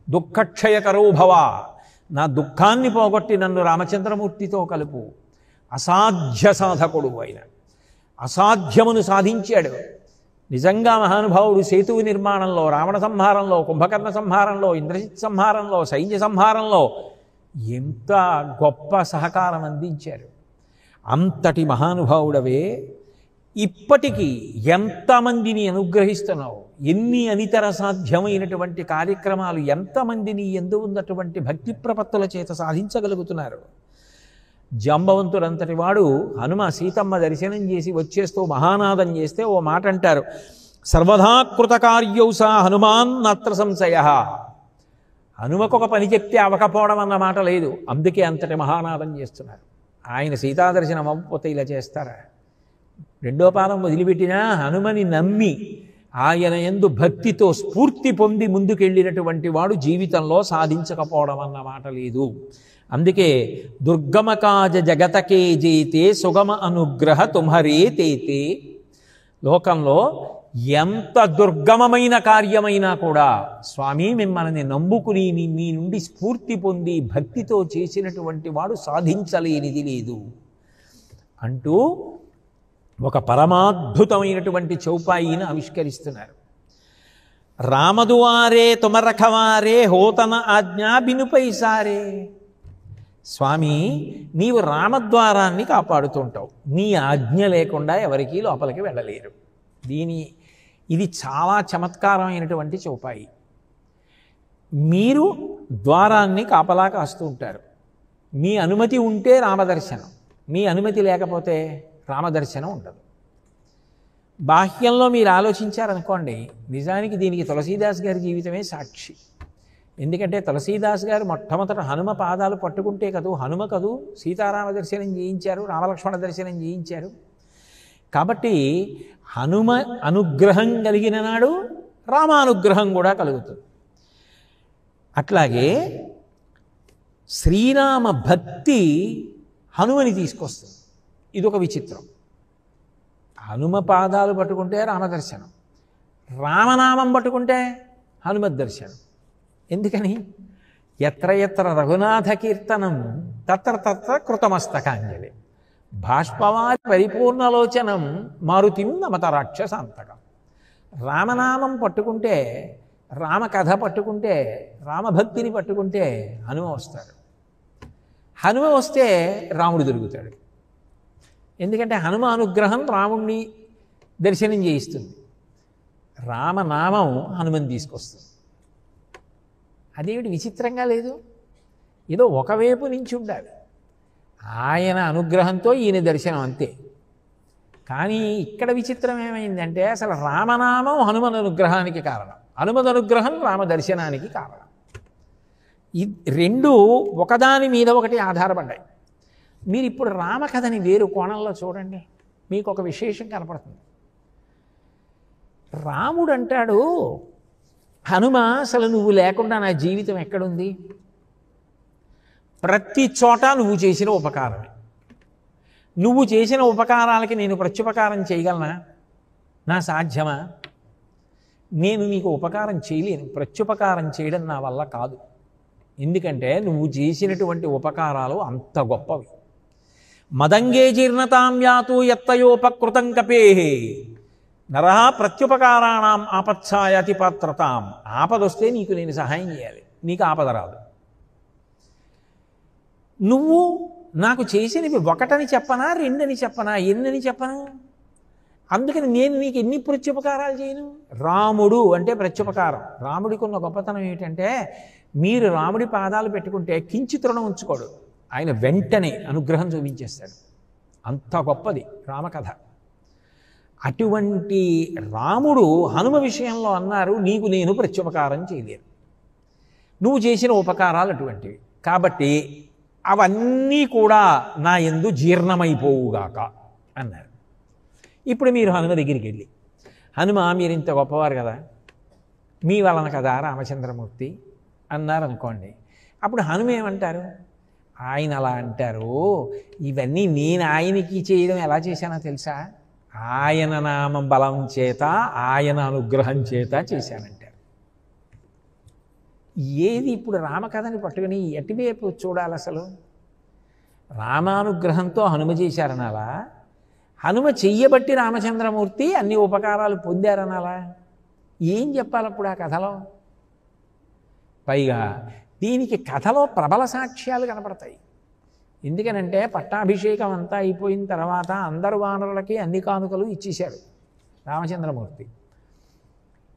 దుఃఖక్షయకరో భవ, నా దుఃఖాన్ని పోగొట్టి నన్ను రామచంద్రమూర్తితో కలుపు. అసాధ్య సాధకుడు ఆయన, అసాధ్యమును సాధించాడు. నిజంగా మహానుభావుడు సేతువు నిర్మాణంలో, రావణ సంహారంలో, కుంభకర్ణ సంహారంలో, ఇంద్రజిత్ సంహారంలో, సైన్య సంహారంలో ఎంత గొప్ప సహకారం అందించారు. అంతటి మహానుభావుడవే ఇప్పటికీ ఎంతమందిని అనుగ్రహిస్తున్నావు, ఎన్ని అనితర సాధ్యమైనటువంటి కార్యక్రమాలు ఎంతమందిని ఎందు ఉన్నటువంటి భక్తి ప్రపత్తుల చేత సాధించగలుగుతున్నారు. జాంబవంతుడంతటి వాడు హనుమ సీతమ్మ దర్శనం చేసి వచ్చేస్తూ మహానాదం చేస్తే ఓ మాట అంటారు, సర్వదా కృతకార్యౌ సా హనుమాన్ నాత్ర సంశయ. హనుమకు ఒక పని చెప్తే అవకపోవడం అన్న మాట లేదు. అందుకే అంతటి మహానాదం చేస్తున్నారు. ఆయన సీతాదర్శనం అవ్వకపోతే ఇలా చేస్తారా? రెండో పాదం వదిలిపెట్టినా హనుమని నమ్మి ఆయన యందు భక్తితో స్ఫూర్తి పొంది ముందుకెళ్ళినటువంటి వాడు జీవితంలో సాధించకపోవడం అన్న మాట లేదు. అందుకే దుర్గమకాజ జగతకే జేతే సుగమ అనుగ్రహ తుమ్హరే తేతే. లోకంలో ఎంత దుర్గమమైన కార్యమైనా కూడా స్వామి మిమ్మల్ని నమ్ముకుని మీ నుండి స్ఫూర్తి పొంది భక్తితో చేసినటువంటి వాడు సాధించలేనిది లేదు అంటూ ఒక పరమాద్భుతమైనటువంటి చౌపాయిని ఆవిష్కరిస్తున్నారు. రామదువారే తుమరఖవారే హోతన ఆజ్ఞా బినుపై సారే. స్వామి నీవు రామద్వారాన్ని కాపాడుతుంటావు, నీ ఆజ్ఞ లేకుండా ఎవరికీ లోపలికి వెళ్ళలేరు. ఇది చాలా చమత్కారమైనటువంటి చౌపాయి. మీరు ద్వారాన్ని కాపలా కాస్తూ ఉంటారు, మీ అనుమతి ఉంటే రామదర్శనం, మీ అనుమతి లేకపోతే రామదర్శనం ఉండదు. బాహ్యంలో మీరు ఆలోచించారనుకోండి, నిజానికి దీనికి తులసీదాస్ గారి జీవితమే సాక్షి. ఎందుకంటే తులసీదాస్ గారు మొట్టమొదట హనుమ పాదాలు పట్టుకుంటే హనుమ సీతారామ దర్శనం చేయించారు, రామలక్ష్మణ దర్శనం చేయించారు. కాబట్టి హనుమ అనుగ్రహం కలిగిన నాడు రామానుగ్రహం కూడా కలుగుతుంది. అట్లాగే శ్రీరామ భక్తి హనుమని తీసుకొస్తుంది. ఇదొక విచిత్రం. హనుమ పాదాలు పట్టుకుంటే రామదర్శనం, రామనామం పట్టుకుంటే హనుమద్ దర్శనం. ఎందుకని? ఎత్ర ఎత్ర రఘునాథ కీర్తనం తత్ర తత్ర కృతమస్తకాంజలి బాష్పవారి పరిపూర్ణలోచనం మారుతిం నమత రాక్షసాంతకం. రామనామం పట్టుకుంటే, రామకథ పట్టుకుంటే, రామభక్తిని పట్టుకుంటే హనుమ వస్తాడు. హనుమ వస్తే రాముడు దొరుకుతాడు. ఎందుకంటే హనుమ అనుగ్రహం రాముణ్ణి దర్శనం చేయిస్తుంది, రామనామం హనుమని తీసుకొస్తుంది. అదేమిటి విచిత్రంగా లేదు? ఏదో ఒకవైపు నుంచి ఉండాలి. ఆయన అనుగ్రహంతో ఈయన దర్శనం అంతే. కానీ ఇక్కడ విచిత్రం ఏమైందంటే అసలు రామనామం హనుమన్ అనుగ్రహానికి కారణం, హనుమద్ అనుగ్రహం రామ దర్శనానికి కారణం. ఈ రెండు ఒకదాని మీద ఒకటి ఆధారపడ్డాయి. మీరు ఇప్పుడు రామకథని వేరు కోణంలో చూడండి, మీకు ఒక విశేషం కనపడుతుంది. రాముడు అంటాడు, హనుమ అసలు నువ్వు లేకుండా నా జీవితం ఎక్కడుంది? ప్రతి చోట నువ్వు చేసిన ఉపకారమే. నువ్వు చేసిన ఉపకారాలకి నేను ప్రత్యుపకారం చేయగలనా? నా సాధ్యమా? నేను నీకు ఉపకారం చేయలేను, ప్రత్యుపకారం చేయడం నా వల్ల కాదు. ఎందుకంటే నువ్వు చేసినటువంటి ఉపకారాలు అంత గొప్పవి. మదంగే జీర్ణతాం యాతు యత్తయోపకృతం కపేహే నరహ ప్రత్యుపకారాణం ఆపత్సాయతి పాత్రతాం. ఆపదొస్తే నీకు నేను సహాయం చేయాలి, నీకు ఆపద రాదు. నువ్వు నాకు చేసినవి ఒకటని చెప్పనా, రెండని చెప్పనా, ఎన్నని చెప్పనా? అందుకని నేను నీకు ఎన్ని ప్రత్యుపకారాలు చేయను? రాముడు అంటే ప్రత్యుపకారం. రాముడికి ఉన్న గొప్పతనం ఏమిటంటే, మీరు రాముడి పాదాలు పెట్టుకుంటే కించిత్ రుణం ఉంచుకోడు, ఆయన వెంటనే అనుగ్రహం చూపించేస్తాడు. అంత గొప్పది రామకథ. అటువంటి రాముడు హనుమ విషయంలో అన్నారు, నీకు నేను ప్రత్యుపకారం చేయలేను, నువ్వు చేసిన ఉపకారాలు అటువంటివి, కాబట్టి అవన్నీ కూడా నా యందు జీర్ణమైపోవుగాక అన్నారు. ఇప్పుడు మీరు హనుమ దగ్గరికి వెళ్ళి, హనుమ మీరు ఇంత గొప్పవారు కదా, మీ వలన కదా రామచంద్రమూర్తి అన్నారనుకోండి. అప్పుడు హనుమ ఏమంటారు? ఆయన అలా అంటారు, ఇవన్నీ నేను ఆయనకి చేయడం ఎలా చేశానో తెలుసా? ఆయన నామం బలం చేత, ఆయన అనుగ్రహం చేత చేశానంటారు. ఏది ఇప్పుడు రామకథని పట్టుకుని ఎటువైపు చూడాలి? అసలు రామానుగ్రహంతో హనుమ చేశారనాలా, హనుమ చెయ్యబట్టి రామచంద్రమూర్తి అన్ని ఉపకారాలు పొందారనాలా? ఏం చెప్పాలప్పుడు ఆ కథలో? పైగా దీనికి కథలో ప్రబల సాక్ష్యాలు కనపడతాయి. ఎందుకనంటే పట్టాభిషేకం అంతా అయిపోయిన తర్వాత అందరు వానరులకి అన్ని కానుకలు ఇచ్చేశాడు రామచంద్రమూర్తి.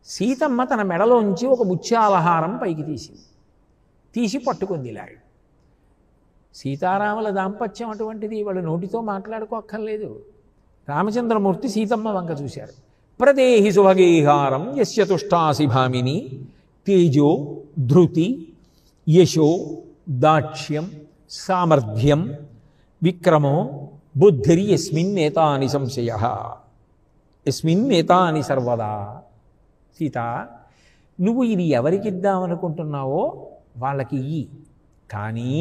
సీతమ్మ తన మెడలోంచి ఒక ముత్యాలహారం పైకి తీసి పట్టుకుంది. ఇలాగ సీతారాముల దాంపత్యం అటువంటిది, వాళ్ళు నోటితో మాట్లాడుకోక్కర్లేదు. రామచంద్రమూర్తి సీతమ్మ వంక చూశారు. ప్రదేహి సుభగేహారం యస్య తుష్టాసి భామిని తేజో ధృతి యశో దాక్ష్యం సామర్థ్యం విక్రమో బుద్ధిర్ యస్మిన్నేతాని సంశయః యస్మిన్నేతాని సర్వదా. సీత, నువ్వు ఇది ఎవరికిద్దామనుకుంటున్నావో వాళ్ళకి ఇయ్యి, కానీ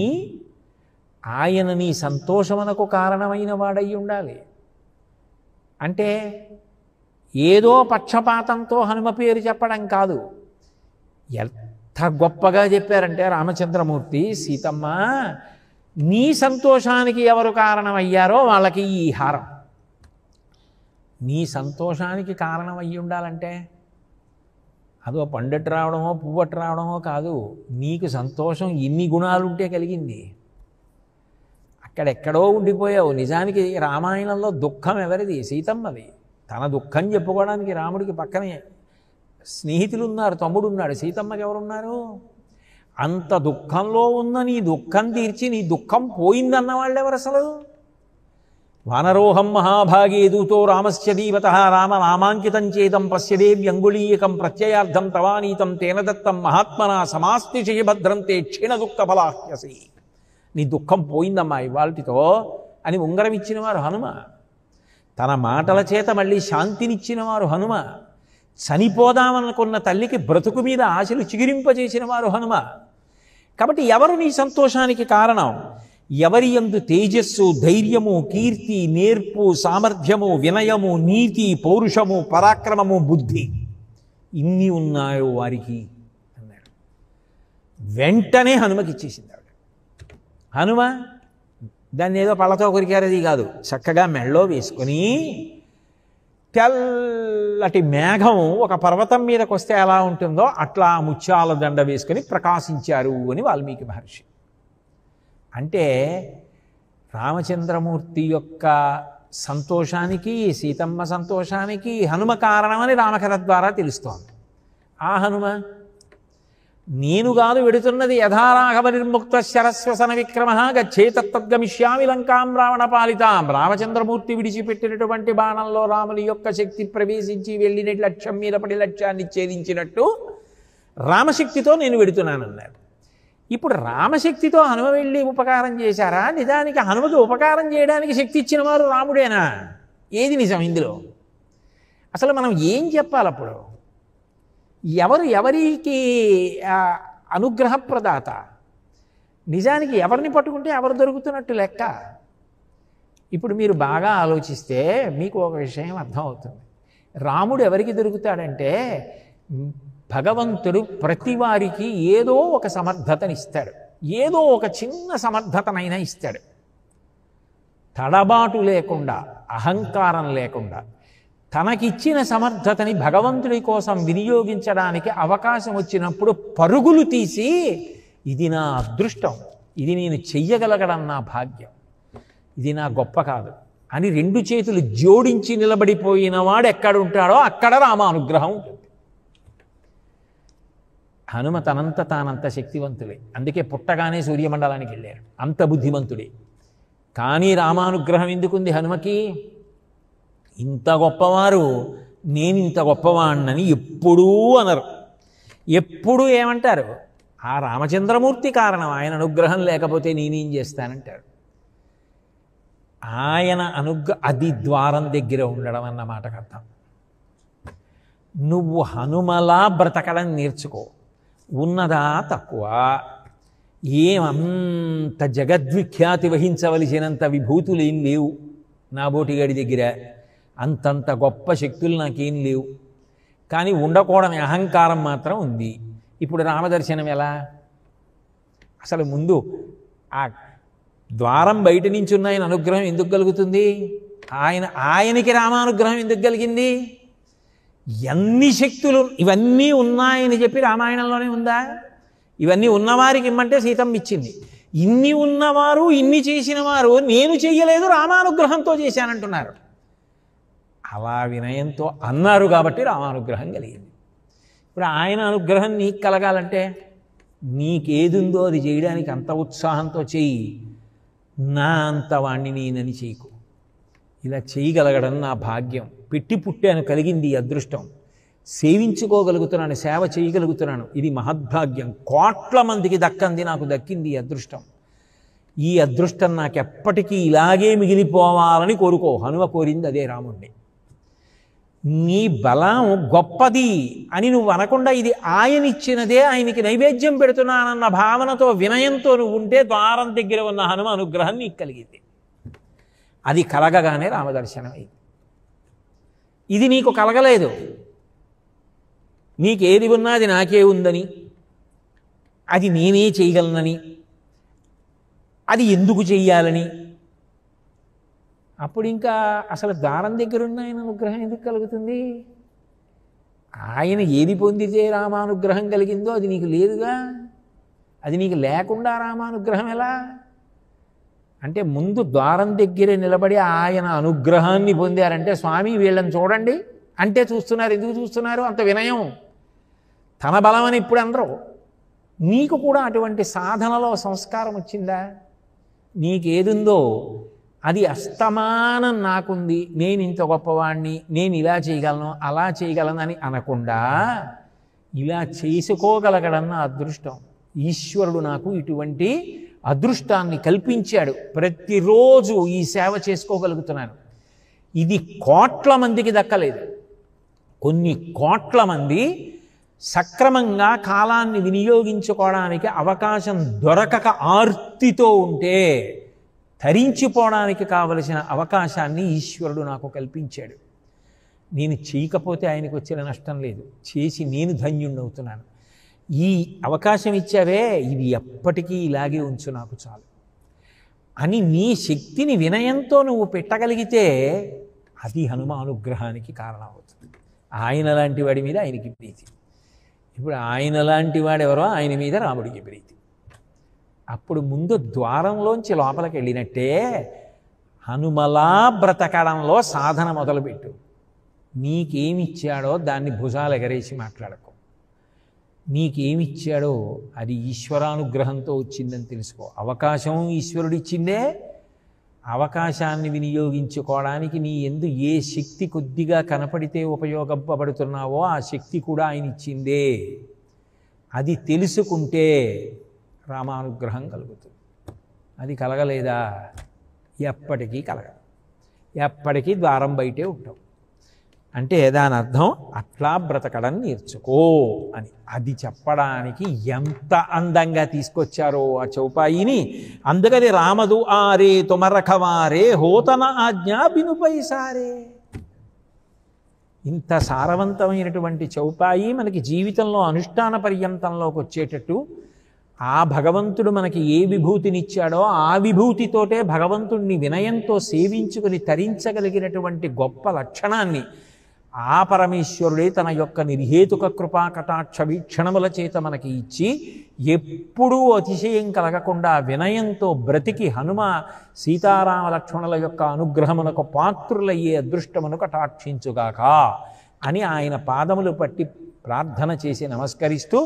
ఆయన నీ సంతోషమునకు కారణమైన వాడై ఉండాలి. అంటే ఏదో పక్షపాతంతో హనుమ పేరు చెప్పడం కాదు. ఎంత గొప్పగా చెప్పారంటే రామచంద్రమూర్తి, సీతమ్మ నీ సంతోషానికి ఎవరు కారణమయ్యారో వాళ్ళకి ఈ హారం. నీ సంతోషానికి కారణం అయ్యి ఉండాలంటే అదో పండట్టు రావడమో పువ్వట్టు రావడమో కాదు, నీకు సంతోషం ఇన్ని గుణాలుంటే కలిగింది. అక్కడెక్కడో ఉండిపోయావు. నిజానికి రామాయణంలో దుఃఖం ఎవరిది? సీతమ్మది. తన దుఃఖం చెప్పుకోవడానికి రాముడికి పక్కనే స్నేహితులు ఉన్నారు, తమ్ముడు ఉన్నాడు. సీతమ్మకి ఎవరున్నారు? అంత దుఃఖంలో ఉన్న నీ దుఃఖం తీర్చి నీ దుఃఖం పోయిందన్న వాళ్ళు ఎవరు అసలు? వానరోహం మహాభాగే దూతో రామస్య దీవత రామ నామాంకితం చేదం పశ్యదేవ్యంగుళీయకం ప్రత్యయార్థం తవానీతం తేన దత్తం మహాత్మనా సమాస్తిశయ భద్రంతే క్షీణ దుఃఖ ఫలాహ్యసి. నీ దుఃఖం పోయిందమ్మా ఇవాల్టితో అని ఉంగరం ఇచ్చినవారు హనుమ. తన మాటల చేత మళ్ళీ శాంతినిచ్చినవారు హనుమ. చనిపోదామనుకున్న తల్లికి బ్రతుకు మీద ఆశలు చిగురింపజేసిన వారు హనుమ. కాబట్టి ఎవరు నీ సంతోషానికి కారణం? ఎవరి యందు తేజస్సు, ధైర్యము, కీర్తి, నేర్పు, సామర్థ్యము, వినయము, నీతి, పౌరుషము, పరాక్రమము, బుద్ధి ఇన్ని ఉన్నాయో వారికి అన్నాడు. వెంటనే హనుమకి ఇచ్చేసింది ఆవిడ. హనుమ దాన్ని ఏదో పళ్ళతో కొరికారది కాదు, చక్కగా మెళ్ళో వేసుకొని తెల్లటి మేఘం ఒక పర్వతం మీదకి వస్తే ఎలా ఉంటుందో అట్లా ముత్యాల దండ వేసుకొని ప్రకాశించారు అని వాల్మీకి మహర్షి. అంటే రామచంద్రమూర్తి యొక్క సంతోషానికి, సీతమ్మ సంతోషానికి హనుమ కారణమని రామకథ ద్వారా తెలుస్తోంది. ఆ హనుమ నేను కాదు వెడుతున్నది, యథారాఘవ నిర్ముక్త శరస్వసన విక్రమ గచ్చేతద్గమిష్యామి లంకాం రావణ పాలితాం. రామచంద్రమూర్తి విడిచిపెట్టినటువంటి బాణంలో రాముని యొక్క శక్తి ప్రవేశించి వెళ్ళినట్లు లక్ష్యం మీద పడి లక్ష్యాన్ని ఛేదించినట్టు రామశక్తితో నేను వెడుతున్నానన్నారు. ఇప్పుడు రామశక్తితో హనుమ వెళ్ళి ఉపకారం చేశారా? నిజానికి హనుమకి ఉపకారం చేయడానికి శక్తి ఇచ్చిన వారు రాముడేనా? ఏది నిజం ఇందులో? అసలు మనం ఏం చెప్పాలి అప్పుడు? ఎవరికి అనుగ్రహ ప్రదాత? నిజానికి ఎవరిని పట్టుకుంటే ఎవరు దొరుకుతున్నట్టు లెక్క. ఇప్పుడు మీరు బాగా ఆలోచిస్తే మీకు ఒక విషయం అర్థమవుతుంది. రాముడు ఎవరికి దొరుకుతాడంటే భగవంతుడు ప్రతి వారికి ఏదో ఒక సమర్థతనిస్తాడు, ఏదో ఒక చిన్న సమర్థతనైనా ఇస్తాడు. తడబాటు లేకుండా, అహంకారం లేకుండా తనకిచ్చిన సమర్థతని భగవంతుడి కోసం వినియోగించడానికి అవకాశం వచ్చినప్పుడు పరుగులు తీసి ఇది నా అదృష్టం, ఇది నేను చెయ్యగలగడం నా భాగ్యం, ఇది నా గొప్ప కాదు అని రెండు చేతులు జోడించి నిలబడిపోయిన వాడు ఎక్కడ ఉంటాడో అక్కడ రామానుగ్రహం ఉంటుంది. హనుమ తనంత తానంత శక్తివంతుడే, అందుకే పుట్టగానే సూర్యమండలానికి వెళ్ళారు, అంత బుద్ధిమంతుడే. కానీ రామానుగ్రహం ఎందుకుంది హనుమకి? ఇంత గొప్పవారు నేను ఇంత గొప్పవాణ్ణని ఎప్పుడూ అనరు. ఎప్పుడూ ఏమంటారు? ఆ రామచంద్రమూర్తి కారణం, ఆయన అనుగ్రహం లేకపోతే నేనేం చేస్తానంటాడు. ఆయన అది ద్వారం దగ్గర ఉండడం అన్న మాటకు అర్థం. నువ్వు హనుమలా బ్రతకడం నేర్చుకో. ఉన్నదా తక్కువ, ఏమంత జగద్విఖ్యాతి వహించవలసినంత విభూతులు ఏం లేవు నా బోటిగాడి దగ్గర, అంతంత గొప్ప శక్తులు నాకేం లేవు. కానీ ఉండకూడని అహంకారం మాత్రం ఉంది. ఇప్పుడు రామదర్శనం ఎలా? అసలు ముందు ఆ ద్వారం బయట నుంచి ఉన్న ఆయన అనుగ్రహం ఎందుకు కలుగుతుంది? ఆయనకి రామానుగ్రహం ఎందుకు కలిగింది? ఎన్ని శక్తులు ఇవన్నీ ఉన్నాయని చెప్పి రామాయణంలోనే ఉందా? ఇవన్నీ ఉన్నవారికి ఇమ్మంటే సీతమ్మ ఇచ్చింది. ఇన్ని ఉన్నవారు, ఇన్ని చేసిన వారు నేను చెయ్యలేదు రామానుగ్రహంతో చేశానంటున్నారు. అలా వినయంతో అన్నారు కాబట్టి రామానుగ్రహం కలిగింది. ఇప్పుడు ఆయన అనుగ్రహం నీకు కలగాలంటే నీకేదుందో అది చేయడానికి అంత ఉత్సాహంతో చెయ్యి. నా అంత వాణ్ణి నేనని చేయకు. ఇలా చేయగలగడం నా భాగ్యం, పెట్టి పుట్టాను, కలిగింది ఈ అదృష్టం, సేవించుకోగలుగుతున్నాను, సేవ చేయగలుగుతున్నాను, ఇది మహద్భాగ్యం. కోట్ల మందికి దక్కంది, నాకు దక్కింది ఈ అదృష్టం. ఈ అదృష్టం నాకెప్పటికీ ఇలాగే మిగిలిపోవాలని కోరుకో. హనుమ కోరింది అదే రాముణ్ణి. నీ బలం గొప్పది అని నువ్వు అనకుండా ఇది ఆయన ఇచ్చినదే, ఆయనకి నైవేద్యం పెడుతున్నానన్న భావనతో వినయంతో నువ్వు ఉంటే ద్వారం దగ్గర ఉన్న హనుమ అనుగ్రహం నీకు కలిగింది. అది కలగగానే రామదర్శనం అయింది. ఇది నీకు కలగలేదు. నీకేది ఉన్నా అది నాకే ఉందని, అది నేనే చేయగలనని, అది ఎందుకు చెయ్యాలని, అప్పుడు ఇంకా అసలు దారం దగ్గరున్న ఆయన అనుగ్రహం ఎందుకు కలుగుతుంది? ఆయన ఏది పొందితే రామానుగ్రహం కలిగిందో అది నీకు లేదుగా. అది నీకు లేకుండా రామానుగ్రహం ఎలా? అంటే ముందు ద్వారం దగ్గరే నిలబడి ఆయన అనుగ్రహాన్ని పొందారంటే, స్వామి వీళ్ళని చూడండి అంటే చూస్తున్నారు. ఎందుకు చూస్తున్నారు? అంత వినయం. తన బలం అని ఇప్పుడు అందరూ. నీకు కూడా అటువంటి సాధనలో సంస్కారం వచ్చిందా? నీకేదుందో అది అస్తమానం నాకుంది, నేను ఇంత గొప్పవాణ్ణి, నేను ఇలా చేయగలను అలా చేయగలను అని అనకుండా ఇలా చేసుకోగలగడన్న అదృష్టం. ఈశ్వరుడు నాకు ఇటువంటి అదృష్టాన్ని కల్పించాడు. ప్రతిరోజు ఈ సేవ చేసుకోగలుగుతున్నాను. ఇది కోట్ల మందికి దక్కలేదు. కొన్ని కోట్ల మంది సక్రమంగా కాలాన్ని వినియోగించుకోవడానికి అవకాశం దొరకక ఆర్తితో ఉంటే తరించిపోవడానికి కావలసిన అవకాశాన్ని ఈశ్వరుడు నాకు కల్పించాడు. నేను చేయకపోతే ఆయనకు వచ్చిన నష్టం లేదు, చేసి నేను ధన్యుణ్ణవుతున్నాను. ఈ అవకాశం ఇచ్చావే, ఇది ఎప్పటికీ ఇలాగే ఉంచు, నాకు చాలు అని నీ శక్తిని వినయంతో నువ్వు పెట్టగలిగితే అది హనుమానుగ్రహానికి కారణం అవుతుంది. ఆయన లాంటి వాడి మీద ఆయనకి ప్రీతి. ఇప్పుడు ఆయన లాంటి వాడెవరో ఆయన మీద రాముడికి ప్రీతి. అప్పుడు ముందు ద్వారంలోంచి లోపలికి వెళ్ళినట్టే హనుమలా బ్రతకడంలో సాధన మొదలుపెట్టు. నీకేమిచ్చాడో దాన్ని భుజాలు ఎగరేసి మాట్లాడకు. నీకేమిచ్చాడో అది ఈశ్వరానుగ్రహంతో వచ్చిందని తెలుసుకో. అవకాశం ఈశ్వరుడిచ్చిందే. అవకాశాన్ని వినియోగించుకోవడానికి నీ యందు ఏ శక్తి కొద్దిగా కనపడితే ఉపయోగపడుతున్నావో ఆ శక్తి కూడా ఆయన ఇచ్చిందే. అది తెలుసుకుంటే రామానుగ్రహం కలుగుతుంది. అది కలగలేదా ఎప్పటికీ కలగదు. ఎప్పటికీ ద్వారం బయటే ఉంటావు. అంటే దాని అర్థం అట్లా బ్రతకడం నేర్చుకో అని. అది చెప్పడానికి ఎంత అందంగా తీసుకొచ్చారో ఆ చౌపాయిని. అందుకని రామదు ఆరే తుమరఖవారే హోతన ఆజ్ఞా బినుపై సారే. ఇంత సారవంతమైనటువంటి చౌపాయి మనకి జీవితంలో అనుష్ఠాన పర్యంతంలోకి వచ్చేటట్టు ఆ భగవంతుడు మనకి ఏ విభూతినిచ్చాడో ఆ విభూతితోటే భగవంతుడిని వినయంతో సేవించుకుని తరించగలిగినటువంటి గొప్ప లక్షణాన్ని ఆ పరమేశ్వరుడే తన యొక్క నిర్హేతుక కృపా కటాక్ష వీక్షణముల చేత మనకి ఇచ్చి ఎప్పుడూ అతిశయం కలగకుండా వినయంతో బ్రతికి హనుమ సీతారామ లక్ష్మణుల యొక్క అనుగ్రహమునకు పాత్రులయ్యే అదృష్టమును కటాక్షించుగాక అని ఆయన పాదములు పట్టి ప్రార్థన చేసి నమస్కరిస్తూ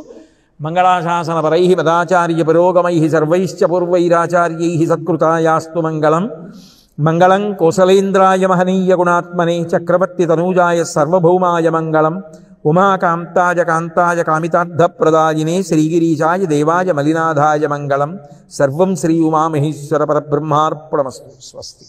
మంగళాశాసనపరై మదాచార్య పురోగమై సర్వైశ్చ పూర్వైరాచార్యై సత్కృతాయాస్తు మంగళం. మంగళం కోసలేంద్రాయ మహనీయ గుణాత్మనే చక్రవర్తి తనూజాయ సర్వభౌమాయ మంగళం. ఉమాకాంతాయ కాంతాయ కామితార్థప్రదాయినే శ్రీగిరీశాయ దేవాయ మలినాథాయ మంగళం. సర్వం శ్రీ ఉమామహేశ్వర పరబ్రహ్మార్పణమస్తు. స్వస్తి.